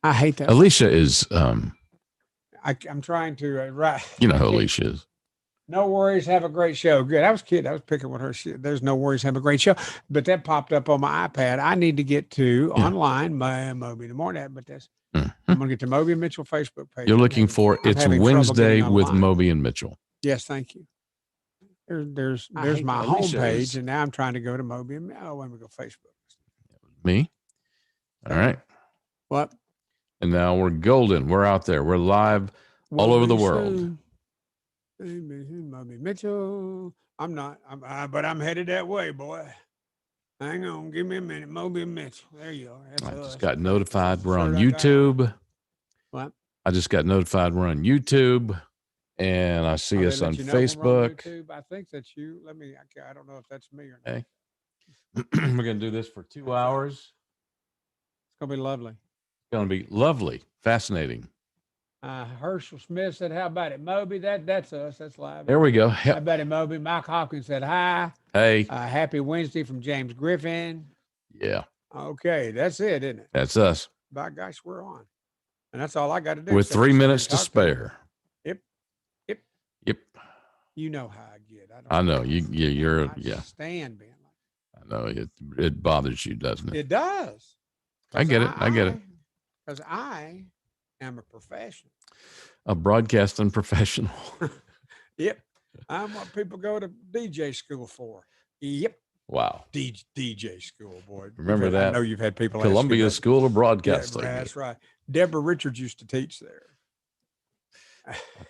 I hate that. Alicia is, I'm trying to right. you know who Alicia is. No worries. Have a great show. Good. I was kidding. I was picking with her. There's no worries. Have a great show. But that popped up on my iPad. I need to get to Yeah. online my Moby in the morning. But that's Mhm. I'm gonna get to Moby and Mitchell Facebook page. You're looking for I'm It's having trouble Wednesday getting with online. Moby and Mitchell. Yes, thank you. There's my Alicia homepage, is- and now I'm trying to go to Moby. Oh, let me go Facebook. Me? All right. What? And now we're golden. We're out there. We're live all over the world. Moby Mitchell. I'm not. But I'm headed that way, boy. Hang on, give me a minute. Moby and Mitchell. There you are. That's I us. just got notified we're on Shirt I got on. YouTube. What? I just got notified we're on YouTube, and I see Oh, us they on let you know when we're on Facebook. YouTube? I think that's you. Let me. I don't know if that's me or not. Hey, we're going to do this for 2 hours. It's gonna be lovely. It's going to be lovely, fascinating. Herschel Smith said, "How about it, Moby?" That's us. That's live. There we go. How about it, Moby? Mike Hawkins said, "Hi." Hey. Happy Wednesday from James Griffin. Yeah. Okay, that's it, isn't it? That's us. By gosh, we're on, and that's all I got to do. With 3 minutes to spare. Yep. Yep. You know how I get. I know you're. I Yeah. Stand being like. I know it bothers you, doesn't it? It does. I get it. I get it. Because I am a professional. A broadcasting professional. Yep. I'm what people go to DJ school for. Yep. Wow. DJ school, boy. Remember that? I know you've had people Columbia ask School of Broadcasting. Yeah, that's right. Deborah Richards used to teach there.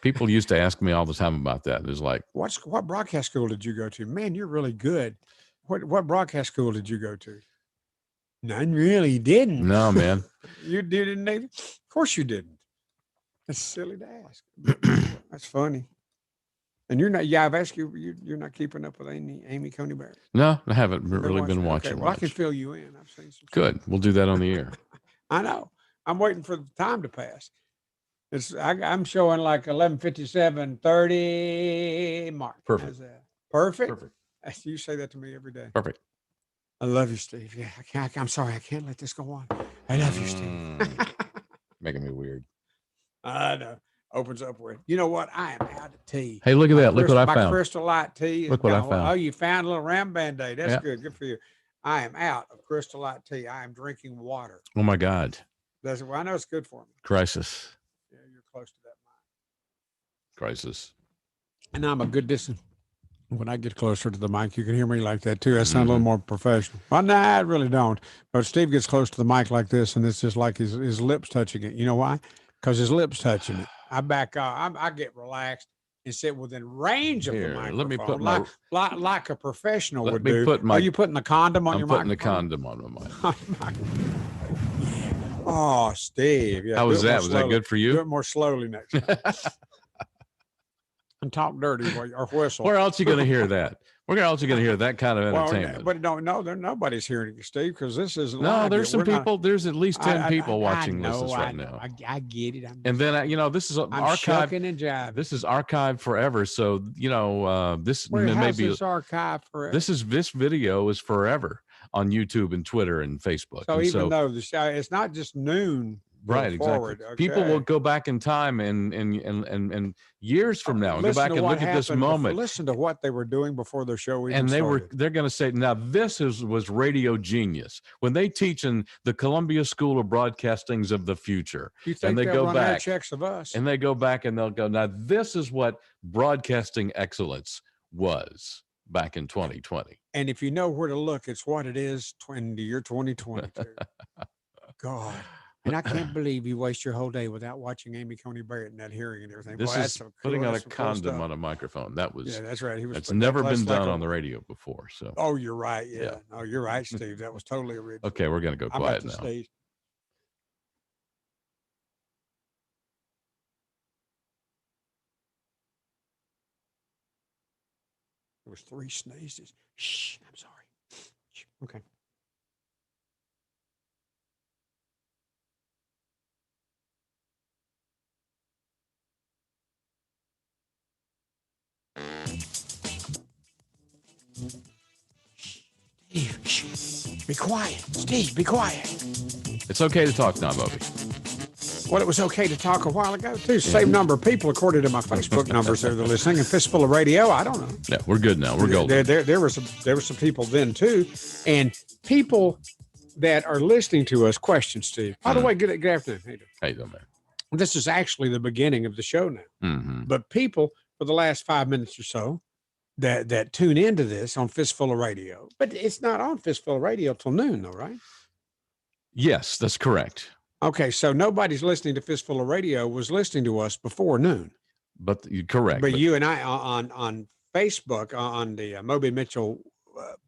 People used to ask me all the time about that. It was like, what broadcast school did you go to? Man, you're really good. What broadcast school did you go to? None really didn't. No, man. You didn't either? Of course you didn't. That's silly to ask. That's funny. And you're not. Yeah, I've asked you. You're not keeping up with Amy Coney Barrett. No, I haven't really been watching. Okay. Well, I can fill you in. I've seen some. Good. We'll do that on the air. I know. I'm waiting for the time to pass. I'm showing like 11:57:30 mark. Perfect. Perfect. Perfect. You say that to me every day. Perfect. I love you, Steve. Yeah, I'm sorry. I can't let this go on. I love you, Steve. Making me weird. I know. Opens up with, you know what? I am out of tea. Hey, look at that. Look what I found. My Crystal Light tea. Look what I found. Oh, you found a little Ram Band-Aid. That's good. Good for you. I am out of Crystal Light tea. I am drinking water. Oh, my God. I know it's good for me. Crisis. Yeah, you're close to that mic. Crisis. And I'm a good distance. When I get closer to the mic, you can hear me like that too. I sound a little more professional. Well, nah, I really don't. But Steve gets close to the mic like this, and it's just like his lips touching it. You know why? Because his lips touching it. I back off. I get relaxed and sit within range of the microphone. Let me put like a professional would do. Are you putting the condom on your microphone? I'm putting the condom on my mic. Oh, Steve. Yeah, how was that? Was that good for you? Do it more slowly next time. And talk dirty or whistle. Where else are you going to hear that? Where else are you going to hear that kind of entertainment? But nobody's hearing you, Steve, because this is live. No, there's some people. There's at least 10 people watching this right now. I get it. And then this is archived. And jive. This is archived forever. So this how's this archived forever? This video is forever on YouTube and Twitter and Facebook. So even though the show, it's not just noon. Right, exactly. Okay. People will go back in time and years from now, go back and look at this moment. Listen to what they were doing before their show even started. They're going to say, now this was radio genius when they teach in the Columbia School of Broadcastings of the future. You think and they they'll go run back checks of us, and they go back and they'll go, now this is what broadcasting excellence was back in 2020. And if you know where to look, it's what it is in the year 2022. God. And I can't believe you waste your whole day without watching Amy Coney Barrett and that hearing and everything. This is putting on a condom on a microphone. That was that's right. It's never been done on the radio before. So oh, you're right. Yeah. Oh, you're right, Steve. That was totally original. Okay, we're gonna go quiet now. Steve. There was 3 sneezes. Shh. I'm sorry. Okay. Steve, shh. Be quiet. Steve, be quiet. It's okay to talk now, Moby. Well, it was okay to talk a while ago, too. Same number of people, according to my Facebook numbers, they're listening. And Fistful of Radio, I don't know. Yeah, we're good now. We're golden. There were some people then, too. And people that are listening to us, question, Steve. By the way, good afternoon. How you doing? How you doing, man? This is actually the beginning of the show now. Mm-hmm. But people, for the last 5 minutes or so, that tune into this on Fistful of Radio. But it's not on Fistful of Radio till noon, though, right? Yes, that's correct. Okay, so nobody's listening to Fistful of Radio was listening to us before noon. But you're correct. But you and I on Facebook, on the Moby Mitchell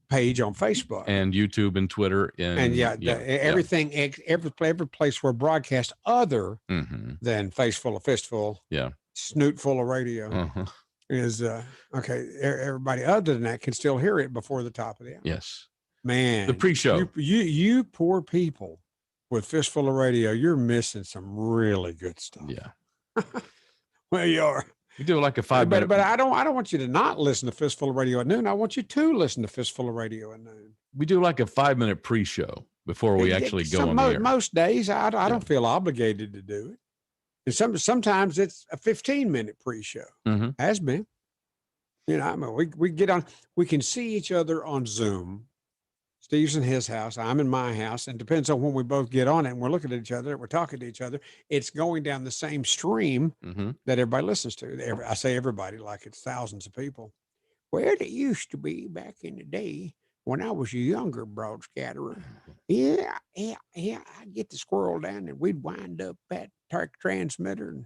page on Facebook. And YouTube and Twitter. Everything, every place where broadcast other than Faceful of Fistful, Snootful of Radio is, okay, everybody other than that can still hear it before the top of the hour. Yes. Man. The pre-show. You poor people. With Fistful of Radio, you're missing some really good stuff. Yeah. Well, you are. We do like a 5 minute. But I don't want you to not listen to Fistful of Radio at noon. I want you to listen to Fistful of Radio at noon. We do like a 5 minute pre-show before we actually go on the air. Most days, I don't feel obligated to do it. And sometimes it's a 15-minute pre-show. Has been. You know, I mean, we get on. We can see each other on Zoom. Steve's in his house, I'm in my house, and depends on when we both get on it and we're looking at each other, we're talking to each other. It's going down the same stream that everybody listens to. I say everybody like it's thousands of people. Well, it used to be back in the day when I was a younger broad scatterer. Yeah, I'd get the squirrel down and we'd wind up that transmitter and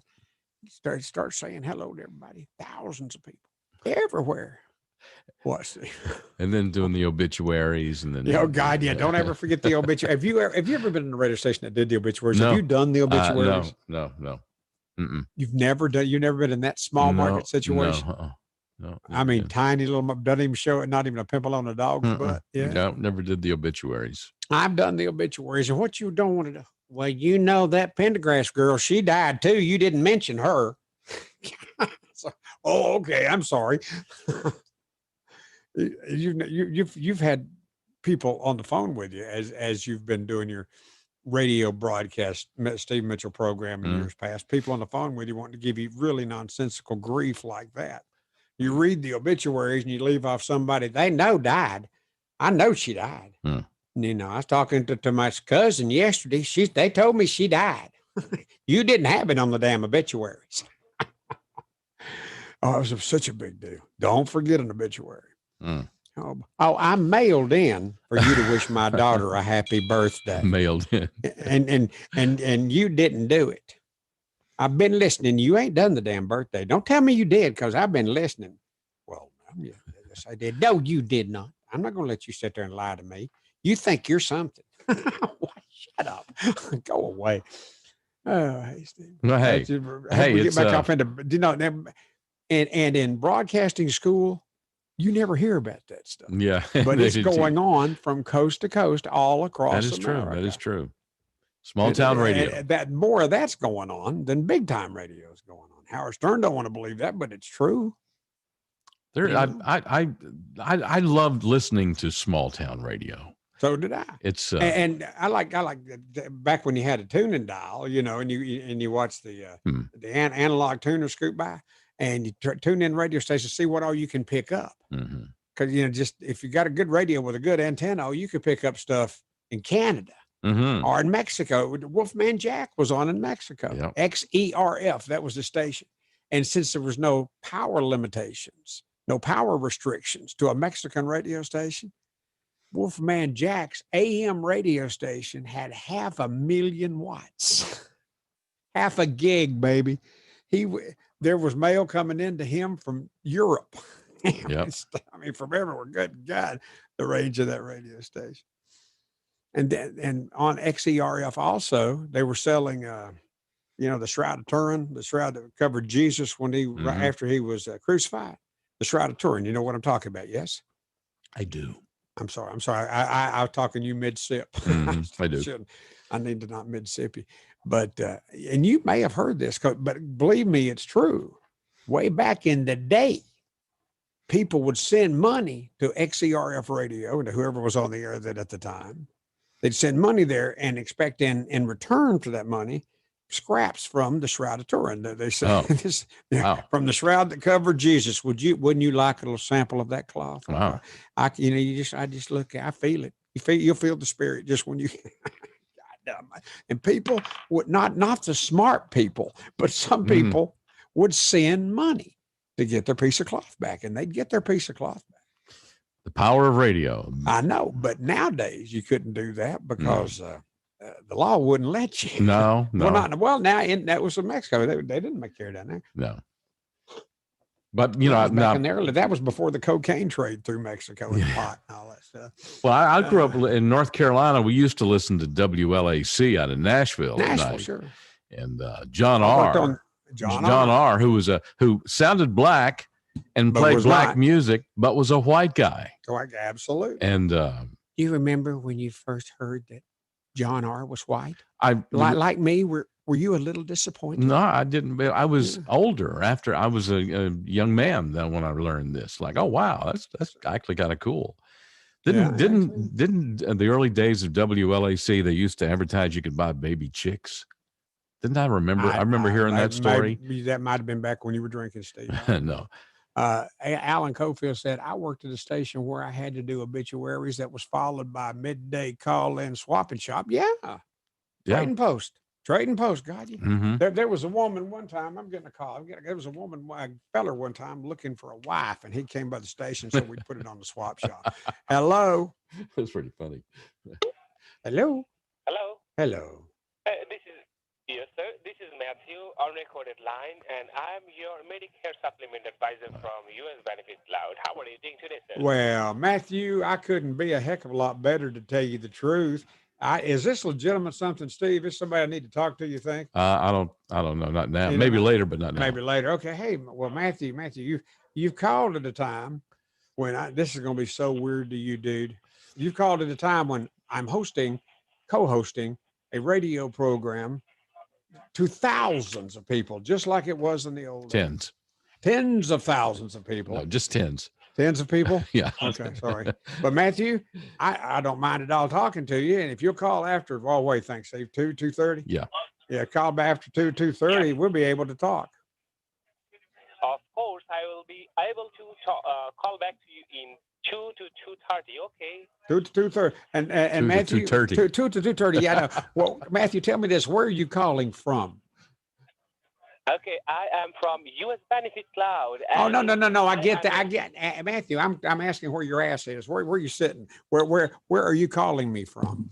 start saying hello to everybody. Thousands of people everywhere. What? And then doing the obituaries and then don't ever forget the obituary. Have you ever been in a radio station that did the obituaries? No. Have you done the obituaries? No. You've never been in that small market situation? No. I mean, tiny little, doesn't even show it, not even a pimple on a dog's butt. Yeah. No, never did the obituaries. I've done the obituaries. And what you don't want to do? Well, you know that Pendergrass girl, she died too. You didn't mention her. Okay. I'm sorry. You've had people on the phone with you as you've been doing your radio broadcast, Steve Mitchell program in years past. People on the phone with you wanting to give you really nonsensical grief like that. You read the obituaries and you leave off somebody they know died. I know she died. You know, I was talking to my cousin yesterday. They told me she died. You didn't have it on the damn obituaries. Oh, it was such a big deal. Don't forget an obituary. Oh, I mailed in for you to wish my daughter a happy birthday. Mailed in. And you didn't do it. I've been listening. You ain't done the damn birthday. Don't tell me you did, because I've been listening. Well, yes, I did. No, you did not. I'm not going to let you sit there and lie to me. You think you're something. Shut up. Go away. Oh, hey, Steve. No, hey, get back off into, and in broadcasting school, you never hear about that stuff. Yeah. But it's going on from coast to coast all across America. That is true. Small town radio. That more of that's going on than big time radio is going on. Howard Stern don't want to believe that, but it's true. I loved listening to small town radio. So did I. It's and I like back when you had a tuning dial, you know, and you watch the analog tuner scoot by. And you tune in radio stations, see what all you can pick up. Because, you know, just if you got a good radio with a good antenna, you could pick up stuff in Canada or in Mexico. Wolfman Jack was on in Mexico. Yep. XERF, that was the station. And since there was no power limitations, no power restrictions to a Mexican radio station, Wolfman Jack's AM radio station had 500,000 watts. Half a gig, baby. There was mail coming into him from Europe. Yep. I mean, from everywhere. Good God, the range of that radio station. And on XERF also, they were selling, the Shroud of Turin, the shroud that covered Jesus when right after he was crucified. The Shroud of Turin. You know what I'm talking about? Yes, I do. I'm sorry. I was talking you mid-sip. I do. I need to not mid-sip you. But, and you may have heard this, but believe me, it's true. Way back in the day, people would send money to XERF radio, to whoever was on the air at the time. They'd send money there and expect in return for that money scraps from the Shroud of Turin. They say Oh, this, wow. from the shroud that covered Jesus. Wouldn't you like a little sample of that cloth? Wow. I just look, I feel it. You'll feel the spirit just when you. And people would not the smart people, but some people would send money to get their piece of cloth back, and they'd get their piece of cloth back. The power of radio. I know, but nowadays you couldn't do that because the law wouldn't let you. No. Now that was in Mexico. They didn't make care down there. No. But back in the early, that was before the cocaine trade through Mexico and pot and all that stuff. Well, I grew up in North Carolina. We used to listen to WLAC out of Nashville. Nashville, sure. And John R. who sounded black and played black music, but was a white guy. Absolutely. And you remember when you first heard that John R. was white? Like me, were you a little disappointed? No, I didn't. I was older after I was a young man then when I learned this. Like, oh wow, that's actually kind of cool. Didn't the early days of WLAC, they used to advertise you could buy baby chicks? Didn't I remember? I remember hearing that story. That might have been back when you were drinking, Steve. No. Alan Cofield said, I worked at a station where I had to do obituaries that was followed by midday call-in swapping shop. Yeah. Trading post. God, there was a woman one time. I'm getting a call. There was a feller one time looking for a wife, and he came by the station, so we put it on the swap shop. Hello. That's pretty funny. Hello. Yes, sir. This is Matthew on recorded line, and I'm your Medicare supplement advisor from U.S. Benefit Cloud. How are you doing today, sir? Well, Matthew, I couldn't be a heck of a lot better, to tell you the truth. Is this legitimate something, Steve? Is somebody I need to talk to, you think? I don't know. Not now. Maybe later, but not now. Maybe later. Okay. Hey, well, Matthew, you've called at a time when this is going to be so weird to you, dude. You've called at a time when I'm co-hosting a radio program to thousands of people, just like it was in the old days. Tens of thousands of people. No, just tens. Tens of people? Yeah. Okay, sorry. But Matthew, I don't mind at all talking to you. And if you'll call after, thanks, Steve, 2:30? Yeah. Yeah, call back after 2:30, we'll be able to talk. Of course, I will be able to call back to you in 2 to 2:30, okay? 2 to 2:30. And Matthew, 2 to 2:30. Yeah, no. Well, Matthew, tell me this. Where are you calling from? Okay, I am from U.S. Benefit Cloud. Oh, no. I get that. Matthew, I'm asking where your ass is. Where are you sitting? Where are you calling me from?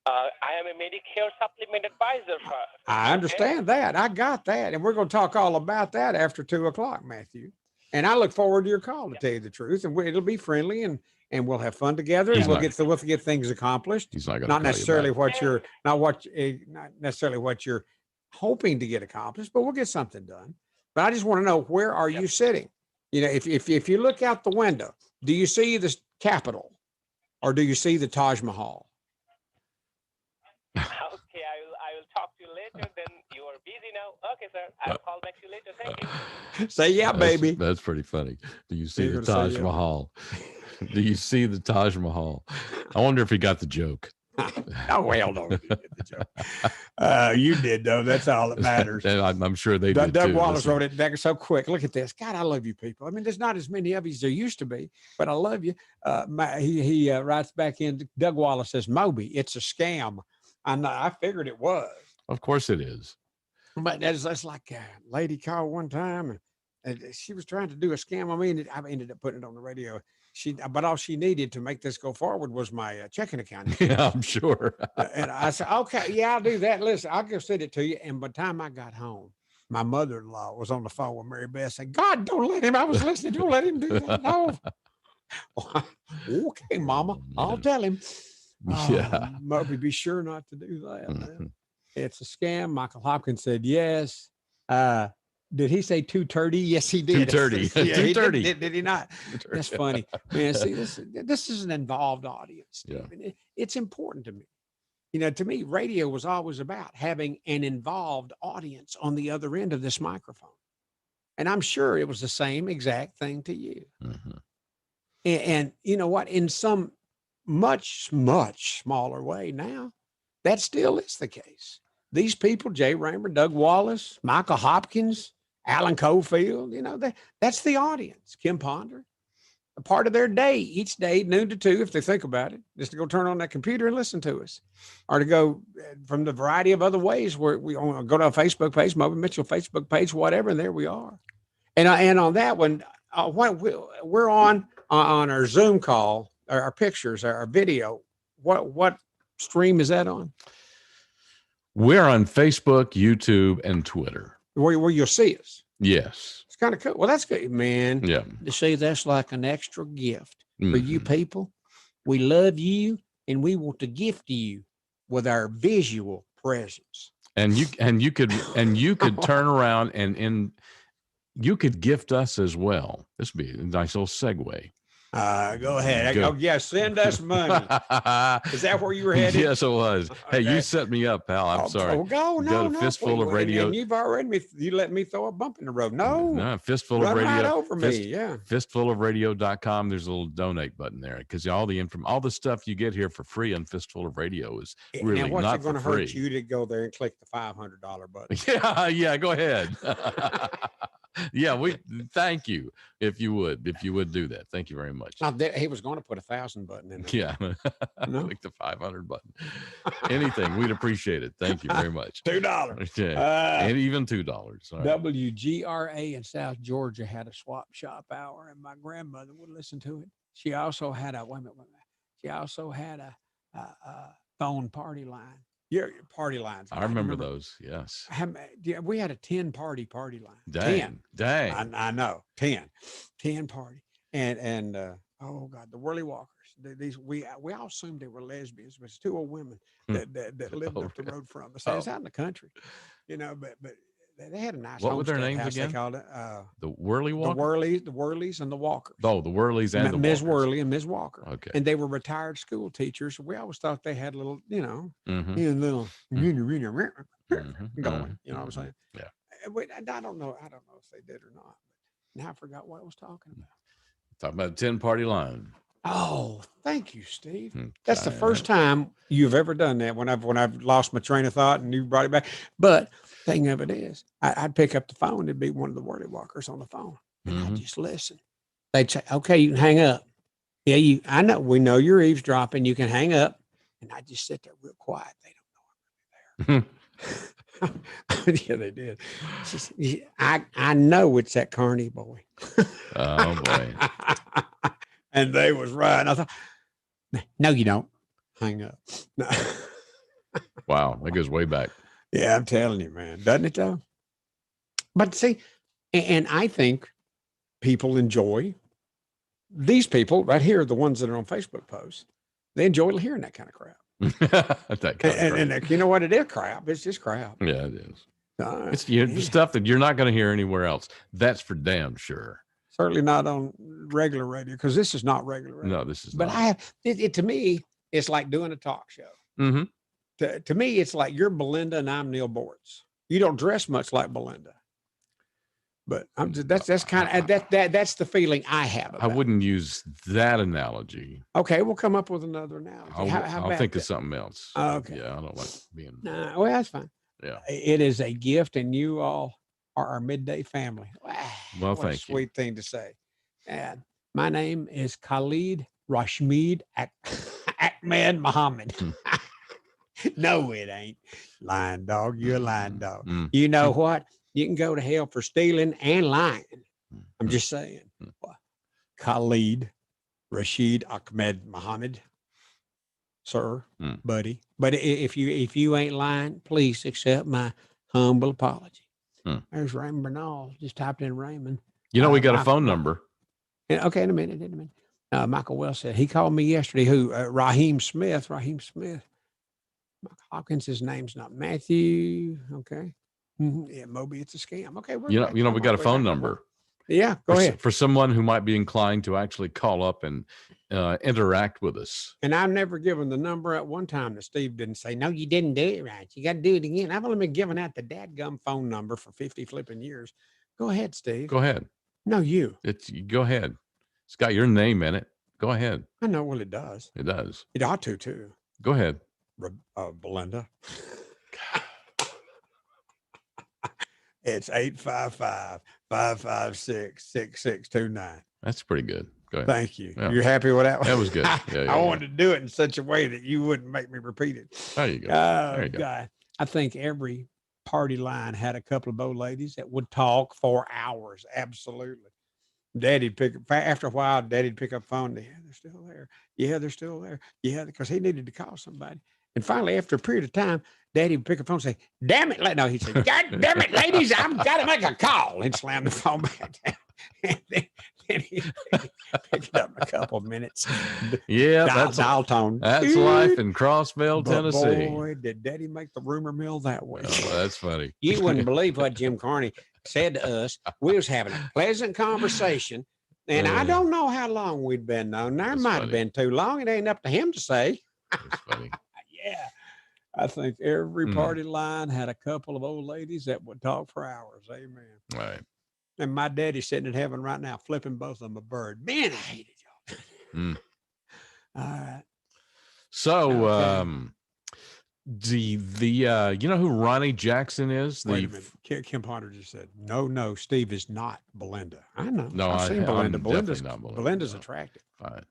I am a Medicare supplement advisor. I understand that. I got that. And we're going to talk all about that after 2:00, Matthew. And I look forward to your call, to tell you the truth. And it'll be friendly, and we'll have fun together. And we'll get things accomplished. He's not going to not necessarily what you're hoping to get accomplished, but we'll get something done. But I just want to know, where are you sitting? If you look out the window, do you see the Capitol, or do you see the Taj Mahal? Okay, I will talk to you later. Then you are busy now. Okay, sir. I'll call back to you later. Thank you. Say yeah, baby. That's pretty funny. Do you see the Taj Mahal? Do you see the Taj Mahal? I wonder if he got the joke. Oh, well, no, you did the joke. You did, though. That's all that matters. I'm sure they did. Doug Wallace wrote it back so quick. Look at this. God, I love you people. I mean, there's not as many of you as there used to be, but I love you. He writes back in, Doug Wallace says, Moby, it's a scam. I figured it was. Of course it is. But that's like a lady called one time, and she was trying to do a scam. I ended up putting it on the radio. But all she needed to make this go forward was my checking account. Yeah, I'm sure. And I said, okay, yeah, I'll do that. Listen, I'll go send it to you. And by the time I got home, my mother-in-law was on the phone with Mary Beth saying, God, don't let him. I was listening. Don't let him do that. No. Okay, Mama, I'll tell him. Yeah. Moby, be sure not to do that. Mm-hmm. It's a scam. Michael Hopkins said yes. Did he say 2:30? Yes, he did. 2:30. Yeah, 2:30. Did he not? That's funny. Man, see, this is an involved audience. Yeah. It's important to me. To me, radio was always about having an involved audience on the other end of this microphone. And I'm sure it was the same exact thing to you. Mm-hmm. And you know what? In some much, much smaller way now, that still is the case. these people, Jay Raymer, Doug Wallace, Michael Hopkins, Alan Cofield, that's the audience. Kim Ponder, a part of their day, each day, noon to 2, if they think about it, just to go turn on that computer and listen to us, or to go from the variety of other ways where we go to our Facebook page, Moby Mitchell Facebook page, whatever, and there we are. And on that one, we're on our Zoom call, our pictures, our video. What stream is that on? We're on Facebook, YouTube, and Twitter. Where you'll see us. Yes. It's kind of cool. Well, that's good, man. Yeah. To see, that's like an extra gift for you people. We love you, and we want to gift you with our visual presence. And you could turn around and you could gift us as well. This would be a nice little segue. Go ahead. Oh, yeah, send us money. Is that where you were headed? Yes, it was. Okay. Hey, you set me up, pal. I'm sorry. Go to Fistful of Radio. And you've already you let me throw a bump in the road. No, Fistful of Radio. Right over me. Yeah. Fistfulofradio.com. There's a little donate button there because all the stuff you get here for free on Fistful of Radio is really and what's not it going to for free. hurt you to go there and click the $500 button? Yeah, go ahead. Yeah, we thank you if you would do that. Thank you very much. Now, he was going to put 1,000 button in there. Yeah, no? Click the 500 button. Anything, we'd appreciate it. Thank you very much. $2. Yeah, and even $2. Right. WGRA in South Georgia had a swap shop hour, and my grandmother would listen to it. She also had a She also had a phone party line. Yeah, party lines. I remember those. Yes. Yeah, we had a 10 party line. Dang. 10. I know. 10 party. And oh God, the Whirly Walkers. We all assumed they were lesbians, but it's 2 old women that lived up the road from us. It's out in the country, but they had a nice. What were their names house, again? They called it the Whirly Walkers. The Whirlies and the Walkers. Oh, the Whirlies and the Ms. Walkers. Whirly and Ms. Walker. Okay. And they were retired school teachers. We always thought they had little, little going. You know what I'm saying? Yeah. I don't know if they did or not. But now I forgot what I was talking about. Talking about a 10 party line. Oh, thank you, Steve. That's the first time you've ever done that when I've lost my train of thought and you brought it back. But thing of it is, I'd pick up the phone. It'd be one of the Whirly Walkers on the phone. And I'd just listen. They'd say, okay, you can hang up. Yeah, I know. We know you're eavesdropping. You can hang up. And I just sit there real quiet. They don't know I'm really there. Yeah, they did. Just, I know it's that Carney boy. Oh, boy. And they was right. I thought, no, you don't. Hang up. No. Wow, that goes way back. Yeah, I'm telling you, man. Doesn't it, though? But see, and I think people enjoy these people right here, the ones that are on Facebook posts. They enjoy hearing that kind of crap. And you know what? It is crap. It's just crap. Yeah, it is. It's stuff that you're not going to hear anywhere else. That's for damn sure. Certainly not on regular radio, because this is not regular radio. No, this is but not. I have it to me, it's like doing a talk show. Mm-hmm. To me, it's like you're Belinda and I'm Neil Bortz. You don't dress much like Belinda. But I'm just, that's kind of that's the feeling I have. I wouldn't use that analogy. Okay, we'll come up with another analogy. I'll think of something else. Okay. Yeah, I don't like being. No, well, that's fine. Yeah. It is a gift, and you all are our midday family. Well, what a thank you. Sweet thing to say. And my name is Khalid Rashid Ahmed Muhammad. No, it ain't. Lying dog. You're a lying dog. You know what? You can go to hell for stealing and lying. I'm just saying. Khalid Rashid Ahmed Muhammad, sir, buddy. But if you ain't lying, please accept my humble apology. There's Raymond Bernal. Just typed in Raymond. You know, we got a phone number. Okay, in a minute. Michael Wells said he called me yesterday. Raheem Smith. Michael Hopkins, his name's not Matthew. Okay. Yeah, Moby, it's a scam. Okay, you know, we got a phone number. Yeah, go ahead. For someone who might be inclined to actually call up and interact with us. And I've never given the number at one time that Steve didn't say, no, you didn't do it right. You got to do it again. I've only been giving out the dadgum phone number for 50 flipping years. Go ahead, Steve. Go ahead. No, you. Go ahead. It's got your name in it. Go ahead. I know. Well, it does. It does. It ought to, too. Go ahead. Belinda. It's 855-556-6629. That's pretty good. Go ahead. Thank you. Yeah. You're happy with that one? That was good. Yeah, I wanted to do it in such a way that you wouldn't make me repeat it. There you go. Oh, There you go. God. I think every party line had a couple of old ladies that would talk for hours. Absolutely. Daddy'd pick up after a while. Daddy'd pick up the phone. Yeah, they're still there. Yeah, they're still there. Yeah, because he needed to call somebody. And finally, after a period of time, Daddy would pick up the phone and say, "Damn it!" No, he'd say, "God damn it, ladies, I've got to make a call," and slam the phone back down. And then he'd pick it up in a couple of minutes. Yeah, dial tone. That's life in Crossville, But Tennessee. boy, did Daddy make the rumor mill that way. Oh, that's funny. You wouldn't believe what Jim Carney said to us. We was having a pleasant conversation, and I don't know how long we'd been known. There That's might funny. have been too long. It ain't up to him to say. That's funny. Yeah. I think every party line had a couple of old ladies that would talk for hours. Amen. Right. And my daddy's sitting in heaven right now, flipping both of them a bird. Man, I hated y'all. All right. So, Okay. you know who Ronnie Jackson is? Wait a minute. Kim Ponder just said, no, Steve is not Belinda. I know. No, I've seen I'm Belinda. definitely not Belinda. Belinda's No. attractive. Fine.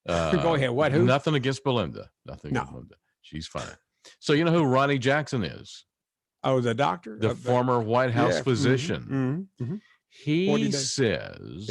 Go ahead. What? Who? Nothing against Belinda. Nothing against Belinda. She's fine. So you know who Ronnie Jackson is? Oh, the doctor? The former White House yeah, physician. Mm-hmm. He says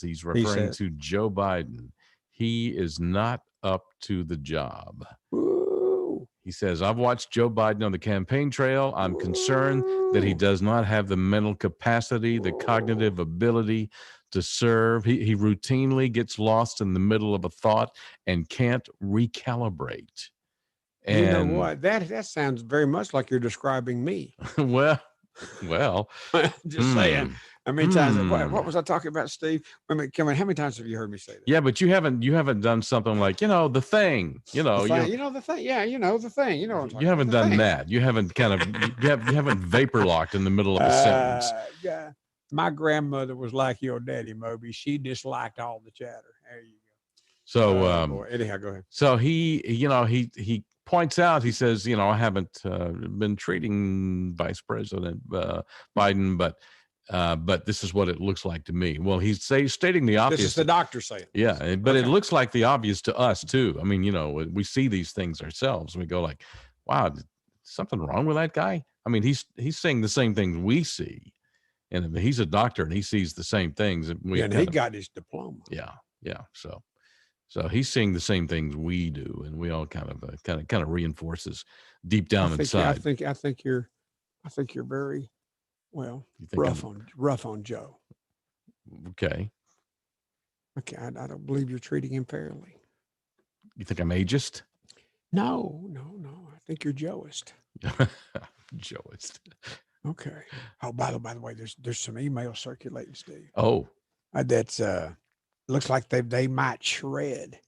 he's referring to Joe Biden. He is not up to the job. Ooh. He says, I've watched Joe Biden on the campaign trail. I'm concerned that he does not have the mental capacity, the cognitive ability to serve. He routinely gets lost in the middle of a thought and can't recalibrate. And you know what? That sounds very much like you're describing me. well, Just saying. How many times? What was I talking about, Steve? I mean, Cameron, how many times have you heard me say that? Yeah, but you haven't done something like the thing. The thing. Yeah, the thing. You know what I'm talking you haven't about. done that. You haven't you haven't vapor locked in the middle of a sentence. Yeah. My grandmother was like your daddy, Moby. She disliked all the chatter. There you go. So anyhow, go ahead. So he points out, he says, I haven't been treating Vice President Biden, but this is what it looks like to me. Well, he's stating the obvious. This is the doctor saying. Yeah, but it looks like the obvious to us too. I mean, we see these things ourselves. And we go like, wow, something wrong with that guy? I mean, he's saying the same things we see. And he's a doctor and he sees the same things. And he got his diploma. Yeah. So he's seeing the same things we do, and we all kind of reinforces deep down inside. I think you're very rough on Joe. Okay. I don't believe you're treating him fairly. You think I'm ageist? No. I think you're Joeist. Joeist. Okay. Oh, by the way, there's some email circulating, Steve. Oh, that's looks like they might shred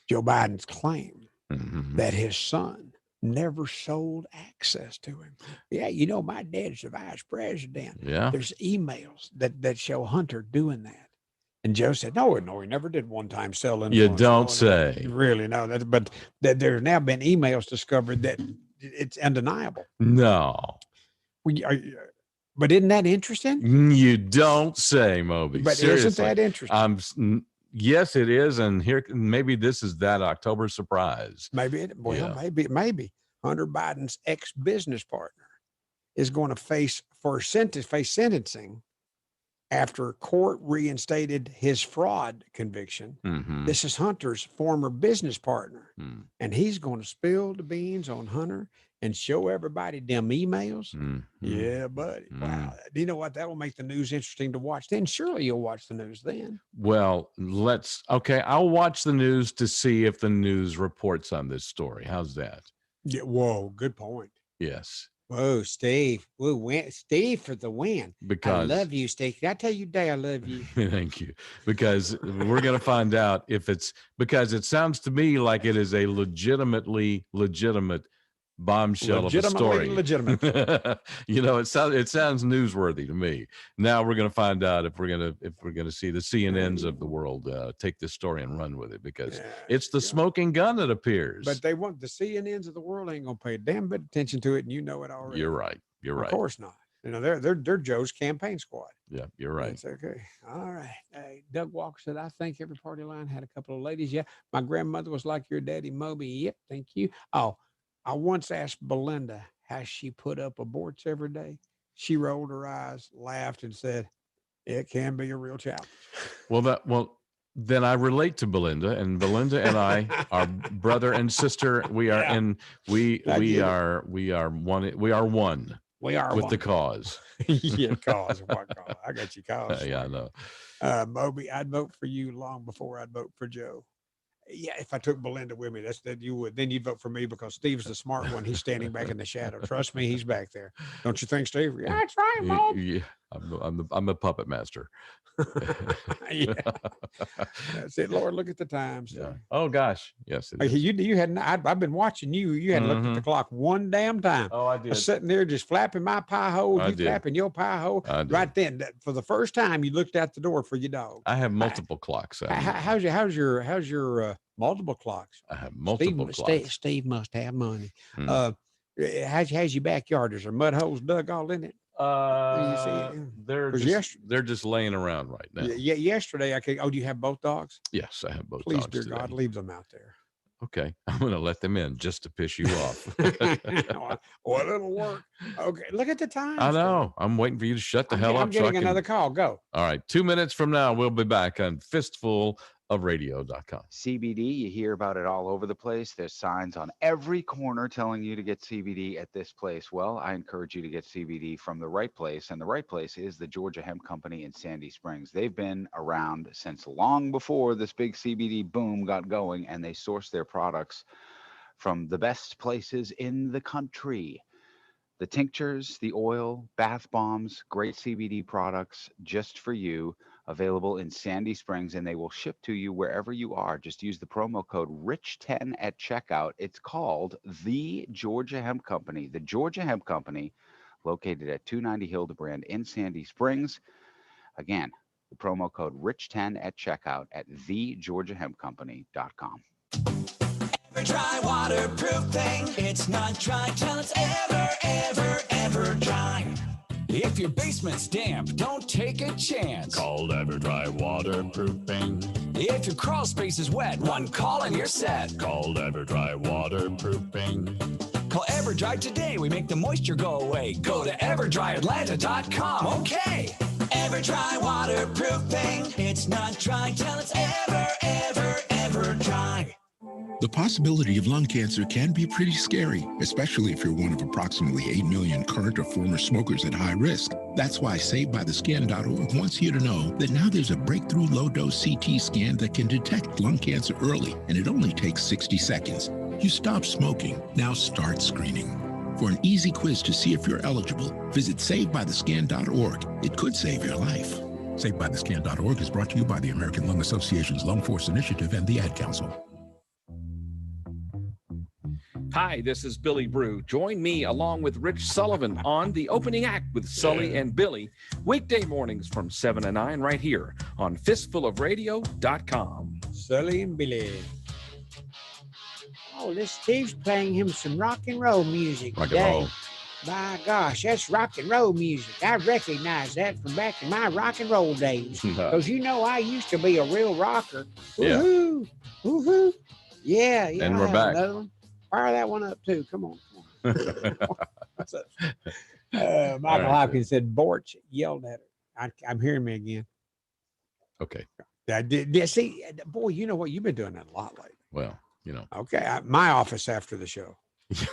Joe Biden's claim that his son never sold access to him. Yeah, my dad's the vice president. Yeah. There's emails that show Hunter doing that. And Joe said, no, he never did one time sell influence. You don't say. Really, no. But there's now been emails discovered that it's undeniable. No. But isn't that interesting? You don't say, Moby. But seriously. Isn't that interesting? Yes, it is. And here, maybe this is that October surprise. Maybe Hunter Biden's ex-business partner is going to face sentencing after court reinstated his fraud conviction. This is Hunter's former business partner, and he's going to spill the beans on Hunter and show everybody them emails. Yeah, buddy. Wow. Do you know what? That will make the news interesting to watch. Then surely you'll watch the news then. Well, I'll watch the news to see if the news reports on this story. How's that? Yeah. Whoa. Good point. Yes. Whoa, Steve. Steve for the win. Because I love you, Steve. Did I tell you today I love you? Thank you. Because we're going to find out because it sounds to me like it is a legitimate bombshell of a story. Legitimate. It sounds newsworthy to me. Now we're going to find out if we're going to see the CNNs of the world take this story and run with it, because it's the smoking gun that appears. But they want the CNNs of the world ain't going to pay a damn bit of attention to it, and you know it already. You're right. Of course not. They're Joe's campaign squad. Yeah, you're right. That's okay. All right. Hey, Doug Walker said, I think every party line had a couple of ladies. Yeah. My grandmother was like your daddy, Moby. Yep. Thank you. Oh, I once asked Belinda how she put up aborts every day. She rolled her eyes, laughed, and said, it can be a real challenge. Well, then I relate to Belinda, and Belinda and I are brother and sister. We are we are one. We are one. We are with one. The cause. Yeah, cause. What cause? I got you cause. Yeah, I know. Moby, I'd vote for you long before I'd vote for Joe. Yeah, if I took Belinda with me, that you would. Then you'd vote for me because Steve's the smart one. He's standing back in the shadow. Trust me, he's back there. Don't you think, Steve? Yeah, that's right, Bob. Yeah, I'm a puppet master. Yeah, that's it. Lord, look at the times. Yeah. Oh gosh, yes. It is. You hadn't. I've been watching you. You hadn't looked at the clock one damn time. Oh, I did. I was sitting there just flapping my pie hole. Flapping your pie hole. Right then, for the first time, you looked out the door for your dog. I have multiple clocks. How's your multiple clocks? I have multiple clocks. Steve must have money. How's your backyard? Is there mud holes dug all in it? They're just laying around right now. Yeah, yesterday do you have both dogs? Yes, I have both Please, dogs. Please, dear today. God, leave them out there. Okay, I'm going to let them in just to piss you off. Well, it'll work. Okay, look at the time. I know. I'm waiting for you to shut the hell up. I'm getting another call. Go. All right, 2 minutes from now, we'll be back on fistfulofradio.com. CBD, you hear about it all over the place. There's signs on every corner telling you to get CBD at this place. Well, I encourage you to get CBD from the right place, and the right place is the Georgia Hemp Company in Sandy Springs. They've been around since long before this big CBD boom got going, and they source their products from the best places in the country. The tinctures, the oil, bath bombs, great CBD products just for you, available in Sandy Springs, and they will ship to you wherever you are. Just use the promo code RICH10 at checkout. It's called the Georgia Hemp Company. The Georgia Hemp Company, located at 290 Hildebrand in Sandy Springs. Again, the promo code RICH10 at checkout at thegeorgiahempcompany.com. Ever dry waterproof thing. It's not dry till it's ever dry. If your basement's damp, don't take a chance. Call EverDry Waterproofing. If your crawl space is wet, one call and you're set. Call EverDry Waterproofing. Call EverDry today. We make the moisture go away. Go to EverDryAtlanta.com. Okay. EverDry Waterproofing. It's not dry till it's ever dry. The possibility of lung cancer can be pretty scary, especially if you're one of approximately 8 million current or former smokers at high risk. That's why SaveByTheScan.org wants you to know that now there's a breakthrough low-dose CT scan that can detect lung cancer early, and it only takes 60 seconds. You stop smoking, now start screening. For an easy quiz to see if you're eligible, visit SaveByTheScan.org. It could save your life. SaveByTheScan.org is brought to you by the American Lung Association's Lung Force Initiative and the Ad Council. Hi, this is Billy Brew. Join me along with Rich Sullivan on The Opening Act with Sully and Billy, weekday mornings from 7 to 9 right here on fistfulofradio.com. Sully and Billy. Oh, this Steve's playing him some rock and roll music Rock today. and roll. My gosh, that's rock and roll music. I recognize that from back in my rock and roll days. Because I used to be a real rocker. Woohoo! Woohoo! Yeah. And we're back. Another one. Fire that one up too. Come on. What's up? Michael Hopkins said Borch yelled at her. I'm hearing me again. Okay. I did. See, boy, you know what? You've been doing that a lot lately. Well, Okay. My office after the show.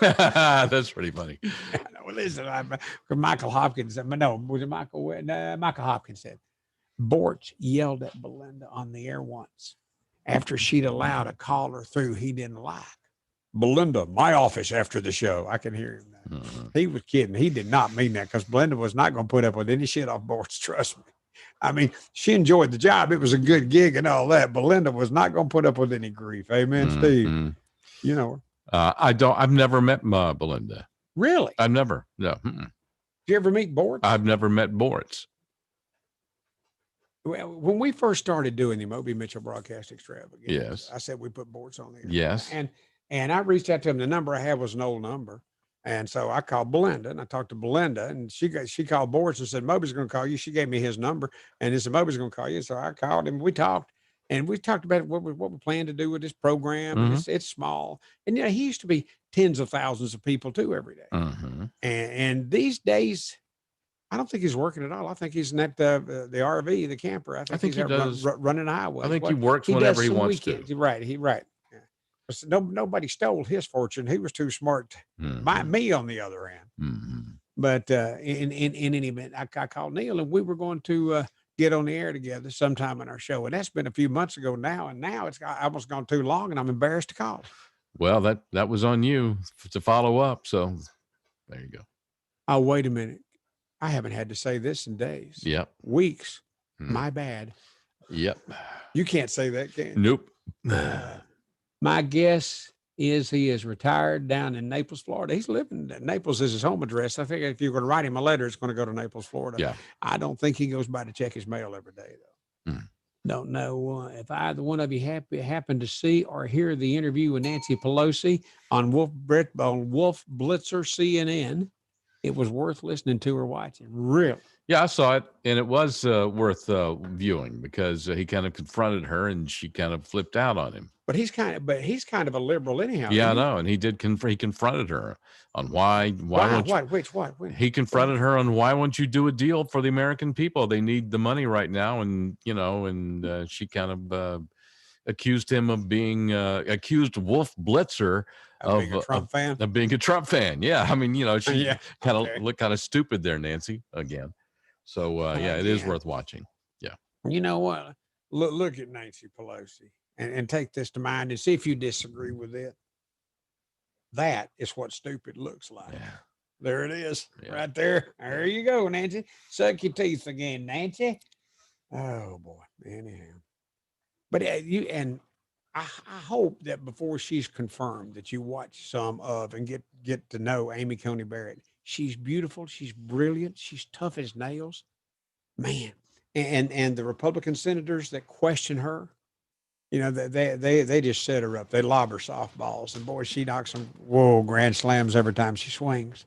That's pretty funny. Well, listen, Michael Hopkins. No, was it Michael? Michael Hopkins said Borch yelled at Belinda on the air once after she'd allowed a caller through he didn't like. Belinda, my office after the show. I can hear him now. He was kidding. He did not mean that because Belinda was not going to put up with any shit off Borch. Trust me. I mean, she enjoyed the job. It was a good gig and all that. Belinda was not going to put up with any grief. Amen, Steve. You know her. I've never met Belinda. Really? I've never. No. Did you ever meet Boris? I've never met Boris. Well, when we first started doing the Moby Mitchell broadcast extravaganza, Yes. I said we put Boris on there. Yes. And I reached out to him. The number I had was an old number. And so I called Belinda and I talked to Belinda and she called Boris and said, Moby's going to call you. She gave me his number and he said, Moby's going to call you. So I called him. We talked and we talked about what we plan to do with this program. And it's small. And, you know, he used to be tens of thousands of people too every day. And these days, I don't think he's working at all. I think he's in that the RV, the camper. I think he he's does. Running highways. I think he works whenever he wants to. Right. Right. Yeah. Nobody stole his fortune. He was too smart. Me, on the other hand. But in any event, I called Neil and we were going to get on the air together sometime in our show. And that's been a few months ago now. And now it's almost gone too long and I'm embarrassed to call. Well, that was on you to follow up. So there you go. Oh, wait a minute. I haven't had to say this in days. Yep. Weeks. My bad. Yep. You can't say that, can you? Nope. My guess is he is retired down in Naples, Florida. He's living Naples is his home address. I think if you're going to write him a letter, it's going to go to Naples, Florida. Yeah. I don't think he goes by to check his mail every day, though. Don't know if either one of you happened to see or hear the interview with Nancy Pelosi on Wolf Blitzer CNN. It was worth listening to or watching. Really? Yeah, I saw it, and it was worth viewing because he kind of confronted her, and she kind of flipped out on him. But he's kind of a liberal anyhow. Yeah, I know, and he did. He confronted her on why won't you, what? He confronted her on why won't you do a deal for the American people? They need the money right now, and she kind of accused him of being accused Wolf Blitzer of being a Trump fan. Yeah, I mean, she kind of looked kind of stupid there, Nancy, again. So it is worth watching. Yeah. You know what? Look at Nancy Pelosi and take this to mind and see if you disagree with it. That is what stupid looks like. Yeah. There it is, right there. There you go, Nancy. Suck your teeth again, Nancy. Oh boy. Anyhow, but I hope that before she's confirmed that you watch some of and get to know Amy Coney Barrett. She's beautiful. She's brilliant. She's tough as nails, man. And the Republican senators that question her, they just set her up. They lob her softballs, and boy, she knocks some grand slams every time she swings.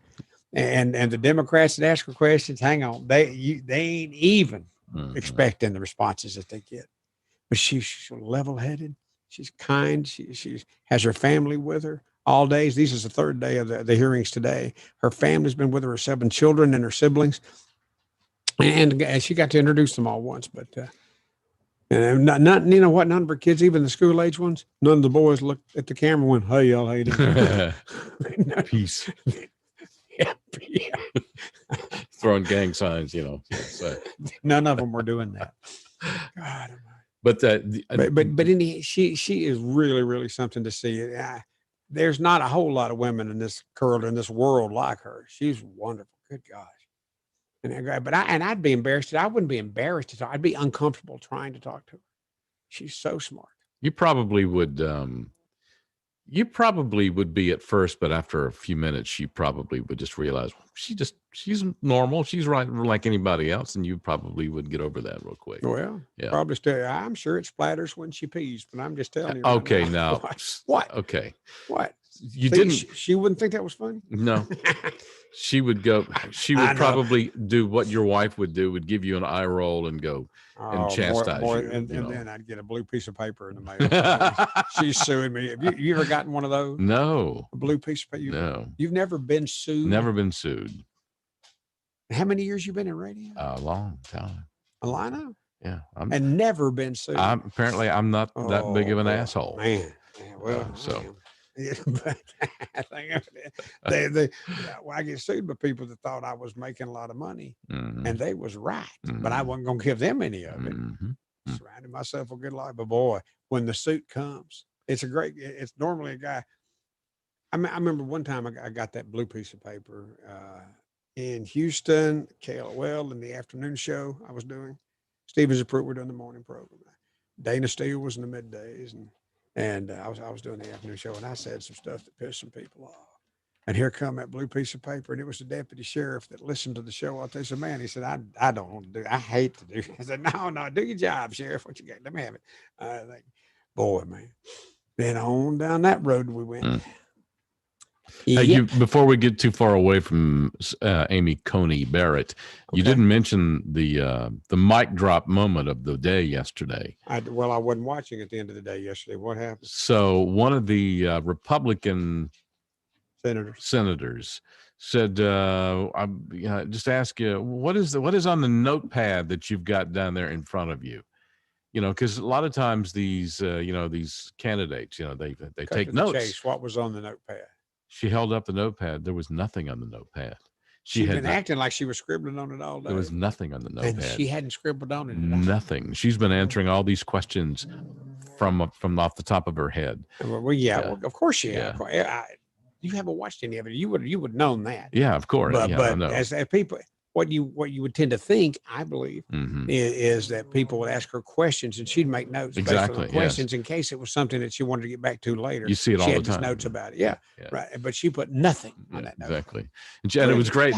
And the Democrats that ask her questions, hang on, they ain't even expecting the responses that they get. But she's level-headed. She's kind. She has her family with her all days. This is the third day of the hearings today. Her family's been with her 7 children and her siblings. And she got to introduce them all once. But none of her kids, even the school age ones, none of the boys looked at the camera and went, hey, y'all, how you doing? Peace. Yeah. Throwing gang signs, So. None of them were doing that. God. But she is really, really something to see. There's not a whole lot of women in this world like her. She's wonderful. Good gosh. I'd be embarrassed. I wouldn't be embarrassed to talk. I'd be uncomfortable trying to talk to her. She's so smart. You probably would. You probably would be at first, but after a few minutes, you probably would just realize she's normal. She's right like anybody else, and you probably would get over that real quick. Well, yeah, probably still. I'm sure it splatters when she pees, but I'm just telling you. Okay, now what? Okay, what? You didn't. She wouldn't think that was funny. No, she would go. She would probably do what your wife would do. Would give you an eye roll and go and chastise you. And then I'd get a blue piece of paper in the mail. She's suing me. Have you ever gotten one of those? No. A blue piece of paper? No. You've never been sued? Never been sued. How many years you been in radio? A long time. I know. Yeah. And never been sued. Apparently, I'm not that big of an asshole. Man. Well, yeah, but I get sued by people that thought I was making a lot of money, and they was right, but I wasn't going to give them any of it. Surrounded myself with good life, but boy, when the suit comes, it's normally a guy. I remember one time I got that blue piece of paper in Houston, KLOL in the afternoon show I was doing. Stevens and Pruitt were doing the morning program. Dana Steele was in the middays, and And I was doing the afternoon show, and I said some stuff that pissed some people off. And here come that blue piece of paper, and it was the deputy sheriff that listened to the show. I'll tell you, man, he said, I don't want to do it. I hate to do it. I said, no, do your job, sheriff. What you got? Let me have it. I think, boy, man. Then on down that road we went. Hey, before we get too far away from Amy Coney Barrett, you didn't mention the mic drop moment of the day yesterday. I wasn't watching at the end of the day yesterday. What happened? So one of the Republican senators said, I just ask you, what is on the notepad that you've got down there in front of you? You know, because a lot of times these candidates, they take notes. Chase, what was on the notepad? She held up the notepad. There was nothing on the notepad. She'd been acting like she was scribbling on it all day. There was nothing on the notepad. And she hadn't scribbled on it. Nothing. She's been answering all these questions from off the top of her head. Well, well, of course she had. You haven't watched any of it. You would known that. Yeah, of course. But as people, what you would tend to think, I believe, is that people would ask her questions and she'd make notes based on the questions in case it was something that she wanted to get back to later. You see it all the time. Notes about it. Yeah, right. But she put nothing on that note. Exactly. And it was great.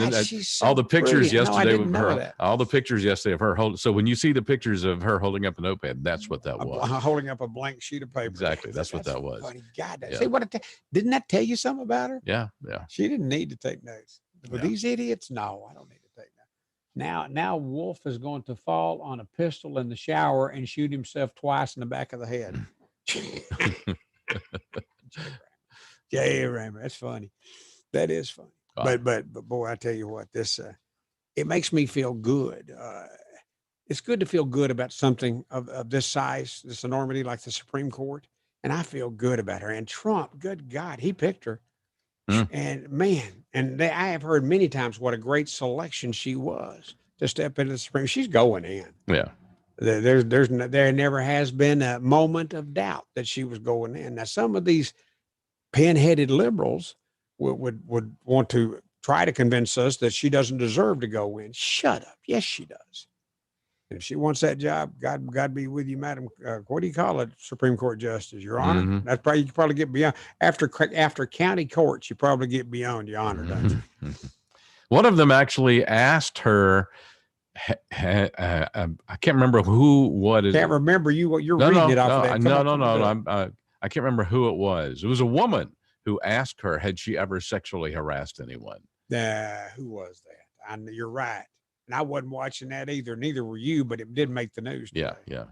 All the pictures yesterday of her. All the pictures yesterday of her holding. So when you see the pictures of her holding up a notepad, that's what that was. Holding up a blank sheet of paper. Exactly. That's what that was. Funny. God, see what didn't that tell you something about her? Yeah. She didn't need to take notes. But these idiots, no, I don't need to take notes. Now Wolf is going to fall on a pistol in the shower and shoot himself twice in the back of the head. Jay Ramer, that's funny. That is funny. Wow. But boy, I tell you what, this it makes me feel good. It's good to feel good about something of this size, this enormity, like the Supreme Court. And I feel good about her. And Trump, good God, he picked her. And man, I have heard many times what a great selection she was to step into the Supreme. She's going in. Yeah. There never has been a moment of doubt that she was going in. Now, some of these pinheaded liberals would want to try to convince us that she doesn't deserve to go in. Shut up. Yes, she does. And if she wants that job, God be with you, madam. What do you call it? Supreme Court justice, Your Honor. That's probably, you probably get beyond after county courts. You probably get beyond Your Honor, don't you? One of them actually asked her. I can't remember who. What is? Can't remember you. What you're reading it off of that. No. I can't remember who it was. It was a woman who asked her, had she ever sexually harassed anyone? Who was that? You're right. And I wasn't watching that either. Neither were you, but it did make the news today. Yeah.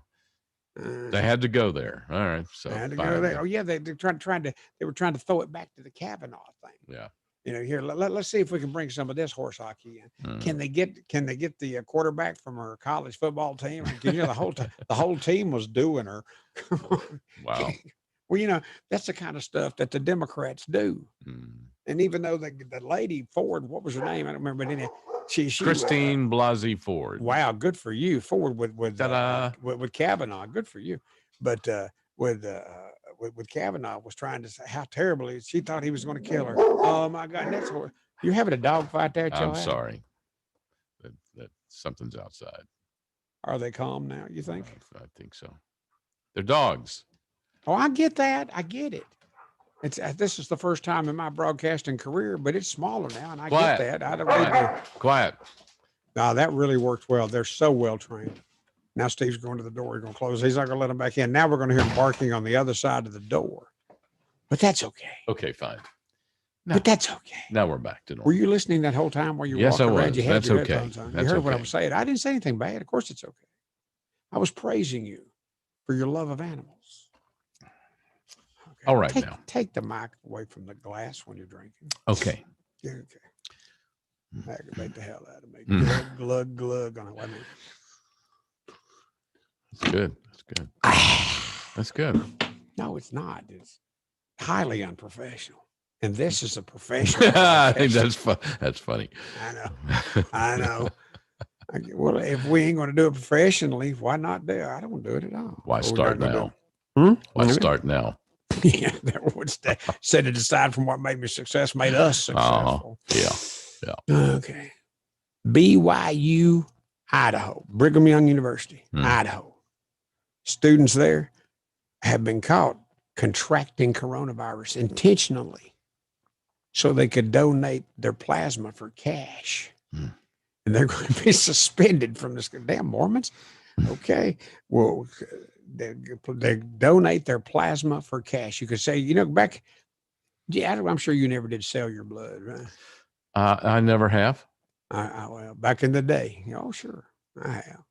They had to go there. All right. So they had to go there. Oh yeah, they were trying to throw it back to the Kavanaugh thing. Yeah. Here, let's see if we can bring some of this horse hockey in. Can they get the quarterback from her college football team? The whole team was doing her. Wow. Well, that's the kind of stuff that the Democrats do. And even though the lady Ford, what was her name? I don't remember. But she Christine Blasey Ford. Wow, good for you. Ford with Kavanaugh, good for you. But with Kavanaugh was trying to say how terribly she thought he was going to kill her. Oh my God, that's what you're having a dog fight there, Joe. I'm sorry. That something's outside. Are they calm now? You think? I think so. They're dogs. Oh, I get that. I get it. This is the first time in my broadcasting career, but it's smaller now, and I get that. I don't know. Quiet. No, that really works well. They're so well trained. Now Steve's going to the door. He's going to close. He's not going to let them back in. Now we're going to hear him barking on the other side of the door. But that's okay. Okay, fine. But that's okay. Now we're back to normal. Were you listening that whole time while you were walking around? You had that's your okay. headphones on. You heard what I was saying. I didn't say anything bad. Of course it's okay. I was praising you for your love of animals. Okay. All right, now. Take the mic away from the glass when you're drinking. Okay. Yeah, okay. Aggravate the hell out of me. Glug, glug on it. Wait a minute. That's good. That's good. No, it's not. It's highly unprofessional. And this is a professional. I think that's funny. I know. Well, if we ain't going to do it professionally, why not do it? I don't want to do it at all. Why start now? Why start now? Yeah, that would set it aside from what made me successful, made us successful. Yeah. Okay. BYU, Idaho, Brigham Young University, Idaho. Students there have been caught contracting coronavirus intentionally so they could donate their plasma for cash. And they're going to be suspended from this. Damn Mormons. Okay. Well, they donate their plasma for cash. You could say, you know, back, yeah, I'm sure you never did sell your blood, right? I never have. Well, back in the day. Oh, sure. I have.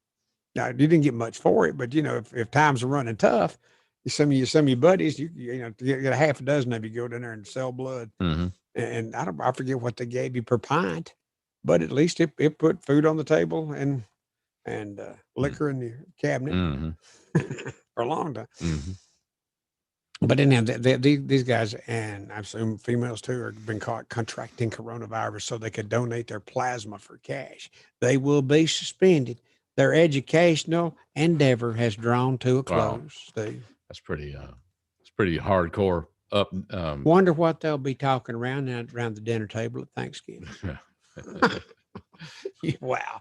Now, you didn't get much for it, but, you know, if times are running tough, some of your buddies, you know, to get a half a dozen of you go down there and sell blood. Mm-hmm. And I forget what they gave you per pint, but at least it put food on the table and liquor in the cabinet for a long time. Mm-hmm. But anyhow, these guys, and I assume females too, have been caught contracting coronavirus so they could donate their plasma for cash. They will be suspended. Their educational endeavor has drawn to a close. Steve. That's pretty hardcore. Wonder what they'll be talking around the dinner table at Thanksgiving. Wow.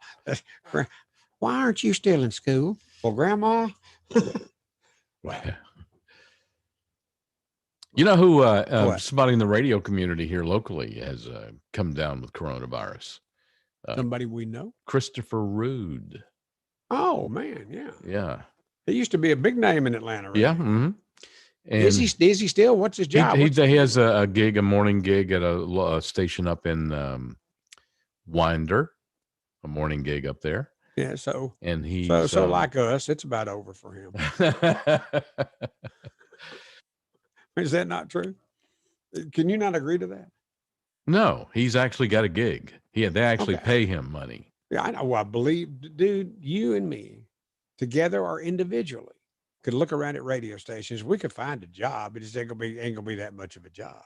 Why aren't you still in school? Well, Grandma. Wow. You know who somebody in the radio community here locally has come down with coronavirus? Somebody we know? Christopher Rude. Oh, man. Yeah. Yeah. He used to be a big name in Atlanta. Right? Yeah. Mm-hmm. And is he still? What's his job? He has a morning gig at a station up in Winder, a morning gig up there. Yeah. So, and he so like us, it's about over for him. Is that not true? Can you not agree to that? No, he's actually got a gig. They actually pay him money. Yeah, I know. Well, I believe, dude, you and me together or individually could look around at radio stations. We could find a job. It just ain't gonna be that much of a job.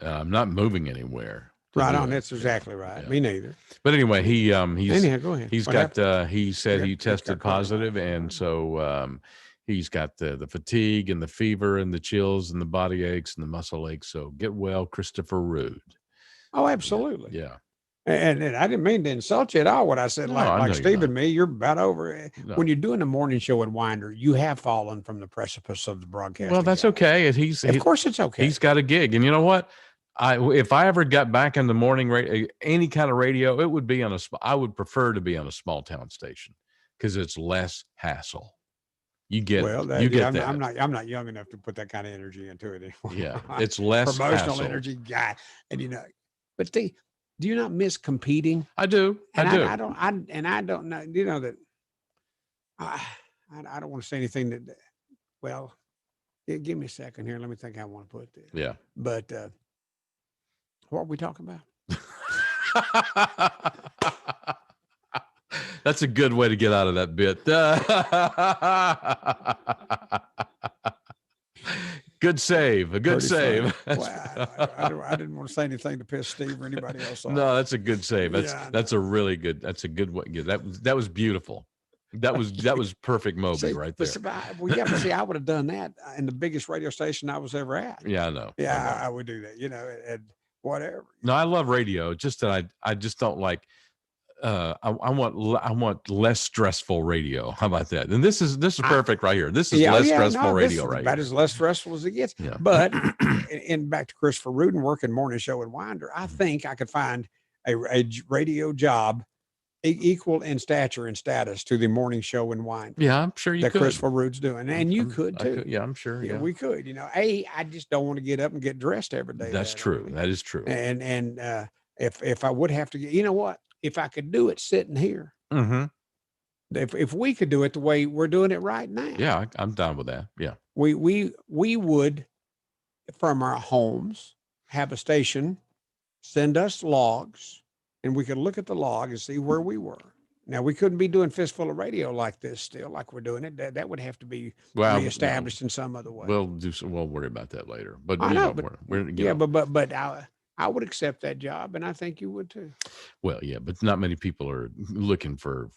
I'm not moving anywhere. Right on. That's exactly right. Yeah. Me neither. But anyway, he's anyhow, go ahead. He's got he said he tested positive, and so he's got the fatigue and the fever and the chills and the body aches and the muscle aches. So get well, Christopher Rude. Oh, absolutely. Yeah. And I didn't mean to insult you at all. What I said, like Steve and me, you're about over. No. When you're doing a morning show at Winder, you have fallen from the precipice of the broadcast. Well, that's okay. Of course it's okay. He's got a gig. And you know what? If I ever got back in the morning radio, any kind of radio, it would be I would prefer to be on a small town station because it's less hassle. You get that. I'm not young enough to put that kind of energy into it anymore. Yeah, it's less promotional hassle. Energy guy, and but do you not miss competing? I do. And I do. I don't know. You know that I don't want to say anything that. Well, give me a second here. Let me think how I want to put this. Yeah. But what are we talking about? That's a good way to get out of that bit. Good save. A good save. Well, I didn't want to say anything to piss Steve or anybody else off. No, that's a good save. That's a really good. That's a good one. Yeah, that was beautiful. That was perfect, Moby, right there. But I would have done that in the biggest radio station I was ever at. Yeah, I know. Yeah, I would do that. And whatever. No, I love radio. Just that I just don't like. I want less stressful radio. How about that? And this is perfect right here. This is less stressful radio right here. About as less stressful as it gets. Yeah. But and back to Christopher Rudin working morning show at Winder, I think I could find a radio job equal in stature and status to the morning show in Winder. Yeah, I'm sure you could. That Christopher Rude's doing, and you could too. Yeah, I'm sure. Yeah, we could. I just don't want to get up and get dressed every day. That's true. That is true. And if I would have to get, you know what? If I could do it sitting here, if we could do it the way we're doing it right now, yeah, I'm down with that. Yeah, we would, from our homes, have a station send us logs, and we could look at the log and see where we were. Now we couldn't be doing Fistful of Radio like this still, like we're doing it. That would have to be reestablished in some other way. We'll worry about that later. But I know, we're but I would accept that job, and I think you would too. Well, yeah, but not many people are looking for.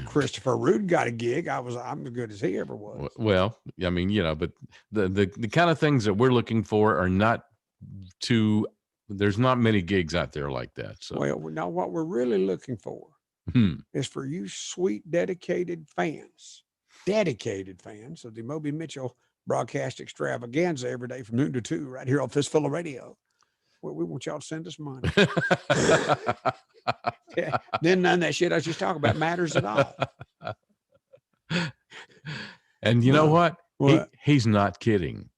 Christopher Rude got a gig. I'm as good as he ever was. Well, I mean, but the kind of things that we're looking for are not too. There's not many gigs out there like that. So, well, now what we're really looking for is for you sweet, dedicated fans of the Moby Mitchell broadcast extravaganza every day from noon to 2 right here on Fistful of Radio. Well, we want y'all to send us money. Yeah. Then none of that shit I was just talking about matters at all. And you know what? What? He's not kidding.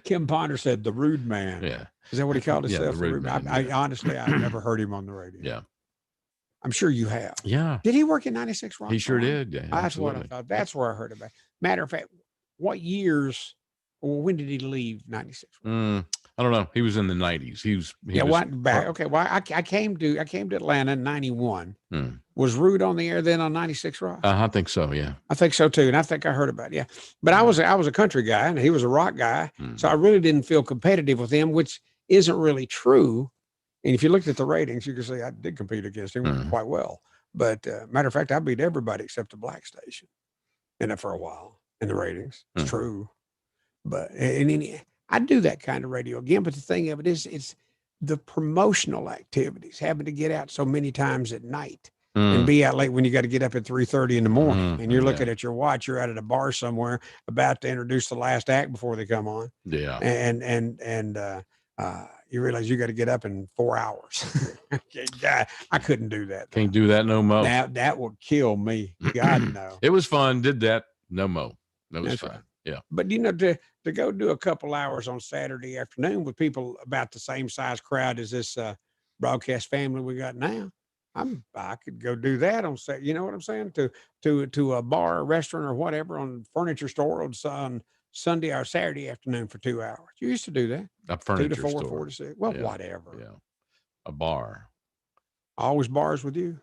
Kim Ponder said the rude man. Yeah. Is that what he called Yeah, himself? the rude man, I honestly, I've never heard him on the radio. Yeah. I'm sure you have. Yeah. Did he work in 96 Rock? He sure did. Yeah, That's what I absolutely. thought. That's where I heard about it. Matter of fact, what years or when did he leave 96? I don't know. He was in the 90s. He was back. Okay. Well, I came to Atlanta in 91. Hmm. Was Rude on the air then on 96 Rock? I think so. Yeah. I think so too. And I think I heard about it. Yeah. But I was a country guy and he was a rock guy. So I really didn't feel competitive with him, which isn't really true. And if you looked at the ratings, you can see I did compete against him quite well. But matter of fact, I beat everybody except the black station in it for a while in the ratings. It's true. But I do that kind of radio again. But the thing of it is, it's the promotional activities, having to get out so many times at night and be out late when you got to get up at 3:30 in the morning and you're looking at your watch. You're out at a bar somewhere about to introduce the last act before they come on. Yeah. And you realize you got to get up in 4 hours. God, I couldn't do that. Can't do that no more. That would kill me. God no. It was fun. Did that no more. That was That's fun. right. Yeah. But to go do a couple hours on Saturday afternoon with people about the same size crowd as this broadcast family we got now, I could go do that on Saturday. You know what I'm saying? To a bar, or restaurant, or whatever on furniture store on Sunday or Saturday afternoon for 2 hours. You used to do that. A furniture 2 to 4, store. 4 to 6. Well, Yeah. whatever. Yeah. A bar. Always bars with you.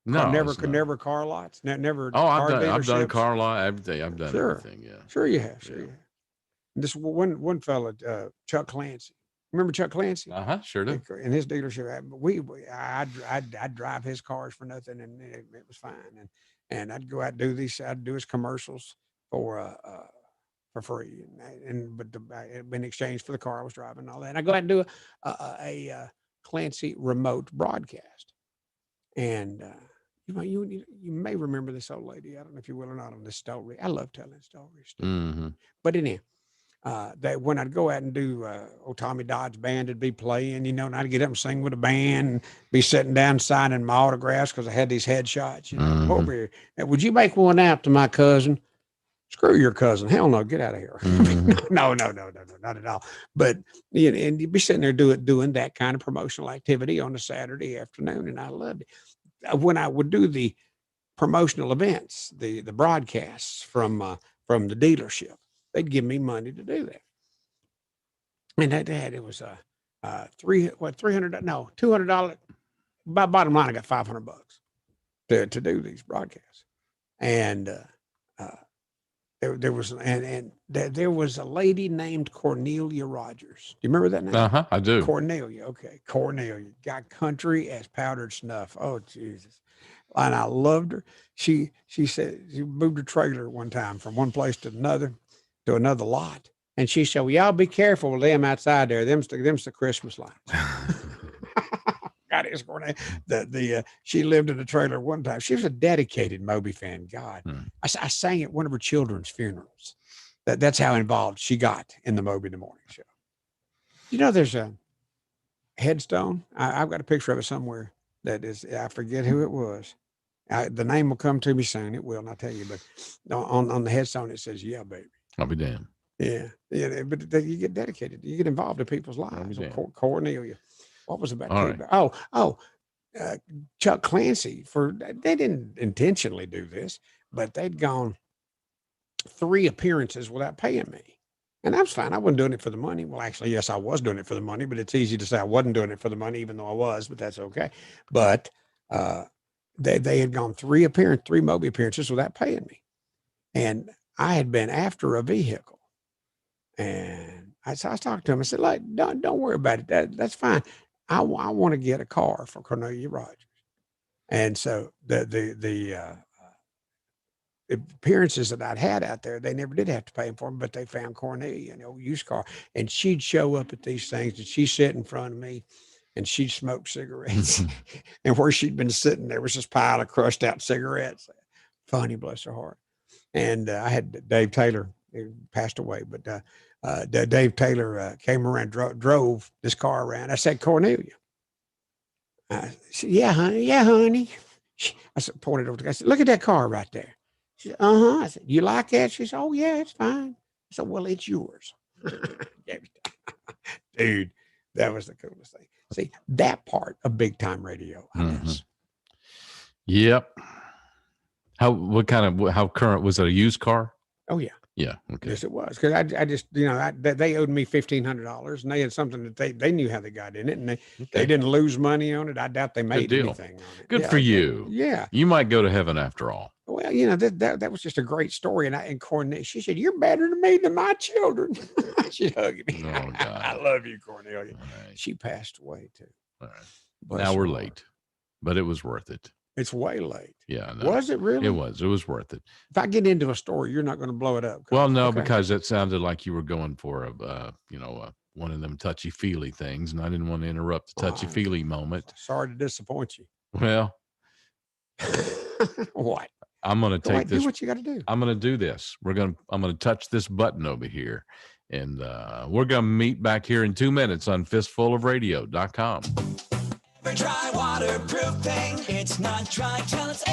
No. Never car lots. Never. Oh, car I've done dealerships? car lot, everything. I've done Sure. everything. Yeah. Sure you have. Sure Yeah. you have. This one fella, Chuck Clancy. Remember Chuck Clancy? Sure do. In his dealership, I'd drive his cars for nothing, and it was fine. And I'd go out and do these. I'd do his commercials for free, but in exchange for the car I was driving and all that. And I go out and do a Clancy remote broadcast, and you may remember this old lady. I don't know if you will or not on this story. I love telling stories. But anyhow. That when I'd go out and do old Tommy Dodd's band would be playing, and I'd get up and sing with a band and be sitting down signing my autographs because I had these headshots. Over here. Would you make one out to my cousin? Screw your cousin. Hell no, get out of here. No, not at all. But and you'd be sitting there doing that kind of promotional activity on a Saturday afternoon, and I loved it. When I would do the promotional events, the broadcasts from the dealership, they'd give me money to do that. And it was $300, no, $200. By bottom line, I got $500 to do these broadcasts. And there was a lady named Cornelia Rogers. Do you remember that name? I do. Cornelia. Okay. Cornelia got country as powdered snuff. Oh, Jesus. And I loved her. She said she moved her trailer one time from one place to another lot. And she said, well, y'all be careful with them outside there. Them's the Christmas lights. God, it's Cornelia. She lived in a trailer one time. She was a dedicated Moby fan. God, I sang at one of her children's funerals. That's how involved she got in the Moby in the Morning show. There's a headstone. I've got a picture of it somewhere. That is, I forget who it was. The name will come to me soon. It will, and I'll tell you. But on the headstone, it says, "Yeah, baby." I'll be damned. Yeah. But you get dedicated. You get involved in people's lives. Cornelia. What was about? Right. Chuck Clancy. They didn't intentionally do this, but they'd gone 3 appearances without paying me. And that was fine. I wasn't doing it for the money. Well, actually, yes, I was doing it for the money, but it's easy to say I wasn't doing it for the money, even though I was, but that's okay. But they had gone 3 Moby appearances without paying me. And I had been after a vehicle. And I was talking to him. I said, like, don't worry about it. That's fine. I want to get a car for Cornelia Rogers. And so the appearances that I'd had out there, they never did have to pay him for them, but they found Cornelia, used car. And she'd show up at these things and she'd sit in front of me and she'd smoke cigarettes. And where she'd been sitting, there was this pile of crushed out cigarettes. Funny, bless her heart. And I had Dave Taylor, who passed away, but Dave Taylor came around, drove this car around. I said, Cornelia. I said, yeah, honey. Yeah, honey. I said, pointed over the guy. I said, look at that car right there. She said, uh-huh. I said, you like that? She said, oh, yeah, it's fine. I said, well, it's yours. Dude, that was the coolest thing. See, that part of big time radio, I miss. Yep. How current was it? A used car? Oh, yeah. Yeah. Okay. Yes, it was. Because I just, they owed me $1,500 and they had something that they knew how they got in it, and they didn't lose money on it. I doubt they made anything on it. Good for you. Yeah. You might go to heaven after all. Well, that was just a great story. And Cornelia, she said, you're better to me than my children. She hugged me. Oh, God. I love you, Cornelia. Right. She passed away too. All right. Bless now we're her heart. late, but it was worth it. It's way late. Yeah. No, Was it really? It was worth it. If I get into a story, you're not going to blow it up. Well, no, Okay. because it sounded like you were going for one of them touchy-feely things, and I didn't want to interrupt the touchy-feely moment. Sorry to disappoint you. Well, What? I'm going to take this. Do what you got to do. I'm going to do this. I'm going to touch this button over here, and we're going to meet back here in 2 minutes on fistfulofradio.com. Ever try waterproofing? It's not dry till it's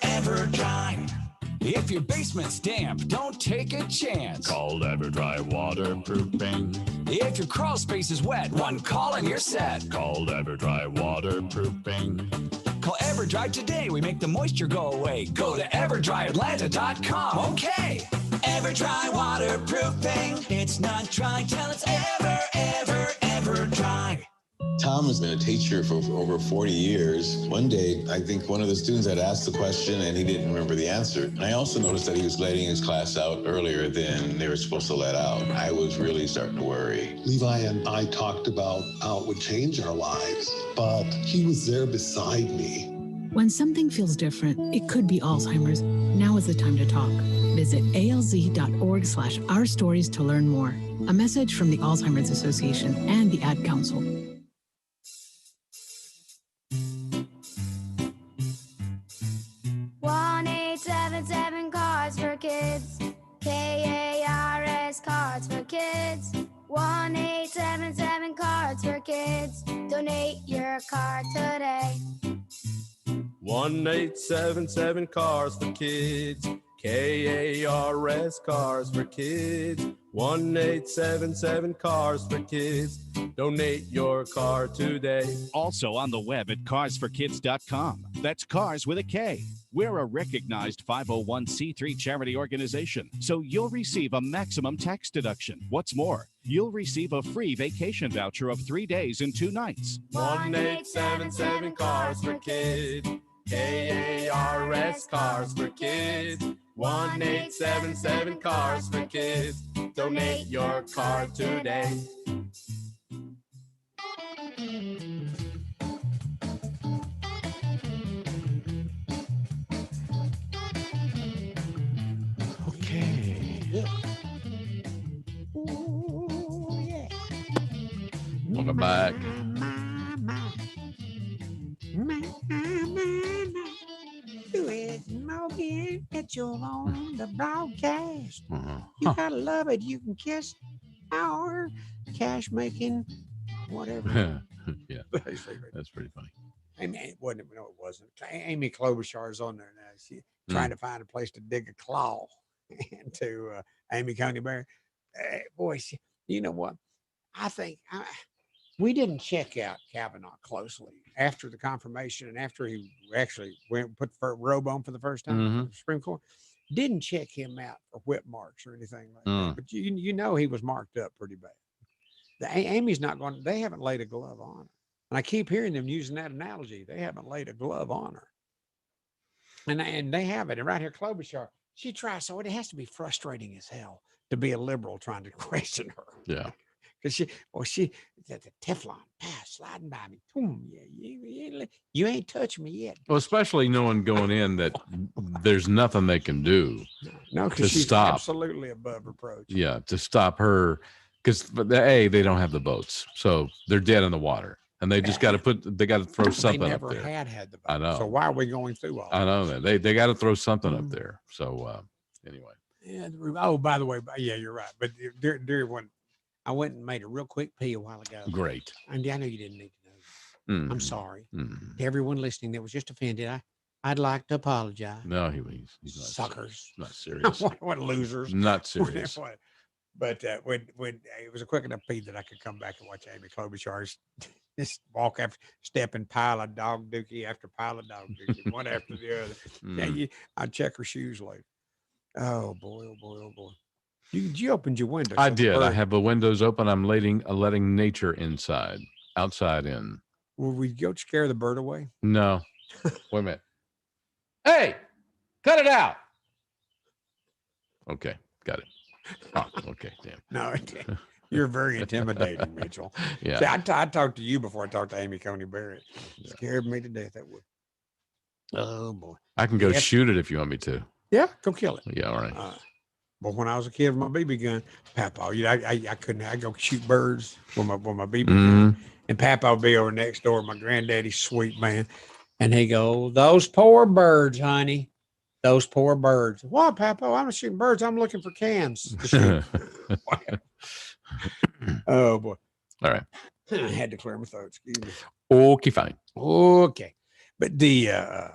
ever dry. If your basement's damp, don't take a chance. Called EverDry Waterproofing. If your crawl space is wet, one call and you're set. Called EverDry Waterproofing. Call EverDry today. We make the moisture go away. Go to EverDryAtlanta.com. Okay. EverDry Waterproofing. It's not dry till it's ever dry. Tom has been a teacher for over 40 years. One day, I think one of the students had asked the question and he didn't remember the answer. And I also noticed that he was letting his class out earlier than they were supposed to let out. I was really starting to worry. Levi and I talked about how it would change our lives, but he was there beside me. When something feels different, it could be Alzheimer's. Now is the time to talk. Visit alz.org/our stories to learn more. A message from the Alzheimer's Association and the Ad Council. 1-877 Cards for Kids. KARS Cards for Kids. 1-877 Cards for Kids. Donate your card today. 1-877 Cars for Kids. KARS Cars for Kids. 1-877 Cars for Kids. Donate your car today. Also on the web at carsforkids.com. That's Cars with a K. We're a recognized 501c3 charity organization, so you'll receive a maximum tax deduction. What's more, you'll receive a free vacation voucher of 3 days and 2 nights. 1-877 Cars for Kids. KARS Cars for Kids. 1-877 Cars for Kids. Donate your car today. Okay. Yeah. Welcome back. Moby, it's your on the broadcast. You gotta love it. You can kiss our cash making, whatever. Yeah, that's pretty funny. I mean, it wasn't. No, it wasn't. Amy Klobuchar's on there now. She's trying to find a place to dig a claw into Amy Coney Barrett. Boy, you know what? I think we didn't check out Kavanaugh closely after the confirmation and after he actually went and put the robe on for the first time in the Supreme Court. Didn't check him out for whip marks or anything like that. But you know he was marked up pretty bad. Amy's not going. They haven't laid a glove on her, and I keep hearing them using that analogy. They haven't laid a glove on her, and they haven't. And right here, Klobuchar, she tries. So it has to be frustrating as hell to be a liberal trying to question her. Yeah. Because the Teflon sliding by me. Boom, you ain't touching me yet. Well, especially knowing going in that there's nothing they can do. No, to because she's stop. absolutely above reproach. Yeah, to stop her, because they don't have the boats, so they're dead in the water. and they just got to they got to throw something They up never there. had the vote. I know. So why are we going through all I know that they got to throw something up there. So anyway. Yeah. Oh, by the way, yeah, you're right. But during when I went and made a real quick pee a while ago. Great. And I know you didn't need to know that. Mm-hmm. I'm sorry Mm-hmm. to everyone listening that was just offended. I'd like to apologize. No, he's not suckers. Not serious. what losers. Not serious. But when it was a quick enough pee that I could come back and watch Amy Klobuchar just walk after stepping pile of dog dookie after pile of dog dookie, one after the other. Yeah, I'd check her shoes later. Oh boy, oh boy, oh boy. You opened your window. I did. I have the windows open. I'm letting nature outside in. Will we go scare the bird away? No. Wait a minute. Hey, cut it out. Okay, got it. Oh, okay, damn. No, you're very intimidating, Mitchell. Yeah. See, I talked to you before I talked to Amy Coney Barrett. Scared me to death. That would. Oh boy. I can go shoot it if you want me to. Yeah, go kill it. Yeah, all right. But when I was a kid with my BB gun, Papa, I couldn't. I go shoot birds with my BB gun, and Papa would be over next door. My granddaddy's sweet man, and he go, "Those poor birds, honey, those poor birds." What, Papa? I'm not shooting birds. I'm looking for cans to shoot. Oh boy! All right. I had to clear my throat. Excuse me. Okay, fine. Okay, but the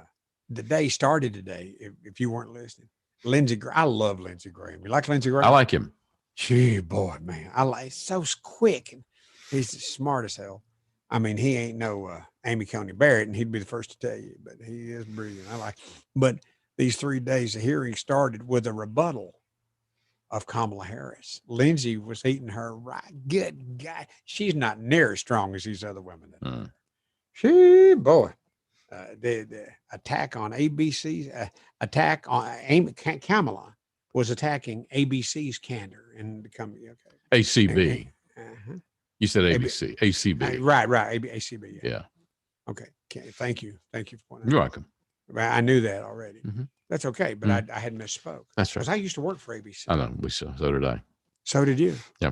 day started today. If you weren't listening. Lindsey, I love Lindsey Graham. You like Lindsey Graham? I like him. Gee, boy, man, I like. So quick, and he's smart as hell. I mean, he ain't no Amy Coney Barrett, and he'd be the first to tell you, but he is brilliant. I like. But these 3 days of hearing started with a rebuttal of Kamala Harris. Lindsey was eating her right. Good guy. She's not near as strong as these other women. She, boy. The attack on ABC's attack on Amy Kamala was attacking ABC's candor and becoming okay. ACB. You said ABC. ACB. Right. ACB. Yeah. Okay. Thank you for pointing. You're welcome. I knew that already. Mm-hmm. That's okay, but I had misspoke. That's right. Because I used to work for ABC. I know. So did I. So did you. Yeah.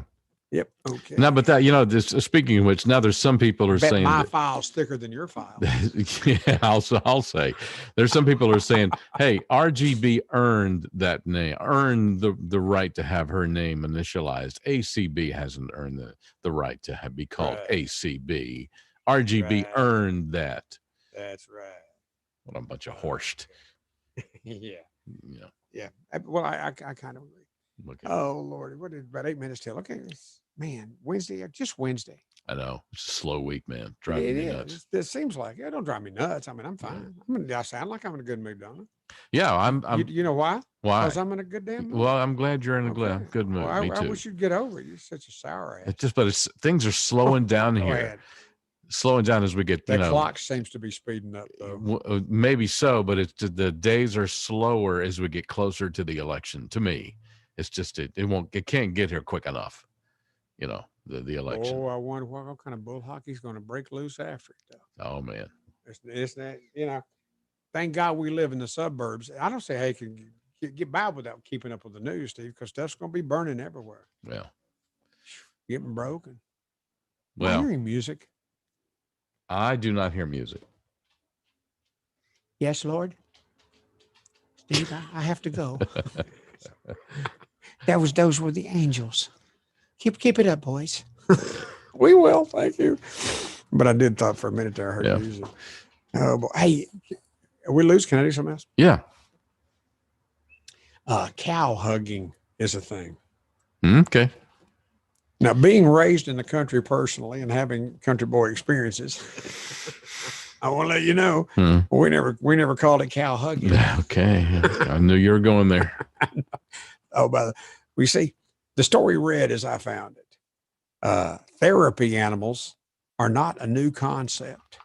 Yep. Okay. Now, but that, speaking of which, now there's some people are saying my file's thicker than your file. Yeah, I'll say there's some people are saying, hey, RGB earned that name, earned the right to have her name initialized. ACB hasn't earned the right to be called ACB. RGB earned that. That's right. What a bunch of horsed. Yeah. Yeah. Yeah. Well, I kind of agree. Okay. Oh Lord, what is about 8 minutes till? Okay, man, Wednesday, just Wednesday. I know it's a slow week, man. Driving me nuts. It seems like it don't drive me nuts. I mean, I'm fine. I sound like I'm in a good mood, don't I? Yeah, I'm. You know why? Why? Because I'm in a good damn mood. Well, I'm glad you're in a good mood. Well, me too. I wish you'd get over it. You're such a sour ass. But things are slowing down here. Slowing down as we get. The clock seems to be speeding up, though. Maybe so, but the days are slower as we get closer to the election. To me. It's just it can't get here quick enough, the election. Oh, I wonder what kind of bull hockey's going to break loose after it, though. Oh man, it's that Thank God we live in the suburbs. I don't say, hey, can get by without keeping up with the news, Steve, because stuff's going to be burning everywhere. Well, getting broken. Well, I'm hearing music. I do not hear music. Yes, Lord. Steve, I have to go. Those were the angels. Keep it up, boys. We will, thank you. But I did thought for a minute there I heard music. Oh boy. Hey, are we loose? Can I do something else? Yeah. Cow hugging is a thing. Okay. Now, being raised in the country personally and having country boy experiences, I want to let you know we never called it cow hugging. Okay, I knew you were going there. Oh, we see the story read as I found it. Therapy animals are not a new concept.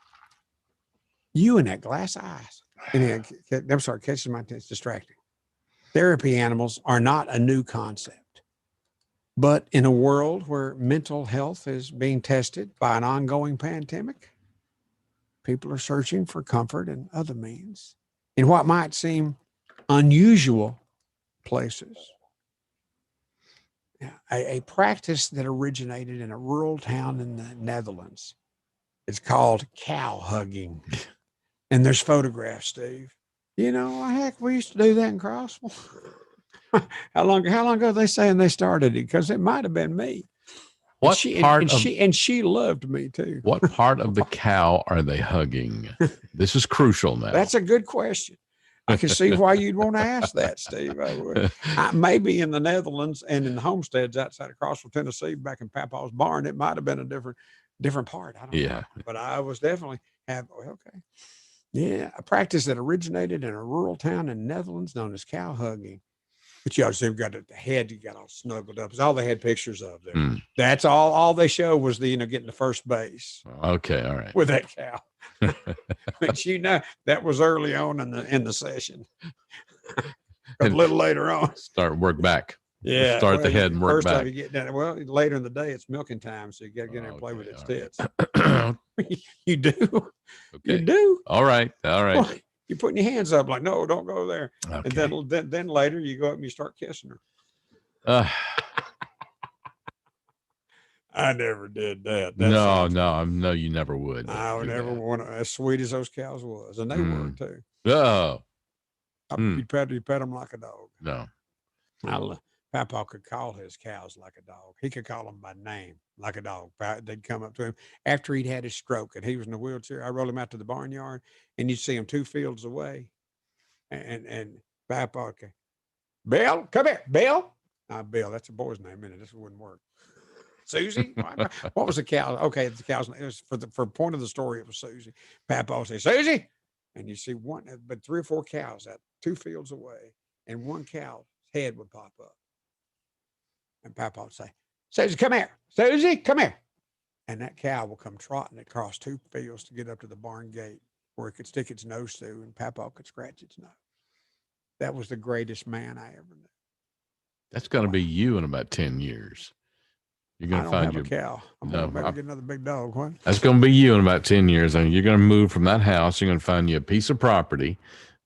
You and that glass eyes. I'm sorry, catches my attention. It's distracting. Therapy animals are not a new concept. But in a world where mental health is being tested by an ongoing pandemic, people are searching for comfort in other means in what might seem unusual places. A practice that originated in a rural town in the Netherlands It's called cow hugging. And there's photographs, Steve. You know, heck, we used to do that in Crossville. How long ago they saying they started it? Because it might have been me. What She loved me too. What part of the cow are they hugging? This is crucial now. That's a good question. I can see why you'd want to ask that, Steve. I would. Maybe in the Netherlands and in the homesteads outside of Crossville, Tennessee, back in Papa's barn, it might have been a different part. I don't know. But I was definitely okay. Yeah, a practice that originated in a rural town in the Netherlands known as cow hugging. But you obviously got the head, you got all snuggled up. It's all they had pictures of there. That's all they showed was getting the first base. Okay, all right. With that cow. But that was early on in the session. A little later on. Work back. Yeah. Start the head and work first back. Time you get down, later in the day it's milking time, so you gotta get in there and play with its tits. You do. Okay. You do. All right. Well, you're putting your hands up like, no, don't go there. Okay. And then later you go up and you start kissing her. I never did that. No, you never would. I would never want to, as sweet as those cows was, and they were too. Oh, you pet them like a dog. No, Papa could call his cows like a dog. He could call them by name like a dog. They'd come up to him after he'd had his stroke and he was in a wheelchair. I rolled him out to the barnyard, and you'd see him 2 fields away, and Papa, okay, Bill, come here, Bill. Bill, that's a boy's name, isn't it? This wouldn't work. Susie, what was the cow? Okay, the cow's name. It was for point of the story. It was Susie. Papa would say, Susie, and you see one, but 3 or 4 cows out 2 fields away, and one cow's head would pop up, and Papa would say, Susie, come here. Susie, come here. And that cow will come trotting across 2 fields to get up to the barn gate where it could stick its nose through, and Papa could scratch its nose. That was the greatest man I ever knew. That's going to be you in about 10 years. You're going to find your cow. I'm going to get another big dog. What? That's going to be you in about 10 years. I mean, you're going to move from that house. You're going to find you a piece of property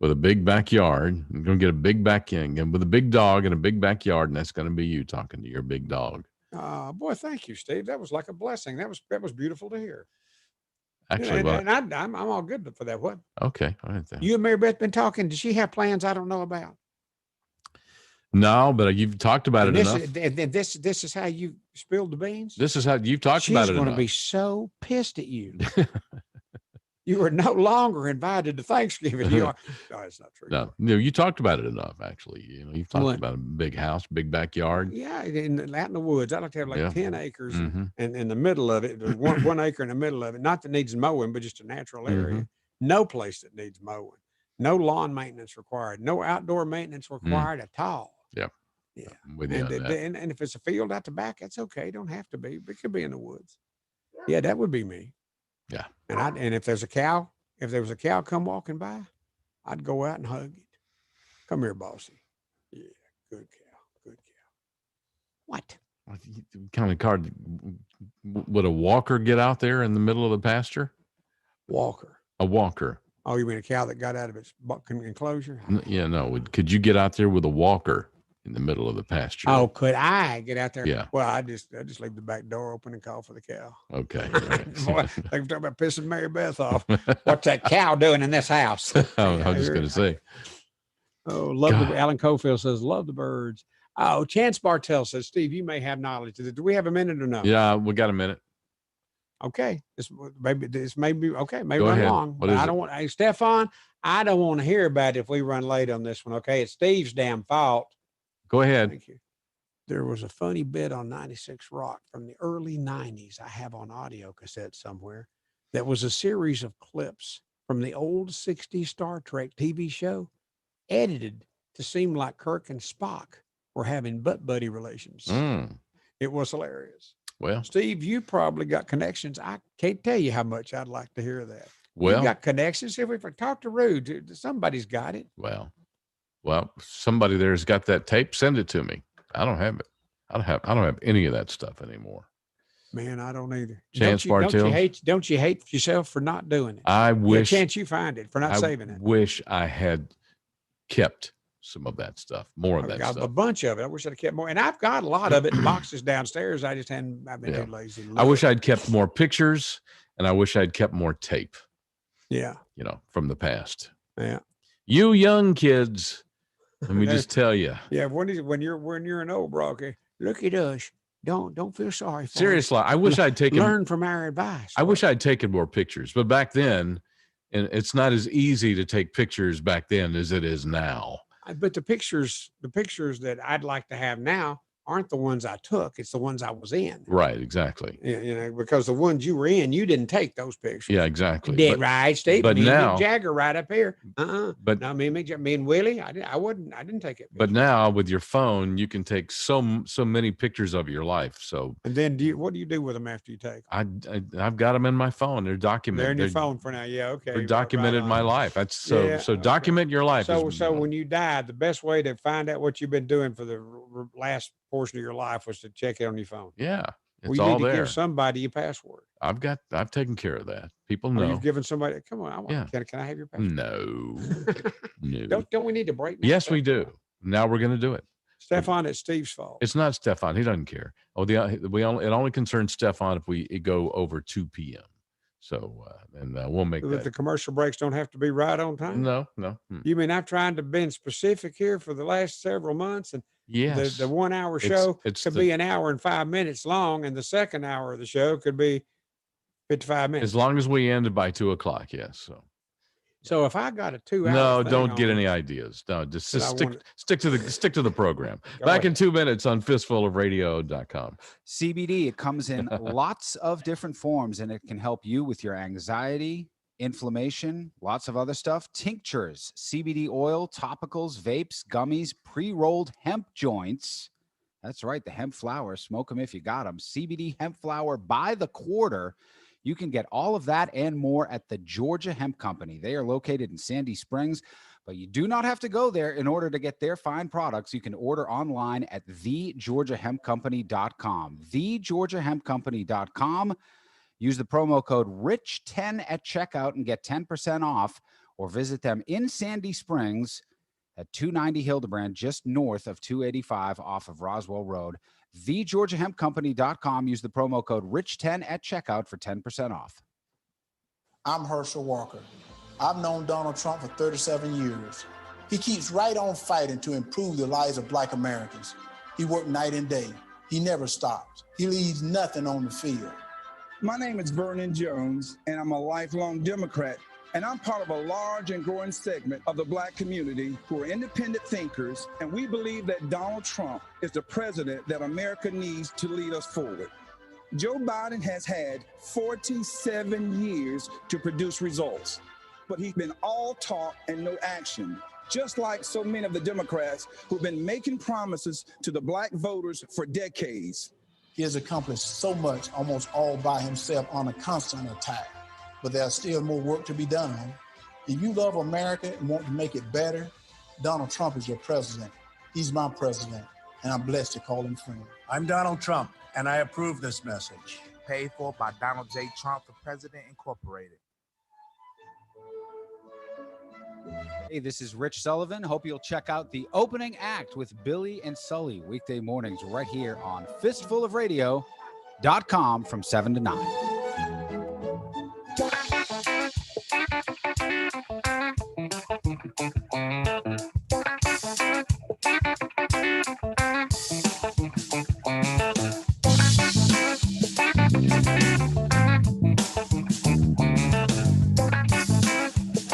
with a big backyard. You're going to get a big backyard with a big dog and a big backyard, and that's going to be you talking to your big dog. Boy, thank you, Steve. That was like a blessing. That was beautiful to hear. Actually, I'm all good for that. What? Okay, all right then. You and Mary Beth been talking. Does she have plans I don't know about? No, but you've talked about it enough. This is how you spilled the beans. This is how you've talked about it. She's going to be so pissed at you. You are no longer invited to Thanksgiving. You are. No, it's not true. No, you talked about it enough. Actually, you've talked about a big house, big backyard. Yeah, out in the woods. I like to have like 10 acres, and in the middle of it, there's one acre in the middle of it. Not that needs mowing, but just a natural area. No place that needs mowing. No lawn maintenance required. No outdoor maintenance required at all. Yeah. And if it's a field out the back, that's okay. Don't have to be. It could be in the woods. Yeah, that would be me. Yeah. And if there was a cow come walking by, I'd go out and hug it. Come here, bossy. Yeah, good cow. What? Kind of card. Would a walker get out there in the middle of the pasture? Walker. A walker. Oh, you mean a cow that got out of its enclosure? Yeah, no. Could you get out there with a walker in the middle of the pasture? Oh, could I get out there? Yeah. Well, I just leave the back door open and call for the cow. Okay. Boy, they talk about pissing Mary Beth off. What's that cow doing in this house? I was just going to say. Oh, Alan Cofield says, love the birds. Oh, Chance Bartell says, Steve, you may have knowledge. Do we have a minute or no? Yeah, we got a minute. Okay. This may be okay. Maybe Go run ahead. long. What is I don't want. Hey, Stefan, I don't want to hear about it if we run late on this one. Okay, it's Steve's damn fault. Go ahead. Thank you. There was a funny bit on 96 Rock from the early 90s. I have on audio cassette somewhere. That was a series of clips from the old 60s Star Trek TV show, edited to seem like Kirk and Spock were having butt buddy relations. It was hilarious. Well, Steve, you probably got connections. I can't tell you how much I'd like to hear that. Well, you got connections. If we talk to Rude, somebody's got it. Well, somebody there's got that tape. Send it to me. I don't have it. I don't have any of that stuff anymore. Man, I don't either. Chance Bartell. Don't you hate yourself for not doing it? I wish. Chance you find it for not saving it. I wish I had kept some of that stuff, more of that got stuff. A bunch of it. I wish I'd kept more. And I've got a lot of it in boxes downstairs. I've been too lazy. I wish I'd kept more pictures And I wish I'd kept more tape, Yeah. From the past. Yeah. You young kids, let me just tell you. Yeah. When you're an old broker, look at us. Don't feel sorry for us. Seriously, I wish I'd taken. Learn from our advice. I wish I'd taken more pictures, but back then, and it's not as easy to take pictures back then as it is now. But the pictures that I'd like to have now aren't the ones I took. It's the ones I was in. Right, exactly. Because the ones you were in, you didn't take those pictures. Yeah, exactly. Dead right, Steve. But me now, and Mick Jagger right up here. But no, me and Willie, I didn't take it. But now with your phone, you can take so many pictures of your life. So. And then what do you do with them after you take them? I've got them in my phone. They're documented. They're in your phone for now. Yeah, okay. They're documented my life. That's so. So document your life. So when you die, the best way to find out what you've been doing for the last portion of your life was to check it on your phone. Yeah, it's all there. You need to give somebody your password. I've taken care of that. People know. You've given somebody. Come on, can I have your password? No, no. Don't we need to break? Yes, we do. Now we're going to do it. Stefan, it's Steve's fault. It's not Stefan. He doesn't care. It only concerns Stefan if we go over 2 p.m. So and we'll make that. The commercial breaks don't have to be right on time. No. You mean I've tried to be specific here for the last several months, and yes, the 1 hour show could be an hour and 5 minutes long, and the second hour of the show could be 55 minutes. As long as we ended by 2:00, yes. So if I got a 2 hour, no, don't get any ideas. No, just stick to the program. Back in 2 minutes on fistfulofradio.com. CBD, it comes in lots of different forms, and it can help you with your anxiety, inflammation, lots of other stuff. Tinctures, CBD oil, topicals, vapes, gummies, pre-rolled hemp joints. That's right, the hemp flower. Smoke them if you got them. CBD hemp flower by the quarter. You can get all of that and more at the Georgia Hemp Company. They are located in Sandy Springs, but you do not have to go there in order to get their fine products. You can order online at thegeorgiahempcompany.com. Thegeorgiahempcompany.com. Use the promo code RICH10 at checkout and get 10% off, or visit them in Sandy Springs at 290 Hildebrand, just north of 285 off of Roswell Road. TheGeorgiaHempCompany.com. Use the promo code RICH10 at checkout for 10% off. I'm Herschel Walker. I've known Donald Trump for 37 years. He keeps right on fighting to improve the lives of Black Americans. He worked night and day. He never stops. He leaves nothing on the field. My name is Vernon Jones, and I'm a lifelong Democrat. And I'm part of a large and growing segment of the Black community who are independent thinkers, and we believe that Donald Trump is the president that America needs to lead us forward. Joe Biden has had 47 years to produce results, but he's been all talk and no action, just like so many of the Democrats who've been making promises to the Black voters for decades. He has accomplished so much almost all by himself on a constant attack. But there's still more work to be done. If you love America and want to make it better, Donald Trump is your president. He's my president, and I'm blessed to call him friend. I'm Donald Trump, and I approve this message. Paid for by Donald J. Trump for President Incorporated. Hey, this is Rich Sullivan. Hope you'll check out the opening act with Billy and Sully weekday mornings right here on fistfulofradio.com from 7 to 9.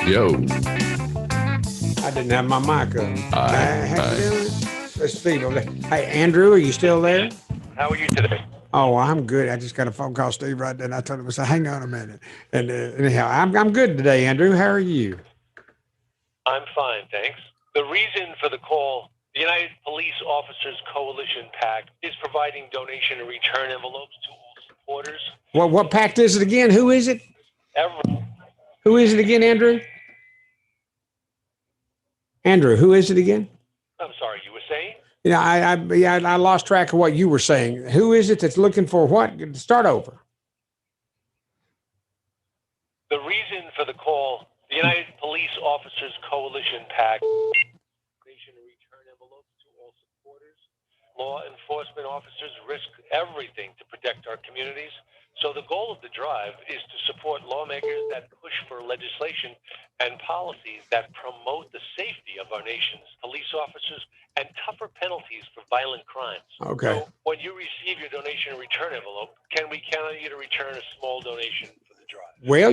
Yo. I didn't have my mic on. Let's Steve over there. Hey, Andrew, are you still there? How are you today? Oh, I'm good. I just got a phone call, Steve, right then. I told him, I said, hang on a minute. And anyhow, I'm good today, Andrew. How are you? I'm fine, thanks. The reason for the call, the United Police Officers Coalition PAC is providing donation and return envelopes to all supporters. What PAC is it again? Who is it? Who is it again, Andrew? Andrew, who is it again? I'm sorry, you were saying? You know, I lost track of what you were saying. Who is it that's looking for what? Start over. The reason for the call, the United Police Officers Coalition PAC, donation and return envelopes to all supporters. Law enforcement officers risk everything to protect our communities. So the goal of the drive is to support lawmakers that push for legislation and policies that promote the safety of our nation's police officers and tougher penalties for violent crimes. Okay. So when you receive your donation return envelope, can we count on you to return a small donation for the drive? Well,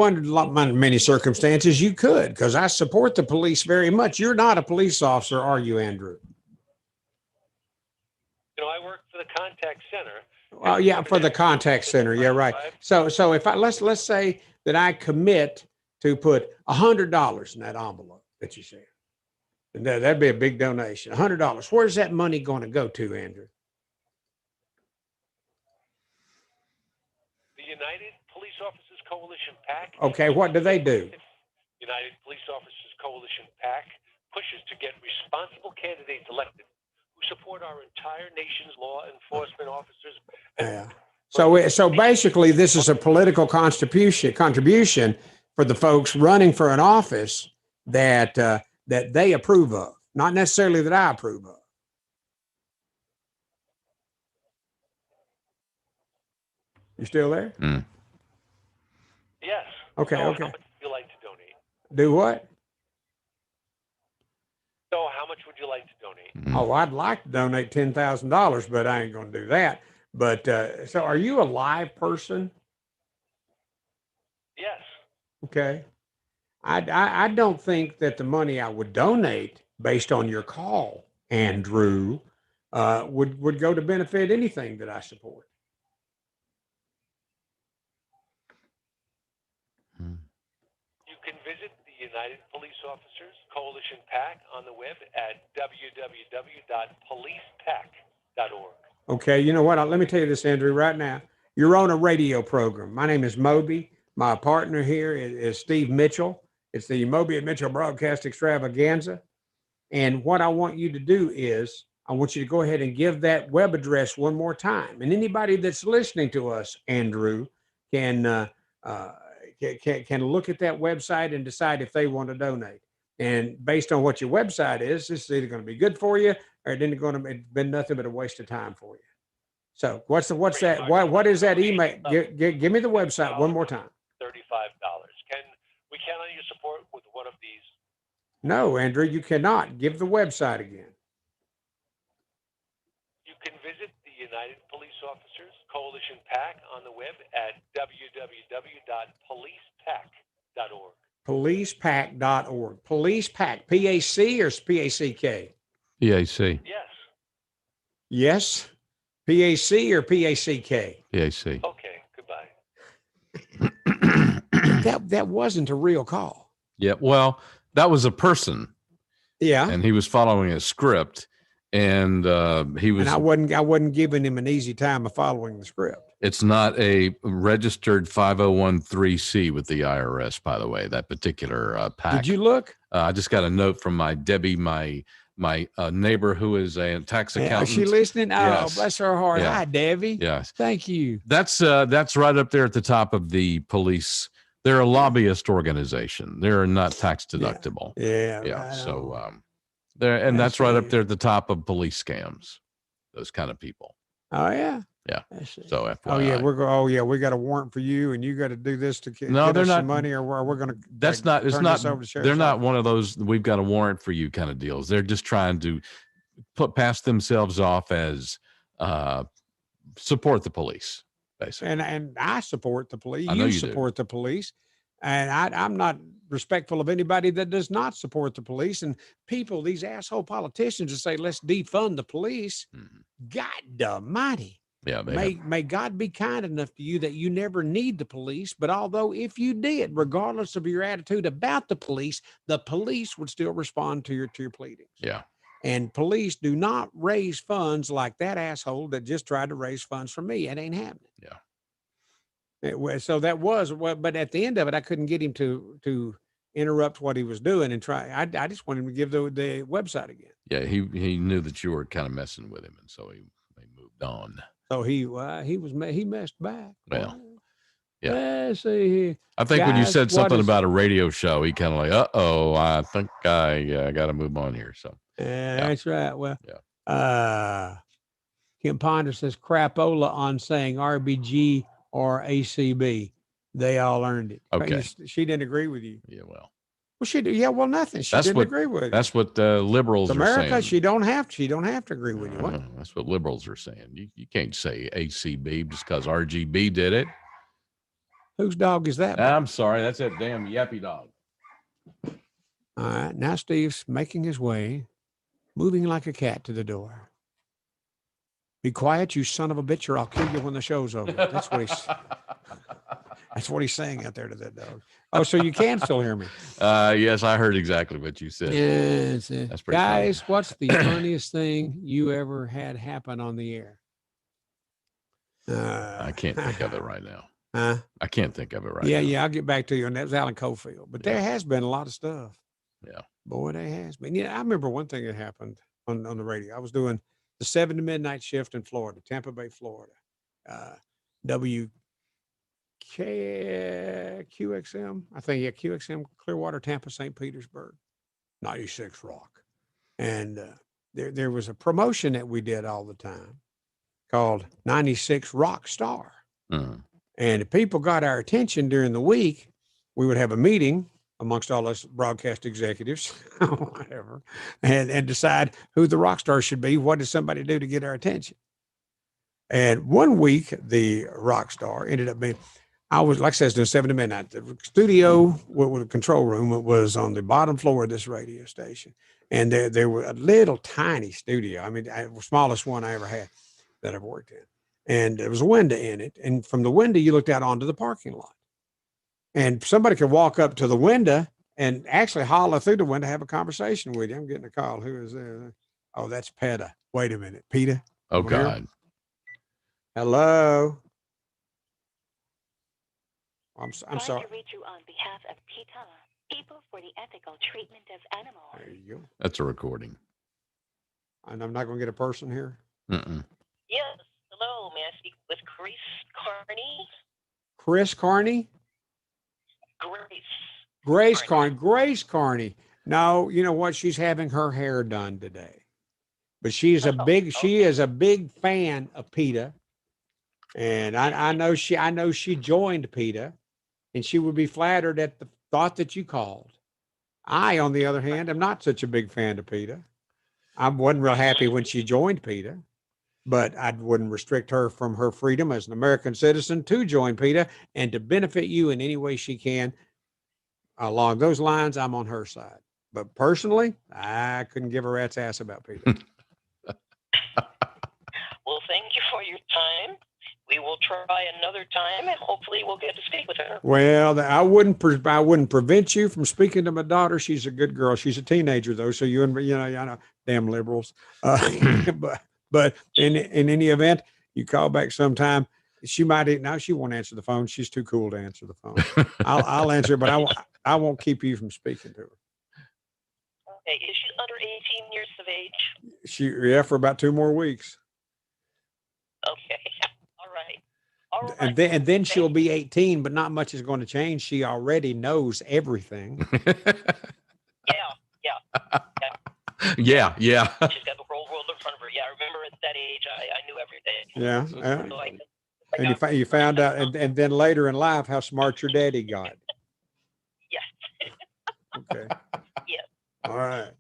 under many circumstances, you could, because I support the police very much. You're not a police officer, are you, Andrew? I work for the contact center. Well, yeah, for the contact center. Yeah, right. So if let's say that I commit to put $100 in that envelope that you said, and that'd be a big donation. $100. Where's that money going to go to, Andrew? The United Police Officers Coalition PAC. Okay, what do they do? United Police Officers Coalition PAC pushes to get responsible candidates elected who support our entire nation's law enforcement officers. Yeah. So basically, this is a political contribution for the folks running for an office that they approve of, not necessarily that I approve of. You still there? Mm. Yes. Okay. So Okay. How much would you like to donate? Do what? So how much would you like to donate? Oh, I'd like to donate $10,000, but I ain't going to do that. But so, are you a live person? Yes. Okay. I don't think that the money I would donate based on your call, Andrew, would go to benefit anything that I support. You can visit the United Police Officers Coalition PAC on the web at www.policepac.org. Okay, you know what? Let me tell you this, Andrew, right now. You're on a radio program. My name is Moby. My partner here is Steve Mitchell. It's the Moby and Mitchell Broadcast Extravaganza. And what I want you to do is I want you to go ahead and give that web address one more time. And anybody that's listening to us, Andrew, can look at that website and decide if they want to donate. And based on what your website is, this is either going to be good for you or it isn't going to be nothing but a waste of time for you. So what's that? What is that email? Give me the website one more time. $35. Can we count on your support with one of these? No, Andrew, you cannot. Give the website again. You can visit the United Police Officers Coalition PAC on the web at www.policepac.org. Policepac.org. Police PAC. P-A-C or P-A-C-K? PAC. Yes. Yes? P-A-C or P-A-C-K? PAC. Okay, goodbye. That wasn't a real call. Yeah, well, that was a person. Yeah. And he was following a script, and he was. And I wasn't giving him an easy time of following the script. It's not a registered 5013C with the IRS, by the way. That particular PAC. Did you look? I just got a note from my Debbie, my neighbor who is a tax accountant. Is she listening? Oh, yes. Bless her heart. Yeah. Hi, Debbie. Yes. Thank you. That's right up there at the top of the police. They're a lobbyist organization. They're not tax deductible. Yeah. Yeah. So that's right up there at the top of police scams. Those kind of people. Oh yeah. Yeah. So FYI. We got a warrant for you, and you got to do this to get they're us not some money, or we're going to. That's not. It's not. They're not one of those. We've got a warrant for you kind of deals. They're just trying to pass themselves off as support the police, basically. And I support the police. I know You you do. support the police, and I'm not respectful of anybody that does not support the police. And people, these asshole politicians, that say let's defund the police. God almighty. Yeah, may God be kind enough to you that you never need the police. But although if you did, regardless of your attitude about the police would still respond to your pleadings. Yeah. And police do not raise funds like that asshole that just tried to raise funds from me. It ain't happening. Yeah. So that was, but at the end of it, I couldn't get him to interrupt what he was doing and try. I just wanted him to give the website again. Yeah. He knew that you were kind of messing with him, and so he moved on. So he messed back. Well, yeah. Let's see here. I think when you Guys, said what something is- I think kind of like, I think I got to move on here. So Yeah, that's right. Well, Kim Ponder says crapola on saying RBG or ACB. They all earned it. Okay. She didn't agree with you. Yeah, well. Well, she did. Yeah, well, nothing. She didn't agree with you. That's what liberals It's are America. saying. She don't have to agree with you. What? That's what liberals are saying. You can't say ACB just because RGB did it. Whose dog is that? I'm sorry. That's that damn yappy dog. All right. Now Steve's making his way, moving like a cat to the door. Be quiet, you son of a bitch, or I'll kill you when the show's over. That's what he's saying out there to that dog. Oh, so you can still hear me? Yes, I heard exactly what you said. Yes. That's pretty Guys, funny. what's the funniest thing you ever had happen on the air? I can't think of it right now. Huh? I can't think of it right now. Yeah, I'll get back to you. And that was Alan Cofield. But there has been a lot of stuff. Yeah. Boy, there has been. Yeah, I remember one thing that happened on the radio. I was doing the 7 to midnight shift in Florida, Tampa Bay, Florida. QXM, I think, QXM, Clearwater, Tampa, St. Petersburg, 96 Rock. And there was a promotion that we did all the time called 96 Rock Star. Mm. And if people got our attention during the week, we would have a meeting amongst all us broadcast executives, whatever, and decide who the rock star should be. What did somebody do to get our attention? And one week, the rock star ended up being, I was, like I said, doing 7 to midnight. The studio with the control room, it was on the bottom floor of this radio station. And there was a little tiny studio. I mean, the smallest one I ever had that I've worked in. And there was a window in it. And from the window, you looked out onto the parking lot. And somebody could walk up to the window and actually holler through the window, have a conversation with you. I'm getting a call. Who is there? Oh, that's PETA. Wait a minute. PETA? Oh, God. Hello. I'm sorry. To reach you on behalf of PETA, People for the Ethical Treatment of Animals. There you go. That's a recording. And I'm not going to get a person here? Mm-mm. Yes. Hello. May I speak with Chris Carney? Chris Carney? Grace Carney. Grace Carney. No, you know what? She's having her hair done today. But she is a big fan of PETA. And I know she joined PETA, and she would be flattered at the thought that you called. I, on the other hand, am not such a big fan of PETA. I wasn't real happy when she joined PETA, but I wouldn't restrict her from her freedom as an American citizen to join PETA and to benefit you in any way she can. Along those lines, I'm on her side. But personally, I couldn't give a rat's ass about PETA. Well, thank you for your time. We will try another time, and hopefully we'll get to speak with her. Well, I wouldn't prevent you from speaking to my daughter. She's a good girl. She's a teenager though, so you know, damn liberals. But in any event, you call back sometime. She might now. She won't answer the phone. She's too cool to answer the phone. I'll answer, but I won't keep you from speaking to her. Okay, is she under 18 years of age? Yeah, for about 2 more weeks. Okay. All right. And then she'll be 18, but not much is going to change. She already knows everything. Yeah. She's got the whole world in front of her. Yeah, I remember at that age, I knew everything. Yeah. So and you found out, and then later in life, how smart your daddy got. Yes. Okay. Yes. All right.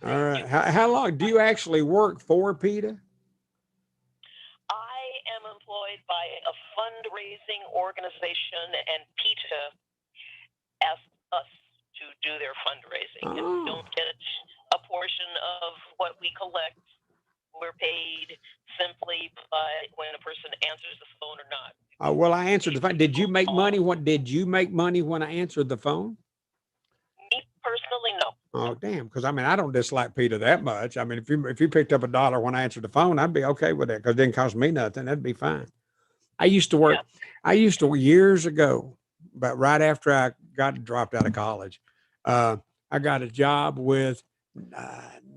All right. How long do you actually work for PETA? I am employed by a fundraising organization, and PETA asked us to do their fundraising. And we don't get a portion of what we collect. We're paid simply by when a person answers the phone or not. Well, I answered the phone. Did you make money? Did you make money when I answered the phone? Me personally, no. Oh, damn. Because I don't dislike PETA that much. I mean, if you picked up $1 when I answered the phone, I'd be okay with that because it didn't cost me nothing. That'd be fine. I used to work years ago, but right after I got dropped out of college, I got a job with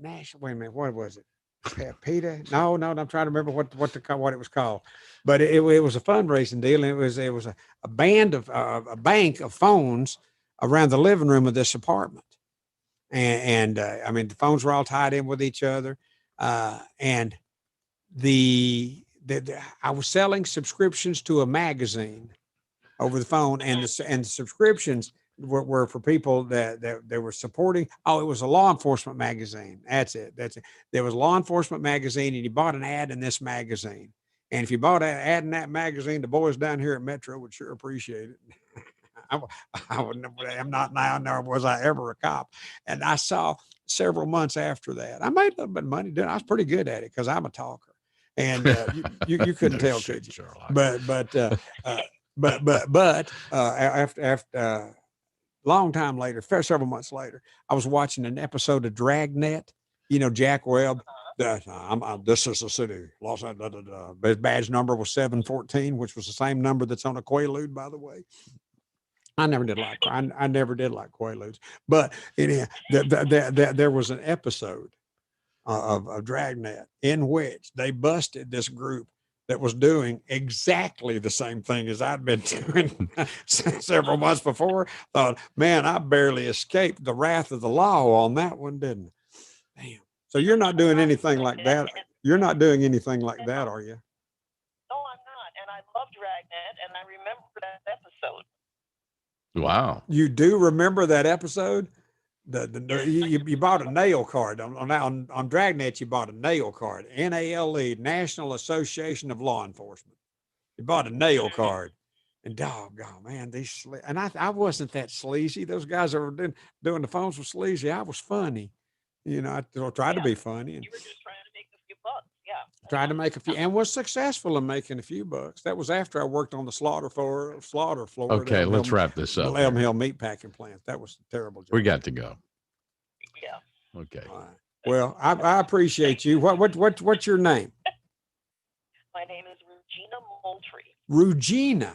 National. Wait a minute, what was it? PETA? No, I'm trying to remember what it was called, but it was a fundraising deal, and it was a bank of phones around the living room of this apartment, and the phones were all tied in with each other, and the I was selling subscriptions to a magazine over the phone, and the subscriptions were for people that they were supporting. Oh, it was a law enforcement magazine. That's it. There was a law enforcement magazine, and you bought an ad in this magazine. And if you bought an ad in that magazine, the boys down here at Metro would sure appreciate it. I'm not now, nor was I ever a cop. And I saw several months after that, I made a little bit of money doing. I was pretty good at it because I'm a talker, and you couldn't tell, could you? Sherlock. But after long time later, several months later, I was watching an episode of Dragnet. You know, Jack Webb. This is the city. Los Angeles. His badge number was 714, which was the same number that's on a Quaalude, by the way. I never did like Quaaludes, but anyhow, there was an episode of Dragnet in which they busted this group that was doing exactly the same thing as I'd been doing several months before. Thought, man, I barely escaped the wrath of the law on that one, didn't I? Damn. So you're not doing anything like that. You're not doing anything like that, are you? No, I'm not. And I love Dragnet, and I remember that episode. Wow. You do remember that episode? You bought a nail card on Dragnet. You bought a nail card, NALE, National Association of Law Enforcement. You bought a nail card, and doggone, man, and I wasn't that sleazy. Those guys that were doing the phones were sleazy. I was funny, you know. I tried to be funny, and You were just trying to make a few bucks, yeah. tried to make a few, and was successful in making a few bucks. That was after I worked on the slaughter floor. Okay, let's wrap this up. The Elm Hill meat packing plant. That was a terrible job. We got to go. Yeah. Okay. All right. Well, I appreciate you. What's your name? My name is Regina Moultrie. Regina.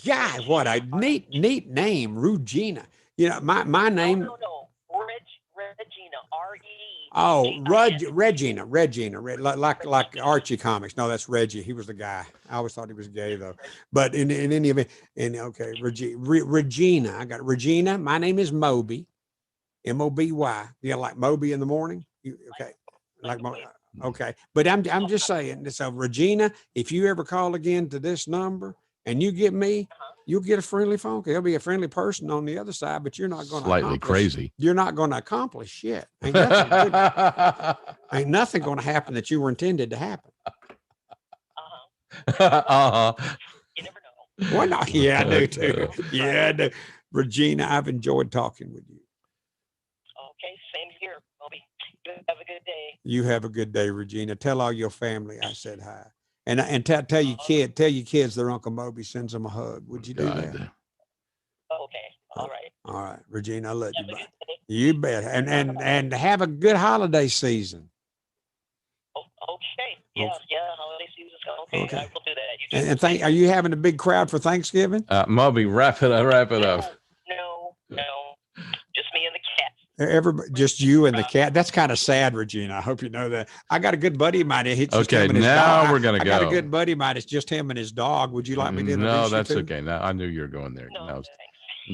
God, what a neat name, Regina. You know, my name. No. Regina, R-E. Oh, Regina, like Archie comics. No, that's Reggie. He was the guy. I always thought he was gay though. But in any event, okay, Regina. I got Regina. My name is Moby, Moby. Yeah, like Moby in the morning. Okay, like okay. But I'm just saying. So Regina, if you ever call again to this number and you get me, you'll get a friendly phone call. There'll be a friendly person on the other side, but you're not going to slightly crazy. You're not going to accomplish shit. Ain't nothing going to happen that you were intended to happen. You never know. Why not? Yeah, I do too. Yeah, I do. Regina, I've enjoyed talking with you. Okay, same here, Moby. You have a good day. You have a good day, Regina. Tell all your family I said hi. And tell your kids their Uncle Moby sends them a hug. Would you do that? Okay, all right. All right, Regina, I love you. Bye. You bet. And have a good holiday season. Okay. Yeah, holiday season's coming. Okay, I will do that. And are you having a big crowd for Thanksgiving? Moby, wrap it up. No. Just me and the cat. Everybody, just you and the cat. That's kind of sad, Regina. I hope you know that. I got a good buddy of mine. Okay, now we're gonna go. I got a good buddy of mine. It's just him and his dog. Would you like me to introduce No, you that's to? okay. Now I knew you were going there. No,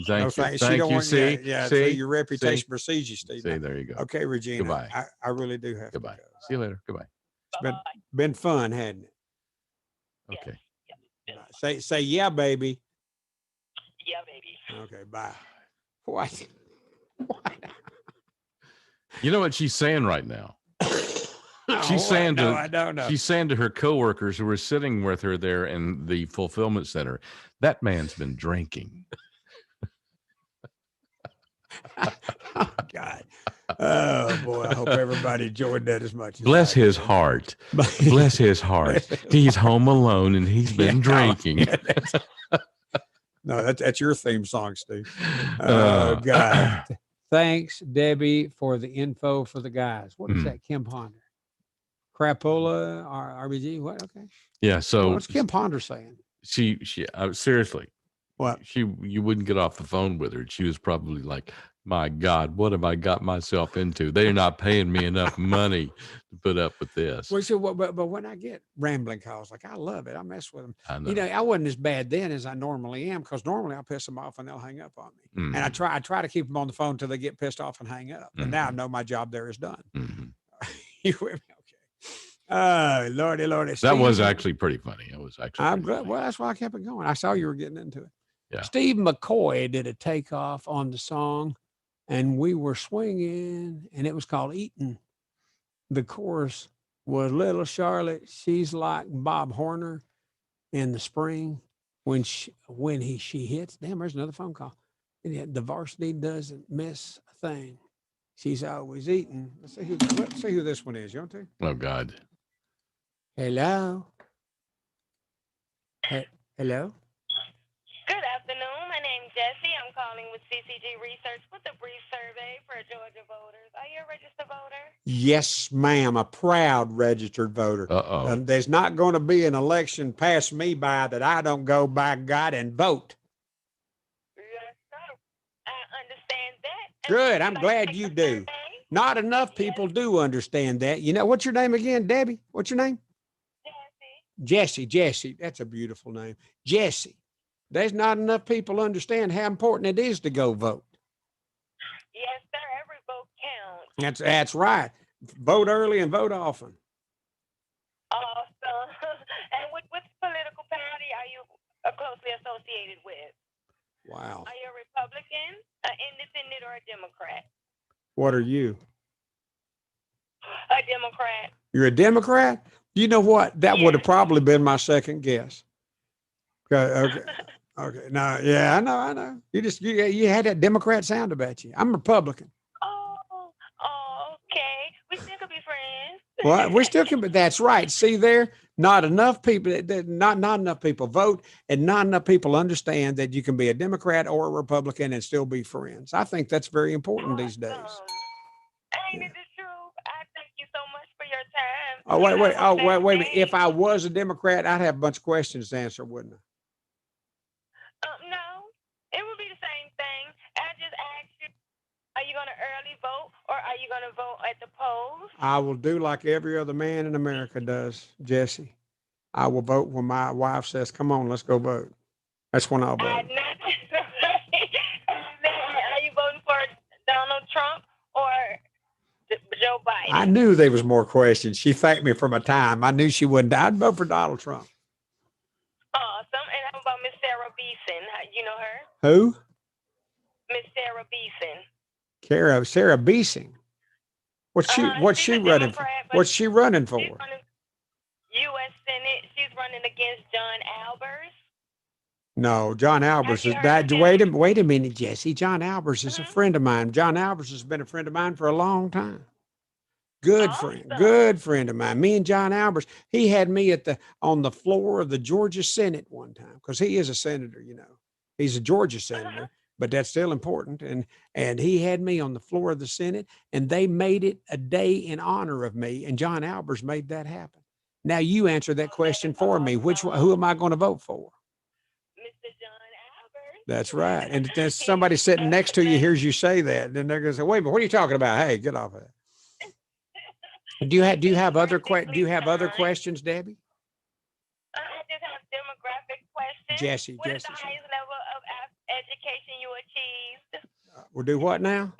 Thank you. Thank you. See, See, your reputation precedes you, Steve. See, there you go. Okay, Regina. Goodbye. I really do have Goodbye. to go. See you later. Goodbye. It's been fun, hadn't it? Okay. Say yeah, baby. Yeah, baby. Okay, bye. What? You know what she's saying right now? She's saying I don't know. She's saying to her coworkers who were sitting with her there in the fulfillment center, that man's been drinking. Oh, God. Oh, boy. I hope everybody enjoyed that as much. Bless his heart. Bless his heart. He's home alone and he's been drinking. No, that's your theme song, Steve. Oh, God. Thanks, Debbie, for the info for the guys. What is that? Kim Ponder. Crapola, RBG. What? Okay. Yeah. So what's Kim Ponder saying? She seriously. What? You wouldn't get off the phone with her. She was probably like, my God, what have I got myself into? They're not paying me enough money to put up with this. Well, so, but when I get rambling calls, like I love it. I mess with them. I know. You know, I wasn't as bad then as I normally am because normally I piss them off and they'll hang up on me. Mm-hmm. And I try to keep them on the phone until they get pissed off and hang up. And now I know my job there is done. Mm-hmm. You with me? Okay. Oh, Lordy. That was Steve, actually pretty funny. It was actually. I'm glad. Well, that's why I kept it going. I saw you were getting into it. Yeah. Steve McCoy did a takeoff on the song, and we were swinging, and it was called Eaton. The chorus was Little Charlotte, she's like Bob Horner in the spring when she hits. Damn, there's another phone call. The varsity doesn't miss a thing. She's always eating. Let's see who this one is. You want to? Oh God. Hello. Hello. Good afternoon. My name's Jessie. I'm calling with CCG Research with a brief survey for Georgia voters. Are you a registered voter? Yes, ma'am. A proud registered voter. Uh-oh. There's not going to be an election pass me by that I don't go by God and vote. Yes, sir. I understand that. Good. I'm glad you do. Not enough people do understand that. You know, what's your name again, Debbie? What's your name? Jesse. That's a beautiful name. Jesse. There's not enough people understand how important it is to go vote. Yes, sir. Every vote counts. That's right. Vote early and vote often. Awesome. And which political party are you closely associated with? Wow. Are you a Republican, an independent, or a Democrat? What are you? A Democrat. You're a Democrat? You know what? That would have probably been my second guess. Okay. Okay. No, yeah, I know. You had that Democrat sound about you. I'm Republican. Oh, okay. We still could be friends. Well, we still can, but that's right. See there, not enough people, not enough people vote, and not enough people understand that you can be a Democrat or a Republican and still be friends. I think that's very important these days. Ain't it the truth? I thank you so much for your time. Oh, wait a minute. If I was a Democrat, I'd have a bunch of questions to answer, wouldn't I? No, it would be the same thing. I just asked you, are you going to early vote or are you going to vote at the polls? I will do like every other man in America does, Jesse. I will vote when my wife says, come on, let's go vote. That's when I'll vote. Are you voting for Donald Trump or Joe Biden? I knew there was more questions. She thanked me for my time. I knew she wouldn't. I'd vote for Donald Trump. Awesome. And how about Miss Sarah Beeson? You know her? Who? Miss Sarah Beeson. Sarah Beasing. What's she running for? What's she running for? U.S. Senate. She's running against John Albers. No, John Albers is that. Wait a minute, Jesse. John Albers is a friend of mine. John Albers has been a friend of mine for a long time. Good friend of mine. Me and John Albers. He had me on the floor of the Georgia Senate one time because he is a senator. You know, he's a Georgia senator, but that's still important. And he had me on the floor of the Senate, and they made it a day in honor of me. And John Albers made that happen. Now you answer that question for me. Who am I going to vote for? Mr. John Albers. That's right. And then somebody sitting next to you hears you say that, then they're going to say, "Wait a minute, what are you talking about? Hey, get off of that." Do you have other questions, Debbie? I just have demographic questions. Jesse. What is the highest level of education you achieved? We'll do what now?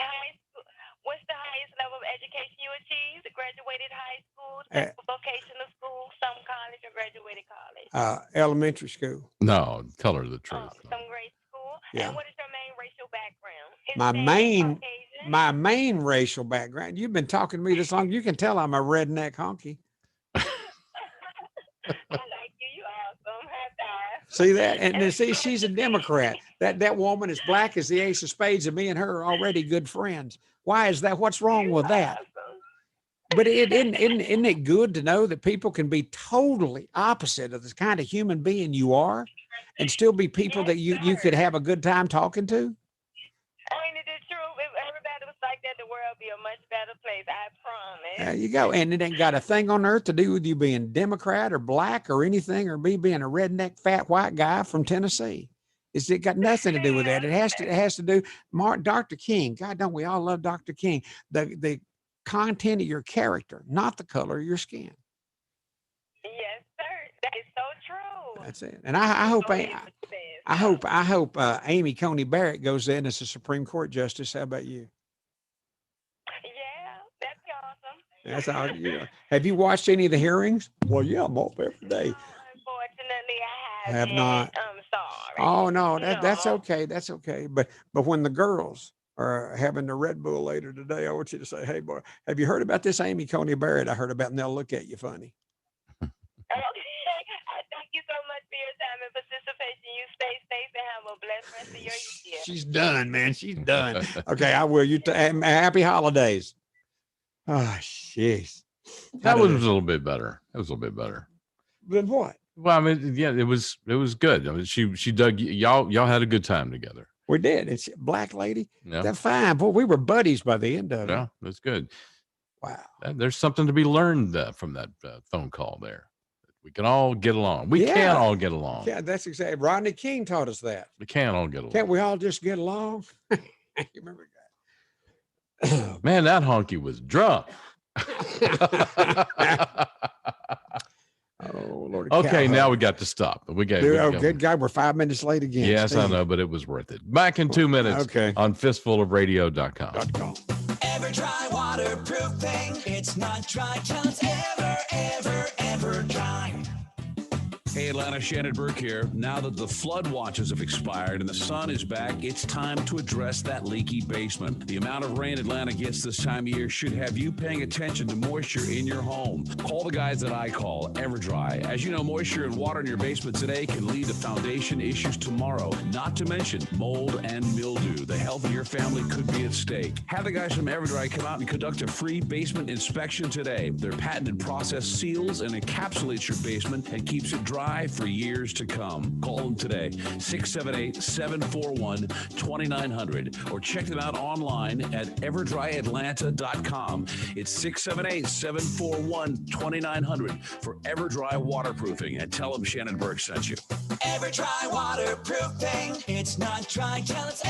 What's the highest level of education you achieved? Graduated high school, vocational school, some college, or graduated college? Elementary school. No, tell her the truth. Some grade school. Yeah. And what is your main racial background? My main racial background. You've been talking to me this long. You can tell I'm a redneck honky. I like you. You awesome. See that? And then see, she's a Democrat. That woman is black as the ace of spades, and me and her are already good friends. Why is that? What's wrong with that? But isn't it good to know that people can be totally opposite of the kind of human being you are and still be people that you could have a good time talking to? Ain't it the truth? If everybody was like that, the world would be a much better place. I promise. There you go. And it ain't got a thing on earth to do with you being Democrat or black or anything, or me being a redneck fat white guy from Tennessee. It got nothing to do with that. It has to do, Dr. King. God, don't we all love Dr. King? The content of your character, not the color of your skin. Yes, sir. That is so true. That's it. And I hope Amy Coney Barrett goes in as a Supreme Court justice. How about you? Yeah, that'd be awesome. That's how, Have you watched any of the hearings? Well, yeah, I'm off every day. Unfortunately, I Have haven't. not. I'm sorry. Oh no, that's No. okay. That's okay. But when the girls are having the Red Bull later today, I want you to say, "Hey, boy, have you heard about this Amy Coney Barrett? I heard about, and they'll look at you funny." Thank you so much for your time and participation. You stay safe and have a blessed rest of your year. She's done, man. She's done. Okay, I will. Happy holidays. Oh, jeez. That was a little bit better. That was a little bit better. Then what? Well, I mean, yeah, it was good. I mean, she dug y'all had a good time together. We did. It's black lady. Yeah. That's fine. Boy, we were buddies by the end of it. Yeah, that's good. Wow. There's something to be learned from that phone call there. We can all get along. We can all get along. Yeah, that's exactly. Rodney King taught us that. We can all get along. Can't we all just get along? You remember that? Man, that honky was drunk. Oh, Lord. Okay, now we got to stop. Good guy. We're 5 minutes late again. Yes, Steve. I know, but it was worth it. Back in 2 minutes. Okay. On fistfulofradio.com. Ever dry waterproofing? It's not dry till it's ever dry. Hey, Atlanta, Shannon Burke here. Now that the flood watches have expired and the sun is back, it's time to address that leaky basement. The amount of rain Atlanta gets this time of year should have you paying attention to moisture in your home. Call the guys that I call, EverDry. As you know, moisture and water in your basement today can lead to foundation issues tomorrow, not to mention mold and mildew. The health of your family could be at stake. Have the guys from EverDry come out and conduct a free basement inspection today. Their patented process seals and encapsulates your basement and keeps it dry for years to come. Call them today, 678-741-2900, or check them out online at everdryatlanta.com. It's 678-741-2900 for EverDry Waterproofing, and tell them Shannon Burke sent you. EverDry waterproofing. It's not dry till it's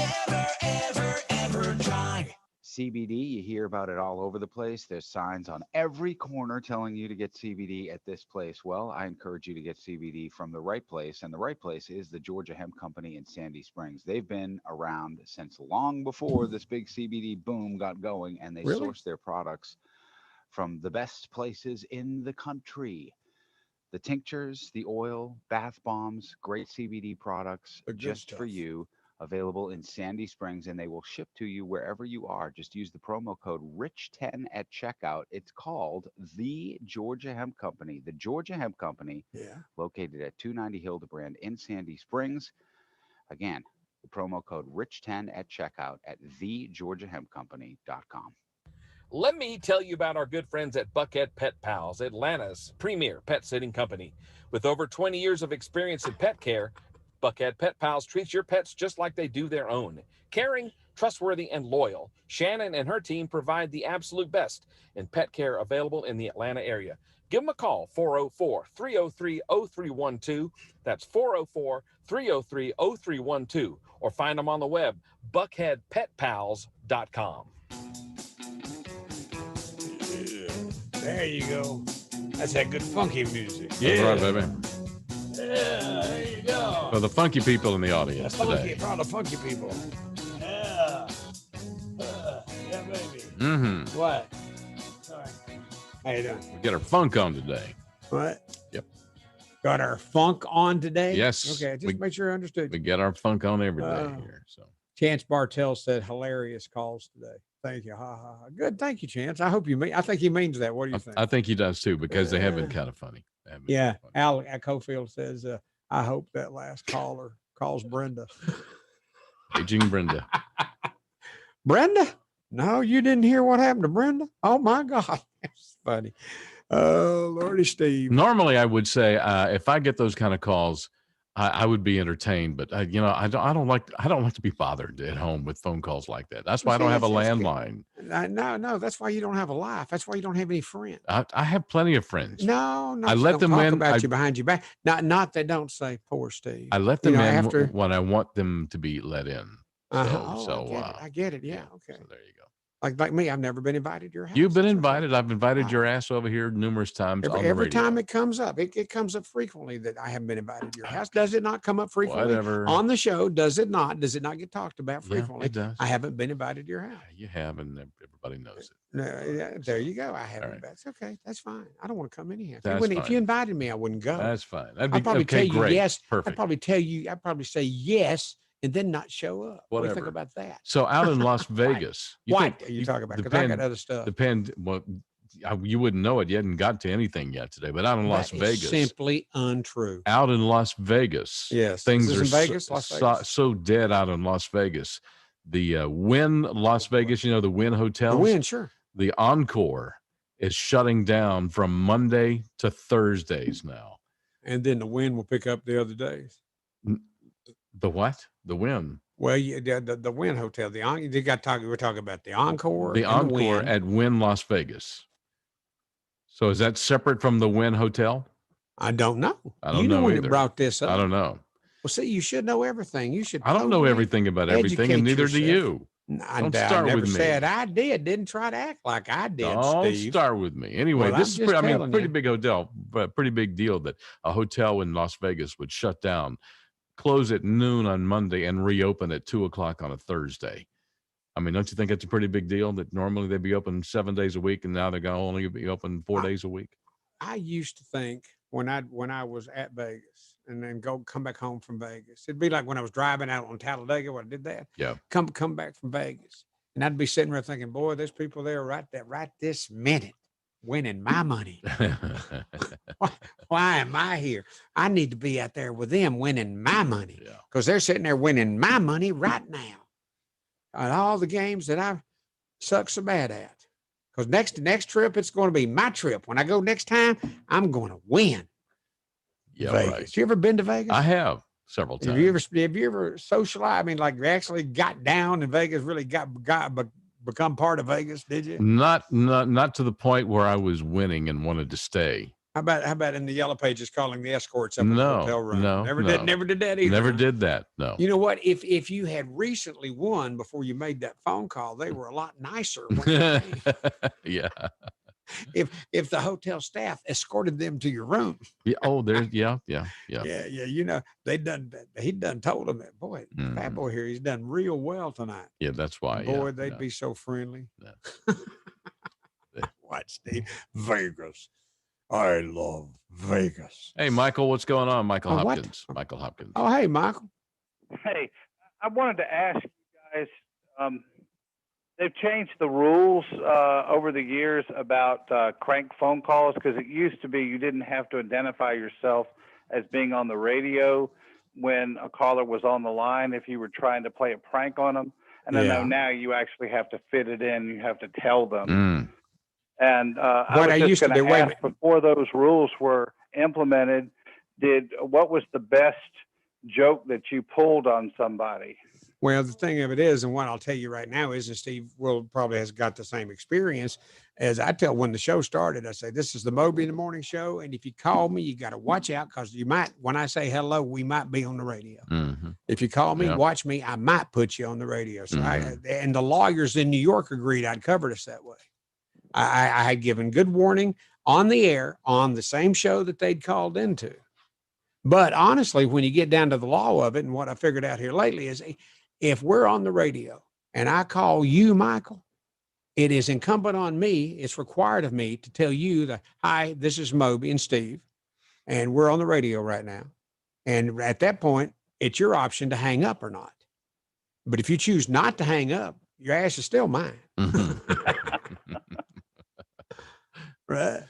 ever dry. CBD, you hear about it all over the place. There's signs on every corner telling you to get CBD at this place. Well, I encourage you to get CBD from the right place, and the right place is the Georgia Hemp Company in Sandy Springs. They've been around since long before this big CBD boom got going, and they source their products from the best places in the country. The tinctures, the oil, bath bombs, great CBD products just for you. Available in Sandy Springs, and they will ship to you wherever you are. Just use the promo code RICH10 at checkout. It's called the Georgia Hemp Company. The Georgia Hemp Company, located at 290 Hildebrand in Sandy Springs. Again, the promo code RICH10 at checkout at thegeorgiahempcompany.com. Let me tell you about our good friends at Buckhead Pet Pals, Atlanta's premier pet sitting company. With over 20 years of experience in pet care, Buckhead Pet Pals treats your pets just like they do their own. Caring, trustworthy, and loyal, Shannon and her team provide the absolute best in pet care available in the Atlanta area. Give them a call, 404-303-0312. That's 404-303-0312. Or find them on the web, buckheadpetpals.com. Yeah. There you go. That's that good funky music. That's right, baby. Yeah, there you go. For the funky people in the audience today. For all the funky people. Yeah. Yeah, baby. Mm-hmm. What? Sorry. How you doing? We get our funk on today. What? Yep. Got our funk on today? Yes. Okay, just make sure I understood. We get our funk on every day here. So Chance Bartell said hilarious calls today. Thank you. Ha ha ha. Good. Thank you, Chance. I hope you mean. I think he means that. What do you think? I think he does too, because they have been kind of funny. Yeah. Al at Cofield says, I hope that last caller calls Brenda. Aging Brenda. Brenda? No, you didn't hear what happened to Brenda? Oh my God. That's funny. Oh, Lordy Steve. Normally I would say, if I get those kind of calls, I would be entertained, but I don't like to be bothered at home with phone calls like that. That's why I don't have a landline. No, that's why you don't have a life. That's why you don't have any friends. I have plenty of friends. No, I let them talk in about you behind your back. Not they don't say poor Steve. I let them in when I want them to be let in. I get it. Yeah. Okay. So there you go. Like me, I've never been invited to your house. You've been invited. I've invited your ass over here numerous times on the Every radio. time it comes up, it comes up frequently that I haven't been invited to your house. Does it not come up frequently Whatever. on the show? Does it not? Does it not get talked about frequently? It does. I haven't been invited to your house. You have, and everybody knows it. No, there you go. I haven't. That's okay. That's fine. I don't want to come anyhow. That's If you fine. invited me, I wouldn't go. That's fine. I'd That'd be probably okay, tell you great. yes. Perfect. I'd probably say yes and then not show up. What do you think Whatever. about that? So out in Las Vegas, What are you talking about? Because I got other stuff. Well, you wouldn't know it. You hadn't got to anything yet today, but out in Las That is Vegas, simply untrue. out in Las Vegas, Yes. things Is are this in Vegas? Las Vegas? so dead out in Las Vegas. The Wynn Las Vegas, the Wynn hotels. The Wynn, sure. The Encore is shutting down from Monday to Thursdays now. And then the Wynn will pick up the other days. The what? The Wynn. Well, the Wynn Hotel. We're talking about the Encore. The and Encore Wynn. at Wynn Las Vegas. So is that separate from the Wynn Hotel? I don't know. I don't you know when either. it brought this up. I don't know. Well, see, you should know everything. You should. I don't know totally everything about everything, and educate neither do yourself. you. I Don't start never with me. said I did. Didn't try to act like I did. Don't Steve. start with me. Anyway, Well, this I'm is just telling pretty you. big hotel, but pretty big deal that a hotel in Las Vegas would shut down, close at noon on Monday, and reopen at 2:00 on a Thursday. I mean, don't you think it's a pretty big deal that normally they'd be open 7 days a week, and now they're going to only be open 4 days a week? I used to think when I was at Vegas and then come back home from Vegas, it'd be like when I was driving out on Talladega when I did that. Yeah. Come back from Vegas, and I'd be sitting there thinking, boy, there's people there right this minute winning my money. Why am I here? I need to be out there with them winning my money because they're sitting there winning my money right now on all the games that I suck so bad at. Because next trip, it's going to be my trip. When I go next time, I'm going to win. Yeah, Vegas. right. You ever been to Vegas? I have several times. Have you ever socialized? I mean, like you actually got down in Vegas, really become part of Vegas, did you? Not to the point where I was winning and wanted to stay. How about in the Yellow Pages calling the escorts up in the hotel room? Never did that either. Never did that. No. You know what? If you had recently won before you made that phone call, they were a lot nicer. When they came. Yeah. If the hotel staff escorted them to your room. Yeah. Oh, there's yeah. Yeah. You know, he done told them that, boy, Fat Boy here, he's done real well tonight. Yeah, that's why. Boy, they'd be so friendly. Watch Steve. Vegas. I love Vegas. Hey, Michael, what's going on? Michael what? Hopkins. Michael Hopkins. Oh, hey, Michael. Hey, I wanted to ask you guys, they've changed the rules over the years about crank phone calls because it used to be you didn't have to identify yourself as being on the radio when a caller was on the line if you were trying to play a prank on them. And I know now you actually have to fit it in. You have to tell them. And I was just going to ask, before those rules were implemented, what was the best joke that you pulled on somebody? Well, the thing of it is, and what I'll tell you right now is, and Steve Will probably has got the same experience, as I tell when the show started, I say, this is the Moby in the Morning Show. And if you call me, you got to watch out because you might, when I say hello, we might be on the radio. If you call me, watch me, I might put you on the radio. So and the lawyers in New York agreed I'd covered us that way. I had given good warning on the air on the same show that they'd called into. But honestly, when you get down to the law of it, and what I figured out here lately is if we're on the radio and I call you, Michael, it is incumbent on me, it's required of me to tell you that, hi, this is Moby and Steve, and we're on the radio right now. And at that point, it's your option to hang up or not. But if you choose not to hang up, your ass is still mine. Right.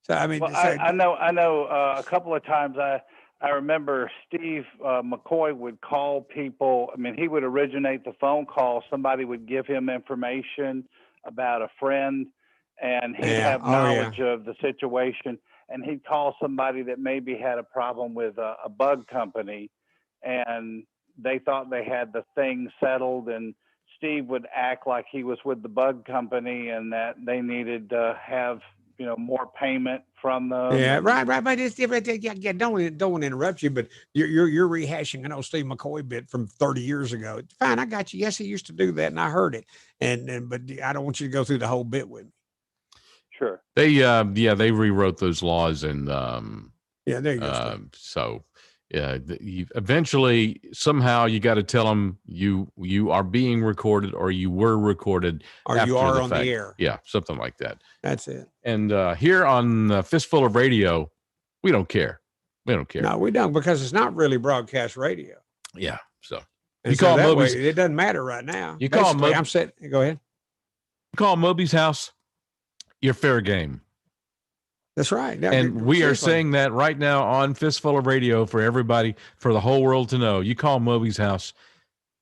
So I mean, well, I know. A couple of times I remember Steve McCoy would call people. I mean, he would originate the phone call. Somebody would give him information about a friend, and he'd have knowledge of the situation. And he'd call somebody that maybe had a problem with a bug company, and they thought they had the thing settled. And Steve would act like he was with the bug company and that they needed to have more payment from them. Yeah, and- right. But it's different. Yeah, don't want to interrupt you, but you're rehashing an old Steve McCoy bit from 30 years ago. Fine, I got you. Yes, he used to do that, and I heard it. But I don't want you to go through the whole bit with me. Sure. They they rewrote those laws, and yeah, there you go. So eventually somehow you got to tell them you are being recorded, or you were recorded, Or after you are the on fact. the air. Yeah, something like that. That's it. And here on Fistful of Radio, we don't care. We don't care. No, we don't, because it's not really broadcast radio. Yeah. So And you so call that Moby's. way, it doesn't matter right now. You call Basically, Moby. I'm set. Go ahead. You call Moby's house, you're fair game. That's right. No, And we are seriously. saying that right now on Fistful of Radio for everybody, for the whole world to know. You call Moby's house,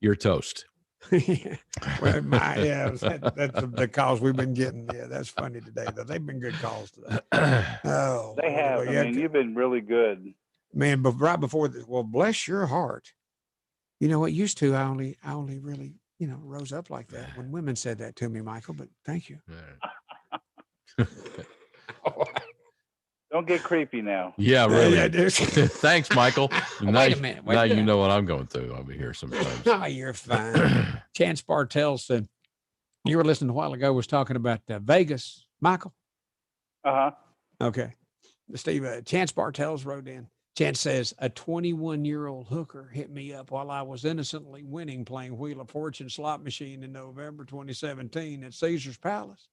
you're toast. Well, that's the calls we've been getting. Yeah, that's funny today, though. They've been good calls today. Oh, They have. well, I yeah, mean, you've been really good. man. But right before this, well, bless your heart. You know what? Used to, I only really, rose up like that when women said that to me, Michael. But thank you. Don't get creepy now. Yeah, really. Yeah, dude. Thanks, Michael. Now, Wait a minute. now you know what I'm going through over here sometimes. No, you're fine. Chance Bartell said, you were listening a while ago, was talking about Vegas, Michael. Uh-huh. Okay. Steve, Chance Bartels wrote in. Chance says, a 21-year-old hooker hit me up while I was innocently winning playing Wheel of Fortune slot machine in November 2017 at Caesar's Palace.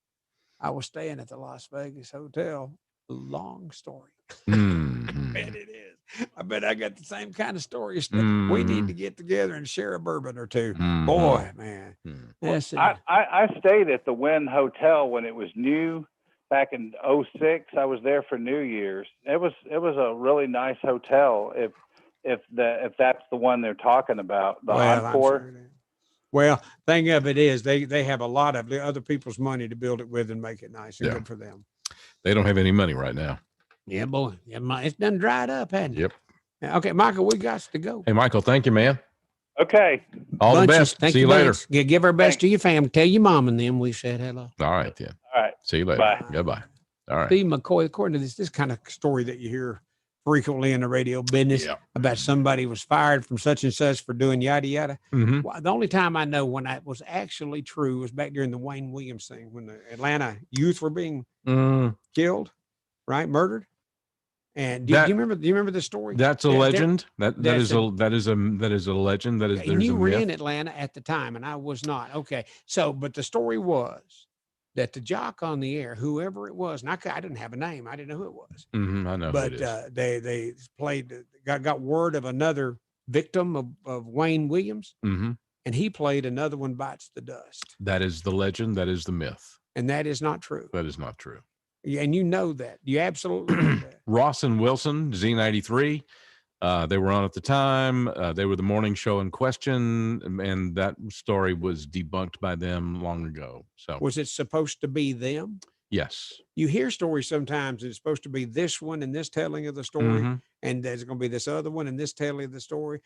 I was staying at the Las Vegas Hotel. Long story. Mm-hmm. I bet it is. I bet I got the same kind of stories. We need to get together and share a bourbon or two. Boy, man. That's it. I stayed at the Wynn Hotel when it was new back in 06. I was there for New Year's. It was a really nice hotel. If that's the one they're talking about, the Encore. Well, thing of it is they have a lot of the other people's money to build it with and make it nice and Yeah. good for them. They don't have any money right now. Yeah, boy. Yeah, it's done dried up, hasn't it? Yep. Yeah, okay, Michael, we got to go. Hey, Michael, thank you, man. Okay. All the Bunches. best. Thank See you later. bunch. Give our best to your family. Tell your mom and them we said hello. All right, then. All right. See you later. Bye. Goodbye. All right. Steve McCoy, according to this kind of story that you hear frequently in the radio business about somebody was fired from such and such for doing yada yada. Mhm. Well, the only time I know when that was actually true was back during the Wayne Williams thing, when the Atlanta youth were being killed, right, murdered. And do you remember? Do you remember the story? That's a legend. That is that's a legend. That is and there's you a were myth. in Atlanta at the time, and I was not. Okay, so but the story was that the jock on the air, whoever it was, and I didn't have a name, I didn't know who it was. I know. But who it is. they played, got word of another victim of Wayne Williams, Mhm. and he played Another One Bites the Dust, That is the legend. That is the myth. and that is not true. That is not true. Yeah, and you know that. You absolutely know that. Ross and Wilson, Z93. They were on at the time. They were the morning show in question, and that story was debunked by them long ago. So, Was it supposed to be them? yes. You hear stories sometimes, it's supposed to be this one and this telling of the story, Mhm. and there's going to be this other one and this telling of the story.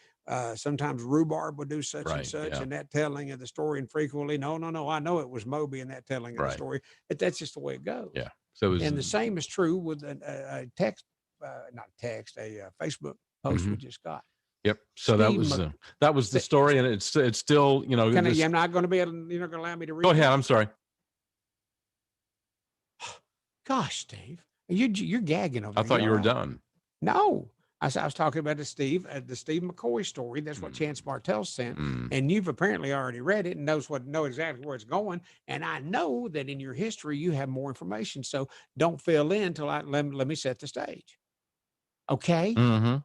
Sometimes Rhubarb would do such and Right, such, yeah. and that telling of the story, and frequently, no, I know it was Moby and that telling of the Right. story, but that's just the way it goes. Yeah. So it was, And the same is true with a text, not text, a Facebook post we Mhm. just got. Yep. So that Steve was Mc- that was the story, and it's still, you know. I'm not going to be able to, you're not going to allow me to read Go it? ahead. I'm sorry. Gosh, Steve, you're gagging over I there. thought you were all right. done. No, I was talking about the Steve McCoy story. That's what Chance Bartell sent, and you've apparently already read it and know exactly where it's going. And I know that in your history you have more information, so don't fill in till let me set the stage. Okay, Mm-hmm.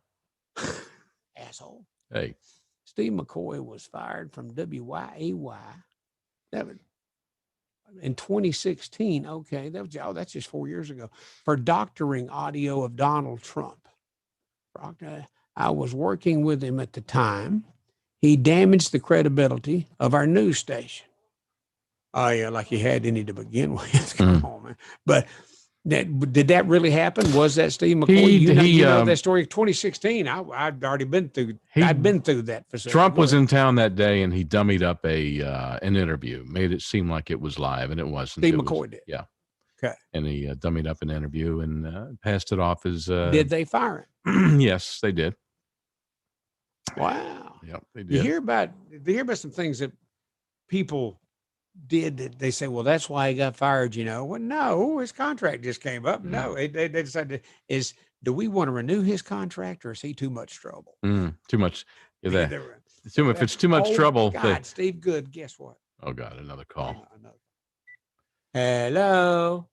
asshole. Hey. Steve McCoy was fired from WYAY. That was in 2016. Okay, that's just 4 years ago, for doctoring audio of Donald Trump. I was working with him at the time. He damaged the credibility of our news station. Oh yeah, like he had any to begin with. Come on, man. But did that really happen? Was that Steve McCoy? You know that story. 2016. I'd already been through. I'd been through that facility. Trump was in town that day, and he dummied up an interview, made it seem like it was live, and it wasn't. Steve It was- McCoy did. Yeah. Okay. And he dummied up an interview and passed it off as. Did they fire him? Yes, they did. Wow. Yep, they You did. hear about some things that people did that they say, well, that's why he got fired, Well, no, his contract just came up. No, they decided do we want to renew his contract or is he too much trouble? Too much. Yeah, if it's too much Oh, trouble. God, Steve Good, guess what? Oh, God, another call. Hello.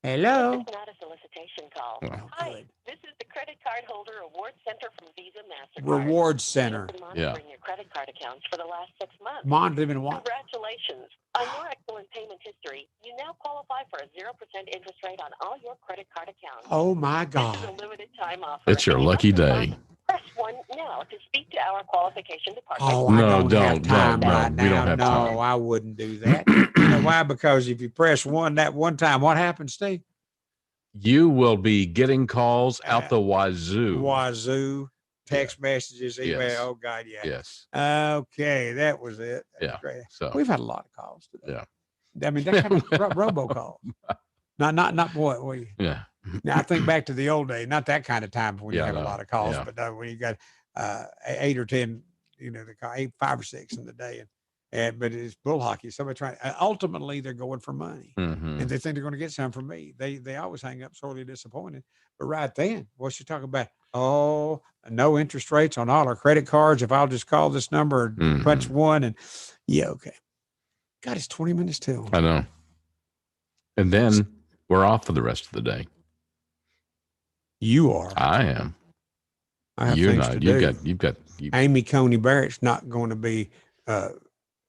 Hello. It's not a solicitation call. Well, Hi, this is the Credit Card Holder Award Center from Visa MasterCard. Reward Center. We've been monitoring your credit card accounts for the last 6 months. Monitoring what? Congratulations. On your excellent payment history, you now qualify for a 0% interest rate on all your credit card accounts. Oh, my This God. is a limited time offer. It's your lucky day. Press 1 now to speak to our qualification department. Oh, I don't have time no, right now. we don't have time. No, I wouldn't do that. You know why? Because if you press 1 that one time, what happens, Steve? You will be getting calls out the wazoo. Text messages, email. Yes. Oh, God, yeah. Yes. Okay, that was it. That's great. So we've had a lot of calls today. Yeah. I mean, that kind of robocall. Not boy. Yeah. Now I think back to the old days, not that kind of time when you have a lot of calls, yeah. but when you got 8 or 10, they call 5 or 6 in the day, but it's bull hockey. Somebody trying. Ultimately, they're going for money, and they think they're going to get some from me. They always hang up sorely disappointed. But right then, what you talking about? Oh, no interest rates on all our credit cards. If I'll just call this number and punch 1, and okay. God, it's 20 minutes till. I know. And then we're off for the rest of the day. You are. I am. I have You're things not. to You've got. Amy Coney Barrett's not going to be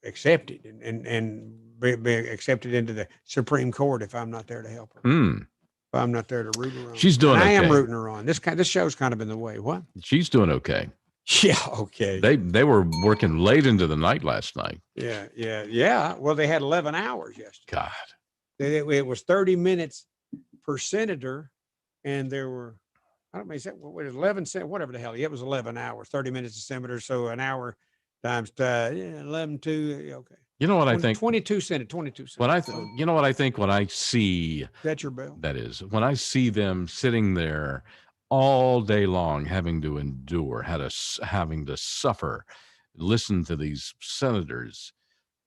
accepted and be accepted into the Supreme Court if I'm not there to help her. If I'm not there to root her on. She's doing and okay. I am rooting her on. This show's kind of in the way. What? She's doing okay. Yeah. Okay. They were working late into the night last night. Yeah. Well, they had 11 hours yesterday. God. It was 30 minutes per senator, and there were, I don't know, is that what 11 cent, whatever the hell. Yeah, it was 11 hours, 30 minutes a senator, so an hour times 11 2. Okay. You know what I think? 22 cents. You know what I think when I see that's your bill. That is when I see them sitting there all day long, having to endure, having to suffer, listen to these senators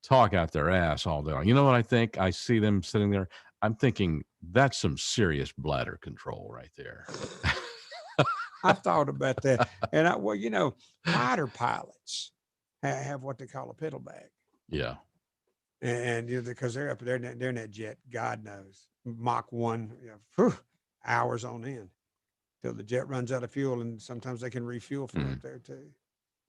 talk out their ass all day long. You know what I think? I see them sitting there. I'm thinking that's some serious bladder control right there. I thought about that, and fighter pilots have what they call a piddle bag. Yeah. And because they're up there, they're in that jet, God knows, Mach 1, hours on end till the jet runs out of fuel, and sometimes they can refuel from up there too.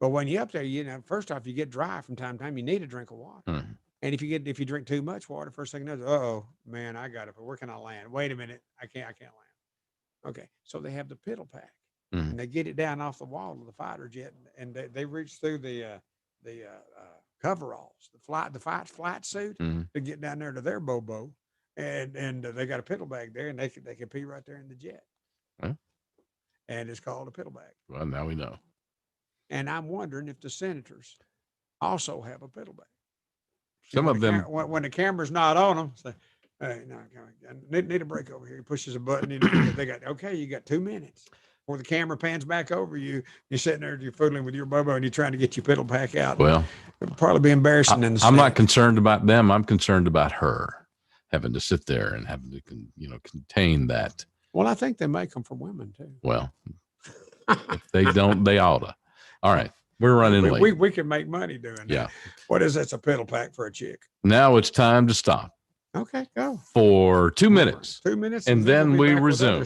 But when you're up there, first off, you get dry from time to time. You need a drink of water, and if you drink too much water, first thing you know, oh man, I got it. But where can I land? Wait a minute, I can't land. Okay, so they have the piddle pack, and they get it down off the wall of the fighter jet, and they reach through the coveralls, the flight suit to get down there to their bobo, and they got a piddle bag there, and they can pee right there in the jet, and it's called a piddle bag. Well, now we know. And I'm wondering if the senators also have a piddle bag. Some of them, when the camera's not on them, say, "Hey, no, I need a break over here." He pushes a button, and they got you got 2 minutes. Before the camera pans back over you, you're sitting there, you're fiddling with your bobo, and you're trying to get your piddle pack out. Well, it'll probably be embarrassing. I'm not concerned about them. I'm concerned about her having to sit there and having to, contain that. Well, I think they make them for women too. Well, if they don't, they oughta. All right, we're running late. We can make money doing that. Yeah. What is that's a piddle pack for a chick? Now it's time to stop. Okay, go for 2 minutes. 2 minutes, and then we resume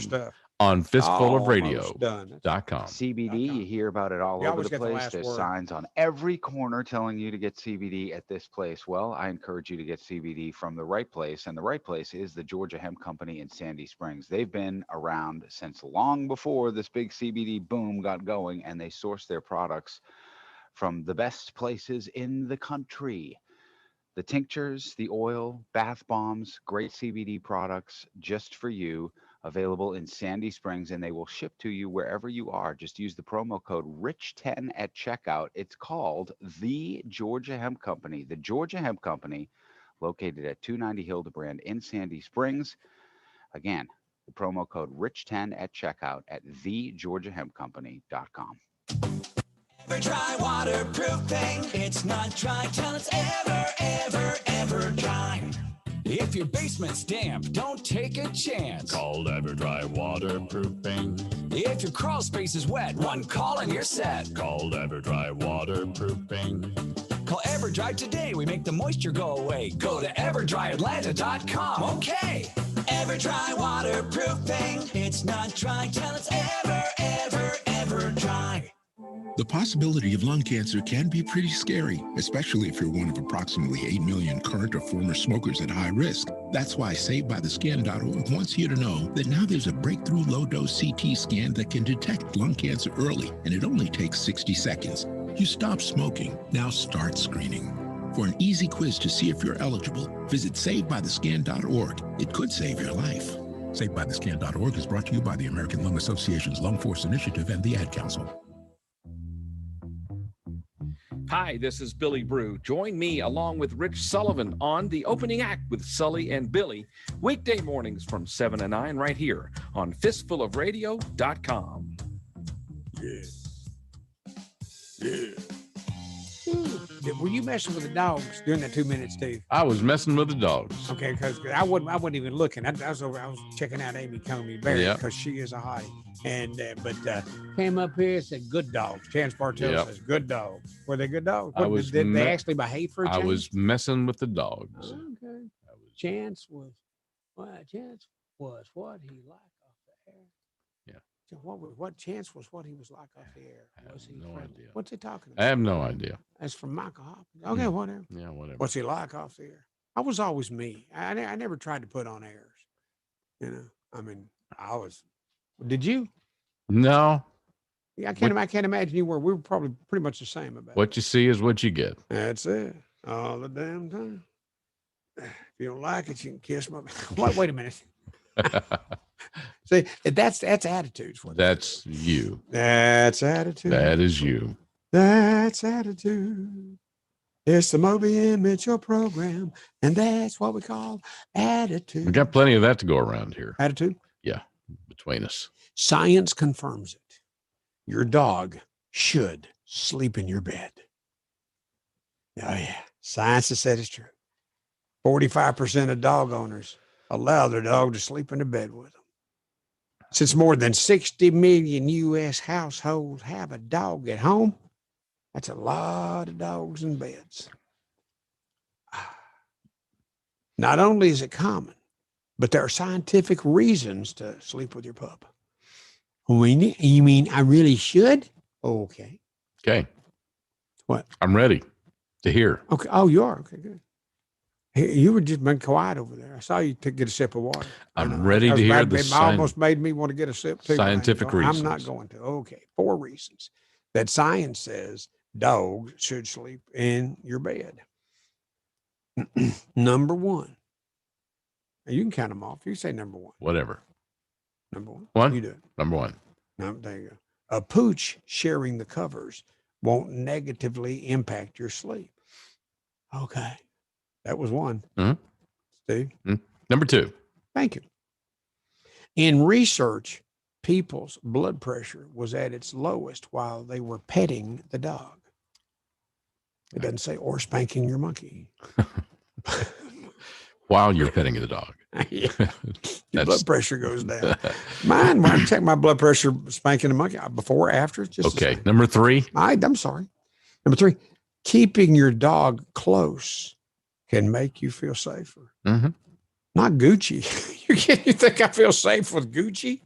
on Almost fistfulofradio.com. CBD, you hear about it all over the place. There's signs on every corner telling you to get CBD at this place. Well, I encourage you to get CBD from the right place, and the right place is the Georgia Hemp Company in Sandy Springs. They've been around since long before this big CBD boom got going, and they source their products from the best places in the country. The tinctures, the oil, bath bombs, great CBD products just for you. Available in Sandy Springs, and they will ship to you wherever you are. Just use the promo code RICH10 at checkout. It's called the Georgia Hemp Company. The Georgia Hemp Company, located at 290 Hildebrand in Sandy Springs. Again, the promo code RICH10 at checkout at thegeorgiahempcompany.com. Ever dry waterproofing? It's not dry till it's ever dry. If your basement's damp, don't take a chance. Called EverDry Waterproofing. If your crawl space is wet, one call and you're set. Called EverDry Waterproofing. Call EverDry today. We make the moisture go away. Go to EverDryAtlanta.com. Okay. EverDry Waterproofing. It's not dry till it's ever dry. The possibility of lung cancer can be pretty scary, especially if you're one of approximately 8 million current or former smokers at high risk. That's why SaveByTheScan.org wants you to know that now there's a breakthrough low-dose CT scan that can detect lung cancer early, and it only takes 60 seconds. You stop smoking, now start screening. For an easy quiz to see if you're eligible, visit SaveByTheScan.org. It could save your life. SaveByTheScan.org is brought to you by the American Lung Association's Lung Force Initiative and the Ad Council. Hi, this is Billy Brew. Join me along with Rich Sullivan on The Opening Act with Sully and Billy, weekday mornings from 7 to 9 right here on fistfulofradio.com. Yeah. Were you messing with the dogs during that 2 minutes, Steve? I was messing with the dogs. Okay, because I wasn't even looking. I was checking out Amy Comey Barrett because she is a hottie. And but came up here and said good dogs. Chance Bartel says good dogs. Were they good dogs? Did they actually behave for a change? I was messing with the dogs. Okay. Chance was what he liked off the air. Yeah. What Chance was what he was like off the air? Was he no friendly? idea. What's he talking about? I have no idea. That's from Michael Hopkins. Okay, whatever. Yeah, whatever. What's he like off the air? I was always me. I never tried to put on airs. You know, I mean, I was. Did you? No. Yeah, I can't imagine you were. We were probably pretty much the same about what you see is what you get. That's it. All the damn time. If you don't like it, you can kiss my. Wait a minute. See, that's attitudes. That's you. That's attitude. That is you. That's attitude. It's the Moby and Mitchell program, and that's what we call attitude. We got plenty of that to go around here. Attitude? Yeah, between us. Science confirms it. Your dog should sleep in your bed. Oh, yeah. Science has said it's true. 45% of dog owners allow their dog to sleep in the bed with them. Since more than 60 million U.S. households have a dog at home, that's a lot of dogs in beds. Not only is it common, but there are scientific reasons to sleep with your pup. You mean I really should? Okay. Okay. What? I'm ready to hear. Okay. Oh, you are? Okay, good. Hey, you were just been quiet over there. I saw you get a sip of water. I'm ready to hear the almost made me want to get a sip too. Scientific reasons. I'm not going to. Okay. 4 reasons that science says dogs should sleep in your bed. Number 1. You can count them off. You say number 1. Whatever. Number 1. One? You do it. Number 1. No, there you go. A pooch sharing the covers won't negatively impact your sleep. Okay. That was 1. Mm-hmm. Steve? Mm-hmm. Number 2. Thank you. In research, people's blood pressure was at its lowest while they were petting the dog. It doesn't say or spanking your monkey. While you're petting the dog. Yeah. Your blood pressure goes down. Mine, when I check my blood pressure spanking the monkey, before, after, just okay. Number 3. I'm sorry. Number 3, keeping your dog close can make you feel safer. Mm-hmm. Not Gucci. You think I feel safe with Gucci?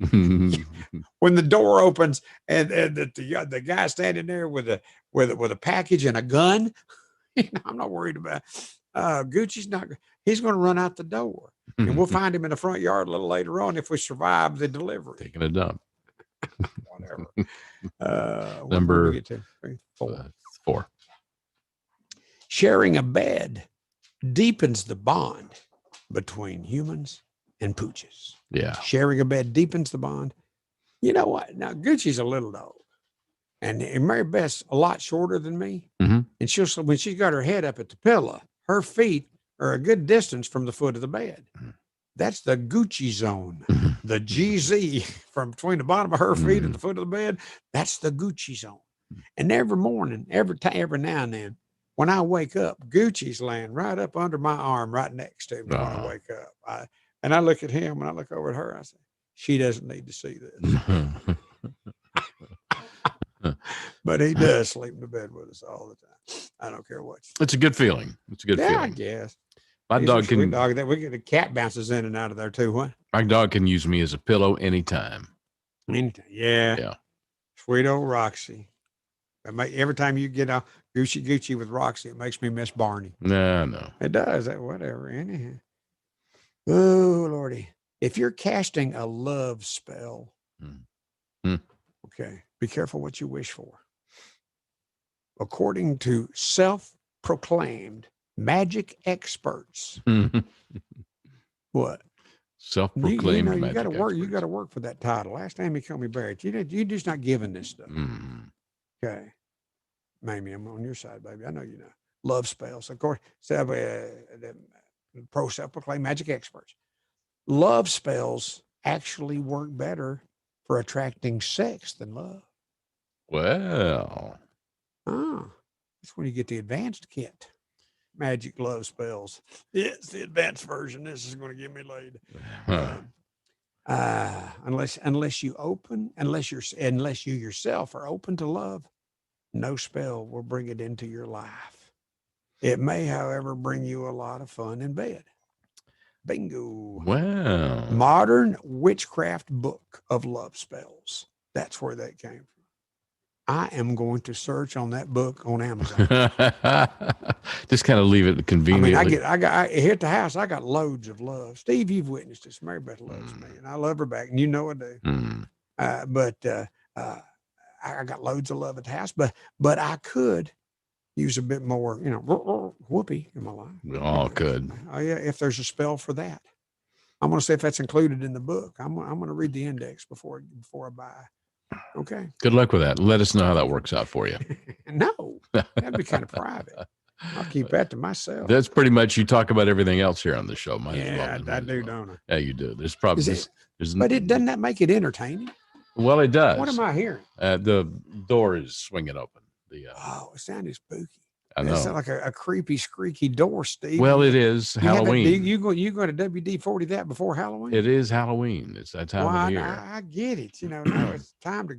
When the door opens and the guy standing there with a package and a gun, I'm not worried about. Gucci's not. He's going to run out the door, and we'll find him in the front yard a little later on if we survive the delivery. Taking a dump. Whatever. Number 3, 4. 4. Sharing a bed deepens the bond between humans and pooches. Yeah. Sharing a bed deepens the bond. You know what? Now, Gucci's a little dog. And Mary Beth's a lot shorter than me. Mm-hmm. And when she's got her head up at the pillow, her feet or a good distance from the foot of the bed. That's the Gucci zone. The GZ from between the bottom of her feet and the foot of the bed. That's the Gucci zone. And every morning, every now and then, when I wake up, Gucci's laying right up under my arm, right next to me when I wake up. And I look at him and I look over at her. I say, she doesn't need to see this. But he does sleep in the bed with us all the time. I don't care what. It's a good feeling. It's a good feeling. I guess. My He's dog a sweet can. dog. That we get the cat bounces in and out of there too. What? My dog can use me as a pillow anytime. Anytime. Yeah. Yeah. Sweet old Roxy. Every time you get a Gucci with Roxy, it makes me miss Barney. No. It does. Whatever. Anyhow. Oh, Lordy. If you're casting a love spell, okay, be careful what you wish for. According to self-proclaimed magic experts. What? Self-proclaimed magic you got to work. experts. You got to work for that title. Last time you called me Barrett, you just not giving this stuff. Okay, Mamie, I'm on your side, baby. I know you know. Love spells, of course. The pro self-proclaimed magic experts. Love spells actually work better for attracting sex than love. Well, that's when you get the advanced kit. Magic love spells. It's the advanced version. This is going to get me laid. Unless you yourself are open to love, no spell will bring it into your life. It may, however, bring you a lot of fun in bed. Bingo. Wow. Modern witchcraft book of love spells. That's where that came from. I am going to search on that book on Amazon. Just kind of leave it conveniently. I got here at the house. I got loads of love. Steve, you've witnessed this. Mary Beth loves me, and I love her back, and you know I do. I got loads of love at the house, but I could use a bit more, whoopee in my life. Oh, good. Oh yeah, if there's a spell for that, I'm going to see if that's included in the book. I'm going to read the index before I buy. Okay. Good luck with that. Let us know how that works out for you. No, that'd be kind of private. I'll keep that to myself. That's pretty much, you talk about everything else here on the show. I do, don't I? Yeah, you do. There's probably doesn't that make it entertaining? Well, it does. What am I hearing? The door is swinging open. It sounded spooky. I know. It's like a creepy, squeaky door, Steve. Well, it is Halloween. You go to WD-40 that before Halloween? It is Halloween. It's that time of year. I get it. Now it's time to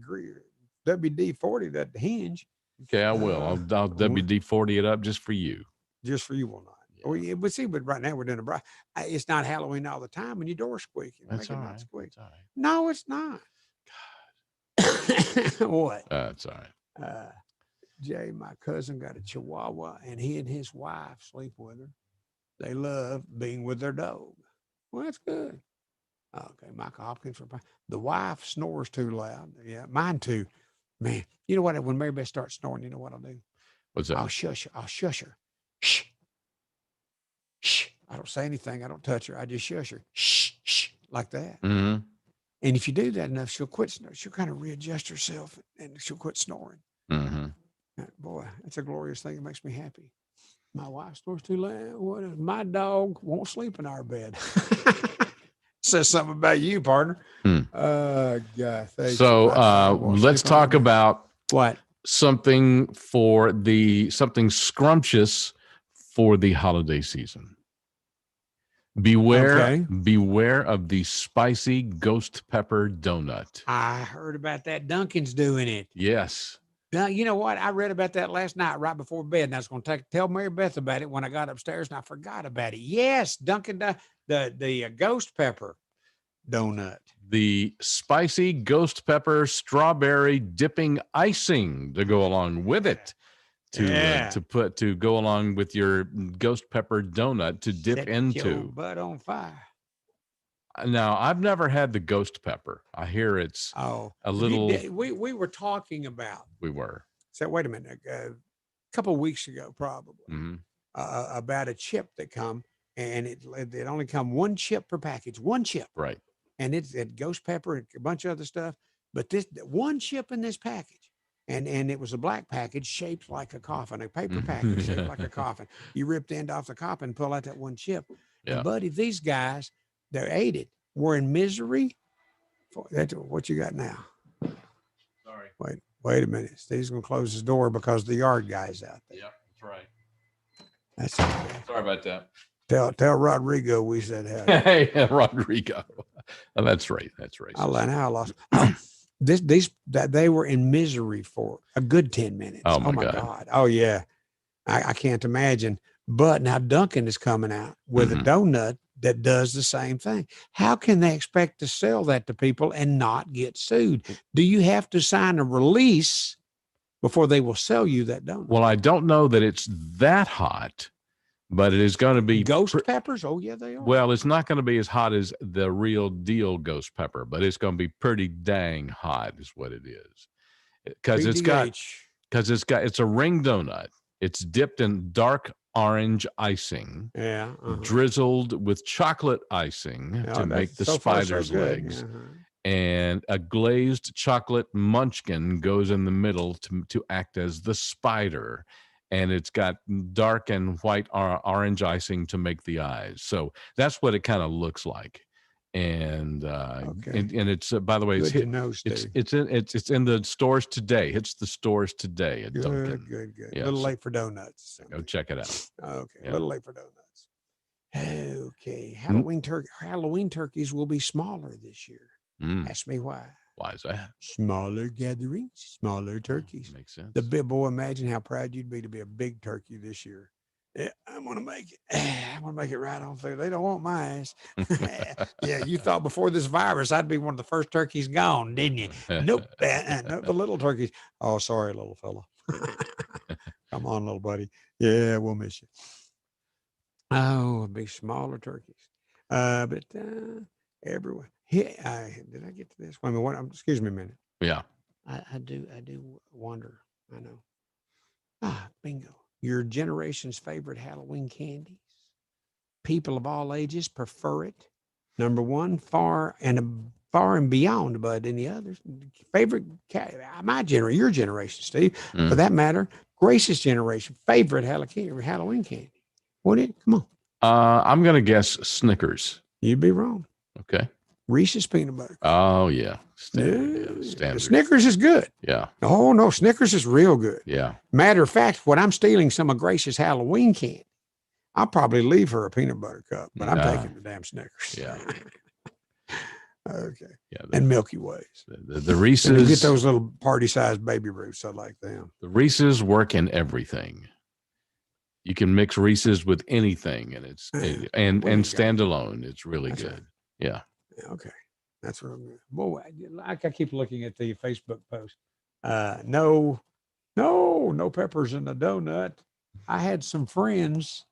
WD-40 that hinge. Okay, I will. I'll WD-40 it up just for you. Just for you, will not. Yeah. But right now we're doing it's not Halloween all the time when your door's squeaking. That's all right. No, it's not. God. What? That's all right. Jay, my cousin, got a Chihuahua, and he and his wife sleep with her. They love being with their dog. Well, that's good. Okay, Michael Hopkins. The wife snores too loud. Yeah, mine too. Man, you know what? When Mary Beth starts snoring, you know what I'll do? What's that? I'll shush her. Shh. Shh. I don't say anything. I don't touch her. I just shush her. Shh. Shh. Like that. Mm-hmm. And if you do that enough, she'll quit. She'll kind of readjust herself, and she'll quit snoring. Mm-hmm. Boy, that's a glorious thing. It makes me happy. My wife snores too loud. My dog won't sleep in our bed. Says something about you, partner. God. So let's talk about what? Something scrumptious for the holiday season. Beware of the spicy ghost pepper donut. I heard about that. Duncan's doing it. Yes. Now, you know what? I read about that last night right before bed, and I was going to tell Mary Beth about it when I got upstairs, and I forgot about it. Yes, Duncan, the ghost pepper donut. The spicy ghost pepper strawberry dipping icing to go along with it. To go along with your ghost pepper donut to dip Set into. your butt on fire. Now, I've never had the ghost pepper. I hear it's a little. We were talking about. We were. So wait a minute. A couple of weeks ago, probably, about a chip that come, and it only come one chip per package. One chip. Right. And it's ghost pepper and a bunch of other stuff. But this one chip in this package and it was a black package shaped like a coffin, a paper package shaped like a coffin. You rip the end off the coffin, pull out that one chip. Yeah. And buddy, these guys, they ate it, were in misery. That's what you got now. Sorry. Wait a minute. Steve's gonna close his door because the yard guy's out there. Yep, that's right. That's okay. Sorry about that. Tell Rodrigo we said hey. Hey, Rodrigo. Oh, that's right. That's right. I lost. That they were in misery for a good 10 minutes. Oh my God. Oh yeah. I can't imagine. But now Dunkin' is coming out with a donut that does the same thing. How can they expect to sell that to people and not get sued? Do you have to sign a release before they will sell you that donut? Well, I don't know that it's that hot, but it is going to be ghost peppers. Oh yeah, they are. Well, it's not going to be as hot as the real deal ghost pepper, but it's going to be pretty dang hot is what it is. Because it's a ring donut. It's dipped in dark orange icing, drizzled with chocolate icing to make the spider's legs, and a glazed chocolate munchkin goes in the middle to act as the spider, and it's got dark and white orange icing to make the eyes. So that's what it kind of looks like. And and it's by the way, it's in the stores today. It's the stores today at Dunkin'. Good. Yeah, a little late for donuts. Go check it out. Okay, Yeah. a little late for donuts. Okay, Halloween turkeys will be smaller this year. Ask me why. Why is that? Smaller gatherings, smaller turkeys. Makes sense. The big boy, imagine how proud you'd be to be a big turkey this year. Yeah, I'm gonna make it. I'm gonna make it right on through. They don't want my ass. Yeah, you thought before this virus I'd be one of the first turkeys gone, didn't you? Nope. No, the little turkeys. Oh, sorry, little fella. Come on, little buddy. Yeah, we'll miss you. Oh, big smaller turkeys. But everywhere. Did I get to this? Wait a minute. Excuse me a minute. Yeah. I do wonder. I know. Bingo. Your generation's favorite Halloween candies. People of all ages prefer it. Number one, far and beyond, but any others. Favorite, your generation, Steve, for that matter, Grace's generation, favorite Halloween candy. What is it? Come on. I'm going to guess Snickers. You'd be wrong. Okay. Reese's peanut butter. Oh, yeah. Standard. Snickers is good. Yeah. Oh, no. Snickers is real good. Yeah. Matter of fact, when I'm stealing some of Grace's Halloween candy, I'll probably leave her a peanut butter cup, but I'm taking the damn Snickers. Yeah. Okay. Yeah. And Milky Ways. The Reese's. And you get those little party-sized Baby Ruths. I like them. The Reese's work in everything. You can mix Reese's with anything, and and standalone. It's really good. Right. Yeah. Okay. That's real good. Boy, I keep looking at the Facebook post. No peppers in the donut. I had some friends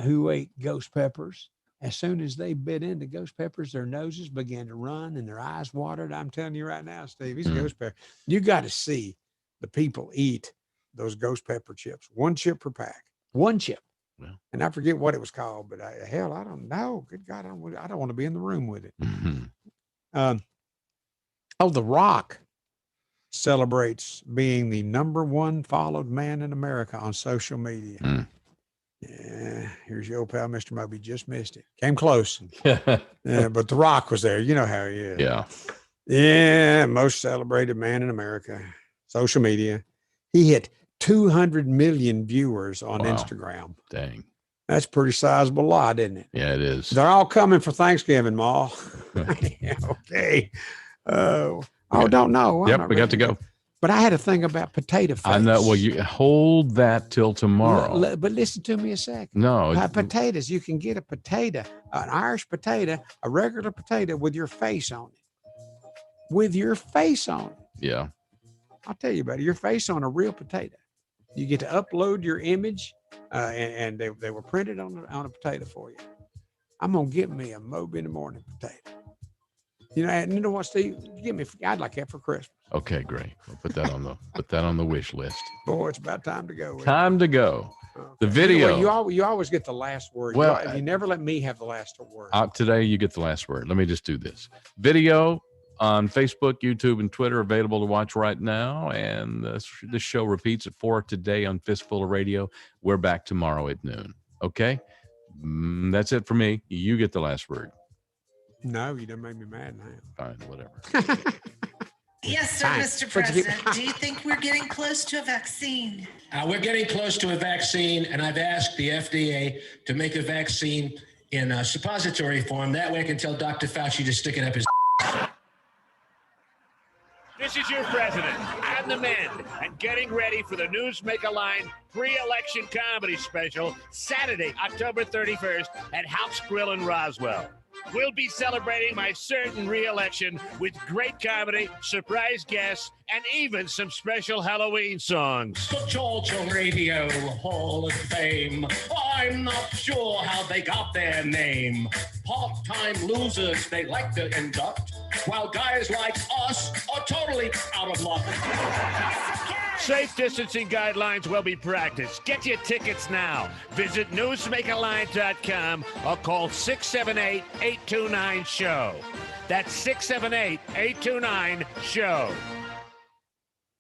who ate ghost peppers. As soon as they bit into ghost peppers, their noses began to run and their eyes watered. I'm telling you right now, Steve, these ghost peppers. You got to see the people eat those ghost pepper chips. One chip per pack. One chip. Well, and I forget what it was called, but I don't know. Good God, I don't want to be in the room with it. The Rock celebrates being the number one followed man in America on social media. Yeah, here's your old pal, Mr. Moby. Just missed it. Came close. Yeah, but The Rock was there. You know how he is. Yeah. Yeah, most celebrated man in America. Social media. He hit 200 million viewers on Instagram. Dang. That's a pretty sizable lot, isn't it? Yeah, it is. They're all coming for Thanksgiving, Ma. Yeah, okay. Don't know. Yep, we got to go. But I had a thing about potato face. I know. Well, you hold that till tomorrow. But listen to me a second. No. Potatoes. You can get a potato, an Irish potato, a regular potato with your face on it. With your face on it. Yeah. I'll tell you about it. Your face on a real potato. You get to upload your image, and they were printed on a potato for you. I'm gonna get me a Moby in the morning potato. You know what, Steve? I'd like that for Christmas. Okay, great. We'll put that on the wish list. Boy, it's about time to go. Time to go. Okay. The video. You always get the last word. Well, you never let me have the last word. Today you get the last word. Let me just do this. Video on Facebook, YouTube, and Twitter, available to watch right now. And this show repeats at 4 today on Fistful of Radio. We're back tomorrow at noon. Okay? That's it for me. You get the last word. No, you done made me mad now. Fine, whatever. Yes, sir, Mr. President. Do you think we're getting close to a vaccine? We're getting close to a vaccine, and I've asked the FDA to make a vaccine in a suppository form. That way I can tell Dr. Fauci to stick it up his. This is your president and the men, and getting ready for the Newsmaker Line pre-election comedy special, Saturday, October 31st at House Grill in Roswell. We'll be celebrating my certain re-election with great comedy, surprise guests, and even some special Halloween songs. The Georgia Radio Hall of Fame. I'm not sure how they got their name. Part-time losers they like to induct, while guys like us are totally out of luck. Safe distancing guidelines will be practiced. Get your tickets now. Visit newsmakerline.com or call 678-829-SHOW. That's 678-829-SHOW.